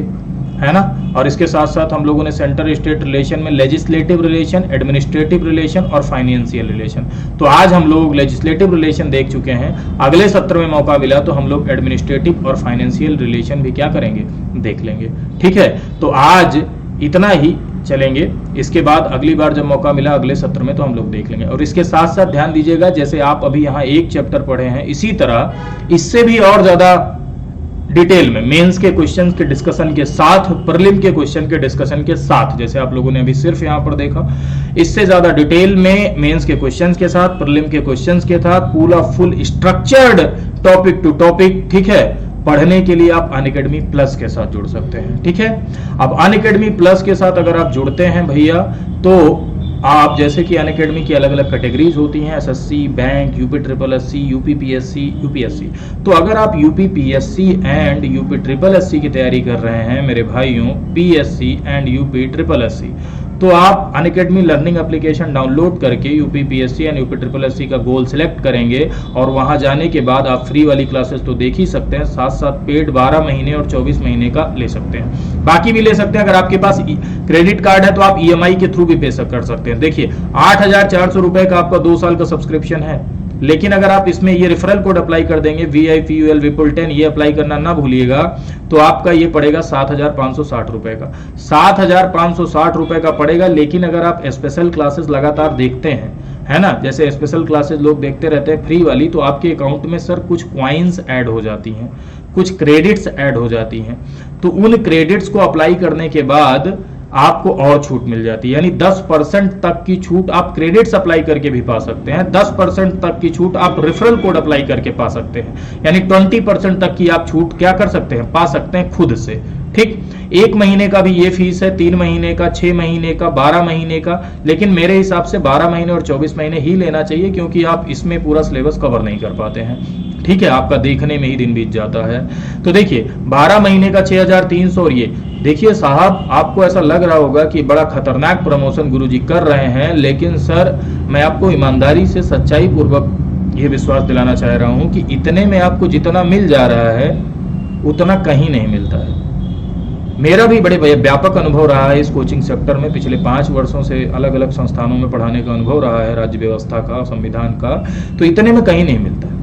है ना। और इसके साथ साथ हम लोगों ने सेंटर स्टेट रिलेशन में लेजिस्लेटिव रिलेशन, एडमिनिस्ट्रेटिव रिलेशन और फाइनेंशियल रिलेशन। तो आज हम लोग लेजिस्लेटिव रिलेशन देख चुके हैं, अगले सत्र में मौका मिला तो हम लोग एडमिनिस्ट्रेटिव और फाइनेंशियल रिलेशन भी क्या करेंगे, देख लेंगे। ठीक है, तो आज इतना ही। चलेंगे। इसके बाद अगली बार जब मौका मिला अगले सत्र में तो हम लोग देख लेंगे। और इसके साथ साथ ध्यान दीजिएगा, जैसे आप अभी यहाँ एक चैप्टर पढ़े हैं, इसी तरह इससे भी और ज्यादा डिटेल में मेंस के क्वेश्चंस के डिस्कशन के साथ, प्रीलिम के क्वेश्चन के डिस्कशन के साथ, जैसे आप लोगों ने अभी सिर्फ यहां पर देखा, इससे ज्यादा डिटेल में मेंस के क्वेश्चंस के साथ, प्रीलिम के क्वेश्चंस के साथ पूरा full structured topic to topic, ठीक है, पढ़ने के लिए आप अनअकैडमी प्लस के साथ जुड़ सकते हैं। ठीक है, अब अनअकैडमी प्लस के साथ अगर आप जुड़ते हैं भैया, तो आप जैसे कि अनअकैडमी की अलग अलग कैटेगरीज होती हैं, SSC, bank, UP triple SC, UP PSC, UPSC. तो अगर आप UP PSC and UP triple SC की तैयारी कर रहे हैं मेरे भाइयों, PSC and UP triple SC, तो आप अनअकैडमी लर्निंग एप्लीकेशन डाउनलोड करके UP PSC and UP triple SC का गोल सिलेक्ट करेंगे और वहां जाने के बाद आप फ्री वाली क्लासेस तो देख ही सकते हैं, साथ साथ पेड 12 महीने और 24 महीने का ले सकते हैं, बाकी भी ले सकते हैं। अगर आपके पास क्रेडिट कार्ड है तो आप ईएमआई के थ्रू भी पे कर सकते हैं। देखिए 8,400 रुपए का आपका 2 साल का सब्सक्रिप्शन है, लेकिन अगर आप इसमें ये रेफरल कोड अप्लाई कर देंगे VIPUL विपुल10, ये अप्लाई करना ना भूलिएगा, तो आपका ये पड़ेगा 7,560 रुपए का, 7,560 रुपए का पड़ेगा। लेकिन अगर आप स्पेशल क्लासेस लगातार देखते हैं, है ना, जैसे स्पेशल क्लासेस लोग देखते रहते हैं फ्री वाली, तो आपके अकाउंट में सर कुछ क्वाइंस ऐड हो जाती हैं, कुछ क्रेडिट्स ऐड हो जाती हैं, तो उन क्रेडिट्स को अप्लाई करने के बाद आपको और छूट मिल जाती है, यानी 10% तक की छूट आप क्रेडिट्स अप्लाई करके भी पा सकते हैं, 10% तक की छूट आप रेफरल कोड अप्लाई करके पा सकते हैं, यानी 20% तक की आप छूट क्या कर सकते हैं, पा सकते हैं खुद से। ठीक, 1 महीने का भी ये फीस है, 3 महीने का, 6 महीने का, 12 महीने का, लेकिन मेरे हिसाब से 12 महीने और 24 महीने ही लेना चाहिए, क्योंकि आप इसमें पूरा सिलेबस कवर नहीं कर पाते हैं। ठीक है, आपका देखने में ही दिन बीत जाता है। तो देखिए 12 महीने का 6,300, और ये देखिए साहब, आपको ऐसा लग रहा होगा कि बड़ा खतरनाक प्रमोशन गुरुजी कर रहे हैं, लेकिन सर मैं आपको ईमानदारी से सच्चाई पूर्वक ये विश्वास दिलाना चाह रहा हूं कि इतने में आपको जितना मिल जा रहा है उतना कहीं नहीं मिलता है। मेरा भी बड़े व्यापक अनुभव रहा है इस कोचिंग सेक्टर में, पिछले 5 वर्षों से अलग अलग संस्थानों में पढ़ाने का अनुभव रहा है, राज्य व्यवस्था का, संविधान का, तो इतने में कहीं नहीं मिलता है।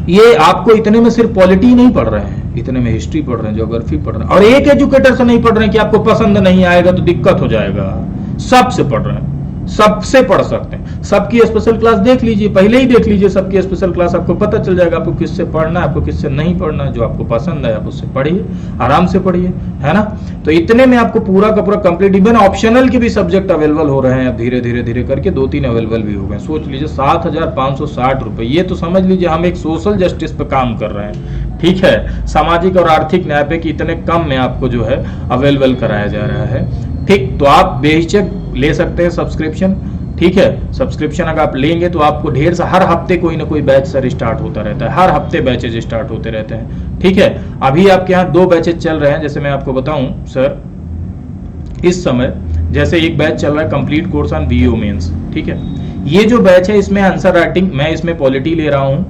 ये आपको इतने में सिर्फ पॉलिटी नहीं पढ़ रहे हैं, इतने में हिस्ट्री पढ़ रहे हैं, ज्योग्राफी पढ़ रहे हैं, और एक एजुकेटर से नहीं पढ़ रहे हैं कि आपको पसंद नहीं आएगा तो दिक्कत हो जाएगा, सबसे पढ़ रहे हैं, सबसे पढ़ सकते हैं। सबकी स्पेशल क्लास देख लीजिए, पहले ही देख लीजिए सबकी स्पेशल क्लास, आपको पता चल जाएगा आपको किससे पढ़ना है, आपको किससे नहीं पढ़ना है। जो आपको पसंद है आप उससे पढ़िए, आराम से पढ़िए, है ना। तो इतने में आपको पूरा का पूरा कंप्लीट, इवन ऑप्शनल के भी सब्जेक्ट अवेलेबल हो रहे हैं अब धीरे धीरे धीरे करके, 2-3 अवेलेबल भी हो गए। सोच लीजिए 7,560 रुपए, ये तो समझ लीजिए हम एक सोशल जस्टिस पे काम कर रहे हैं। ठीक है, सामाजिक और आर्थिक न्याय पे कि इतने कम में आपको जो है अवेलेबल कराया जा रहा है। ठीक, तो आप बेहिचक ले सकते हैं सब्सक्रिप्शन। ठीक है, सब्सक्रिप्शन अगर आप लेंगे तो आपको ढेर सा हर हफ्ते कोई ना कोई बैच सर स्टार्ट होता रहता है, हर हफ्ते बैचेज स्टार्ट होते रहते हैं। ठीक है, अभी आपके यहाँ 2 बैचेज चल रहे हैं, जैसे मैं आपको बताऊं सर, इस समय जैसे एक बैच चल रहा है complete course on BO mains. ठीक है, ये जो बैच है इसमें आंसर राइटिंग, मैं इसमें पॉलिटी ले रहा हूं,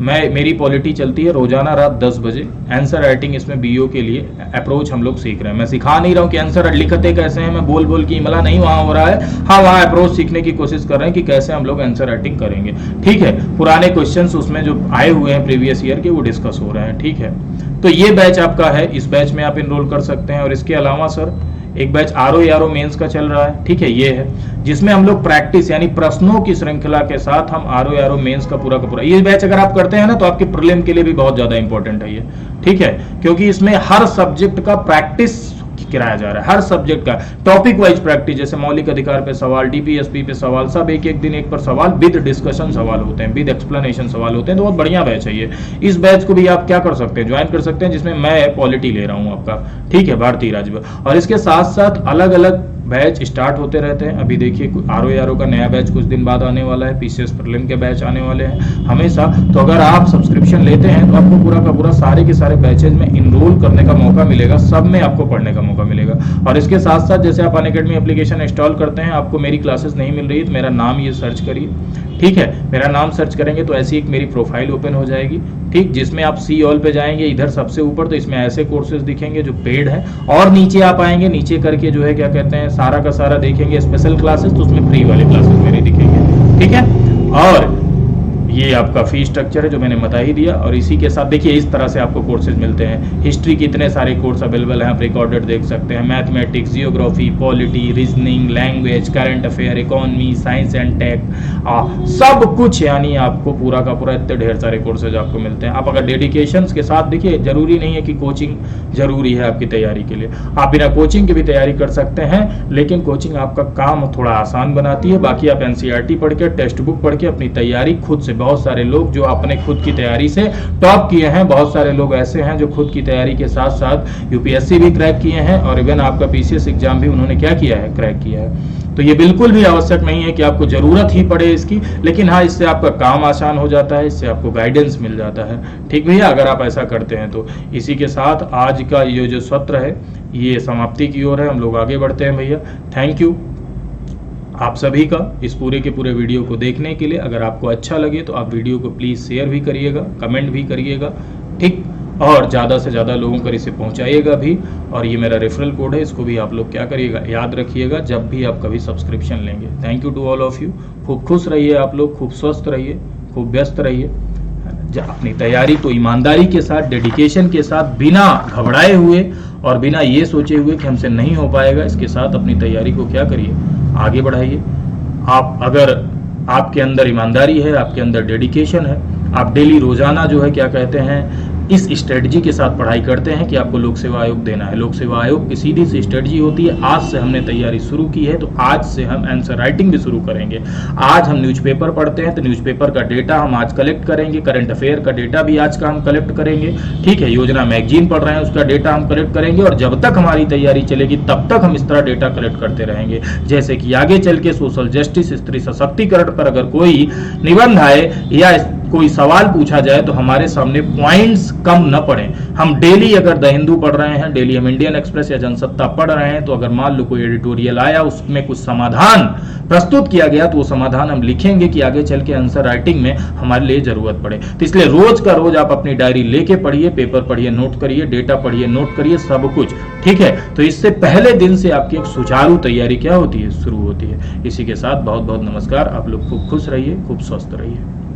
मेरी पॉलिटी चलती है रोजाना रात 10 बजे। आंसर राइटिंग इसमें बीओ के लिए अप्रोच हम लोग सीख रहे हैं। मैं सिखा नहीं रहा हूं कि आंसर लिखते कैसे हैं, मैं बोल बोल के इमला नहीं वहां हो रहा है, हाँ वहां अप्रोच सीखने की कोशिश कर रहे हैं कि कैसे हम लोग आंसर राइटिंग करेंगे। ठीक है, पुराने क्वेश्चंस उसमें जो आए हुए हैं प्रीवियस ईयर के वो डिस्कस हो रहे हैं। ठीक है, तो ये बैच आपका है, इस बैच में आप इनरोल कर सकते हैं। और इसके अलावा सर एक बैच आरओ मेंस का चल रहा है। ठीक है, ये है जिसमें हम लोग प्रैक्टिस यानी प्रश्नों की श्रृंखला के साथ हम आरओ मेंस का पूरा ये बैच अगर आप करते हैं ना तो आपके प्रीलिम के लिए भी बहुत ज्यादा इंपॉर्टेंट है ये। ठीक है, क्योंकि इसमें हर सब्जेक्ट का प्रैक्टिस कराया जा रहा है, हर सब्जेक्ट का टॉपिक वाइज प्रैक्टिस, जैसे मौलिक अधिकार पे सवाल, डीपीएसपी पे सवाल, सब एक दिन एक पर सवाल, विद डिस्कशन सवाल होते हैं, विद एक्सप्लेनेशन सवाल होते हैं। तो बहुत बढ़िया बैच है ये। इस बैच को भी आप क्या कर सकते हैं, ज्वाइन कर सकते हैं, जिसमें मैं पॉलिटी ले रहा हूँ आपका। ठीक है, भारतीय राज्य, और इसके साथ साथ अलग अलग बैच स्टार्ट होते रहते हैं। अभी देखिए आरओ का नया बैच कुछ दिन बाद आने वाला है, पीसीएस प्रीलिम के बैच आने वाले हैं हमेशा। तो अगर आप सब्सक्रिप्शन लेते हैं तो आपको पूरा का पूरा सारे के सारे बैचेज में इनरोल करने का मौका मिलेगा, सब में आपको पढ़ने का मौका मिलेगा। और इसके साथ साथ जैसे आप अनअकैडमी एप्लीकेशन इंस्टॉल करते हैं, आपको मेरी क्लासेस नहीं मिल रही तो मेरा नाम ये सर्च करिए। ठीक है, मेरा नाम सर्च करेंगे तो ऐसी एक मेरी प्रोफाइल ओपन हो जाएगी। ठीक, जिसमें आप सी ऑल पे जाएंगे, इधर सबसे ऊपर तो इसमें ऐसे कोर्सेज दिखेंगे जो पेड है, और नीचे आप आएंगे, नीचे करके जो है क्या कहते हैं सारा का सारा देखेंगे स्पेशल क्लासेस, तो उसमें फ्री वाले क्लासेस मेरे दिखेंगे। ठीक है, और ये आपका फी स्ट्रक्चर है जो मैंने बता ही दिया। और इसी के साथ देखिए इस तरह से आपको कोर्सेज मिलते हैं। हिस्ट्री के इतने सारे कोर्स अवेलेबल हैं, आप रिकॉर्डेड देख सकते हैं। Mathematics, geography, polity, reasoning, language, current affair, economy, science and tech, सब कुछ, यानी आपको पूरा का पूरा इतने ढेर सारे कोर्सेज आपको मिलते हैं। आप अगर डेडिकेशन के साथ, देखिए जरूरी नहीं है कि कोचिंग जरूरी है आपकी तैयारी के लिए, आप बिना कोचिंग के भी तैयारी कर सकते हैं, लेकिन कोचिंग आपका काम थोड़ा आसान बनाती है। बाकी आप एनसीईआरटी पढ़ के, टेक्स्ट बुक पढ़ के अपनी तैयारी खुद से, बहुत सारे लोग जो अपने खुद की तैयारी से टॉप किए हैं, बहुत सारे लोग ऐसे हैं जो खुद की तैयारी के साथ साथ यूपीएससी भी क्रैक किए हैं और इवन आपका पीसीएस एग्जाम भी उन्होंने क्या किया है, क्रैक किया है। तो ये बिल्कुल भी आवश्यक नहीं है कि आपको जरूरत ही पड़े इसकी, लेकिन हाँ इससे आपका काम आसान हो जाता है, इससे आपको गाइडेंस मिल जाता है। ठीक भैया, अगर आप ऐसा करते हैं तो। इसी के साथ आज का ये जो सत्र है ये समाप्ति की ओर है, हम लोग आगे बढ़ते हैं भैया। थैंक यू आप सभी का इस पूरे के पूरे वीडियो को देखने के लिए। अगर आपको अच्छा लगे तो आप वीडियो को प्लीज़ शेयर भी करिएगा, कमेंट भी करिएगा, ठीक, और ज़्यादा से ज़्यादा लोगों को इसे पहुंचाइएगा भी। और ये मेरा रेफरल कोड है, इसको भी आप लोग क्या करिएगा, याद रखिएगा जब भी आप कभी सब्सक्रिप्शन लेंगे। Thank you to all of you. खूब खुश रहिए आप लोग, खूब स्वस्थ रहिए, खूब व्यस्त रहिए। अपनी तैयारी को ईमानदारी के साथ, डेडिकेशन के साथ, बिना घबराए हुए और बिना ये सोचे हुए कि हमसे नहीं हो पाएगा, इसके साथ अपनी तैयारी को क्या करिए, आगे बढ़ाइए। आप अगर आपके अंदर ईमानदारी है, आपके अंदर डेडिकेशन है, आप डेली रोजाना जो है क्या कहते हैं इस स्ट्रेटजी के साथ पढ़ाई करते हैं कि आपको लोक सेवा आयोग देना है। लोक सेवा आयोग की सीधी सी स्ट्रेटजी होती है। आज से हमने तैयारी शुरू की है तो आज से हम आंसर राइटिंग भी शुरू करेंगे। आज हम न्यूज़पेपर पढ़ते हैं तो न्यूज़पेपर का डेटा हम आज कलेक्ट करेंगे, करंट अफेयर का डेटा भी आज का हम कलेक्ट करेंगे, ठीक है। योजना मैगजीन पढ़ रहे हैं उसका डेटा हम कलेक्ट करेंगे, और जब तक हमारी तैयारी चलेगी तब तक हम इस तरह डेटा कलेक्ट करते रहेंगे। जैसे कि आगे चल के सोशल जस्टिस, स्त्री सशक्तिकरण पर अगर कोई निबंध आए या कोई सवाल पूछा जाए तो हमारे सामने पॉइंट्स कम न पड़े। हम डेली अगर द हिंदू पढ़ रहे हैं, डेली हम इंडियन एक्सप्रेस या जनसत्ता पढ़ रहे हैं, तो अगर मान लो कोई एडिटोरियल आया उसमें कुछ समाधान प्रस्तुत किया गया तो वो समाधान हम लिखेंगे कि आगे चल के आंसर राइटिंग में हमारे लिए जरूरत पड़े। तो इसलिए रोज का रोज आप अपनी डायरी लेके पढ़िए, पेपर पढ़िए, नोट करिए, डेटा पढ़िए, नोट करिए, सब कुछ, ठीक है। तो इससे पहले दिन से आपकी एक सुचारू तैयारी क्या होती है, शुरू होती है। इसी के साथ बहुत बहुत नमस्कार। आप लोग खूब खुश रहिए, खूब स्वस्थ रहिए।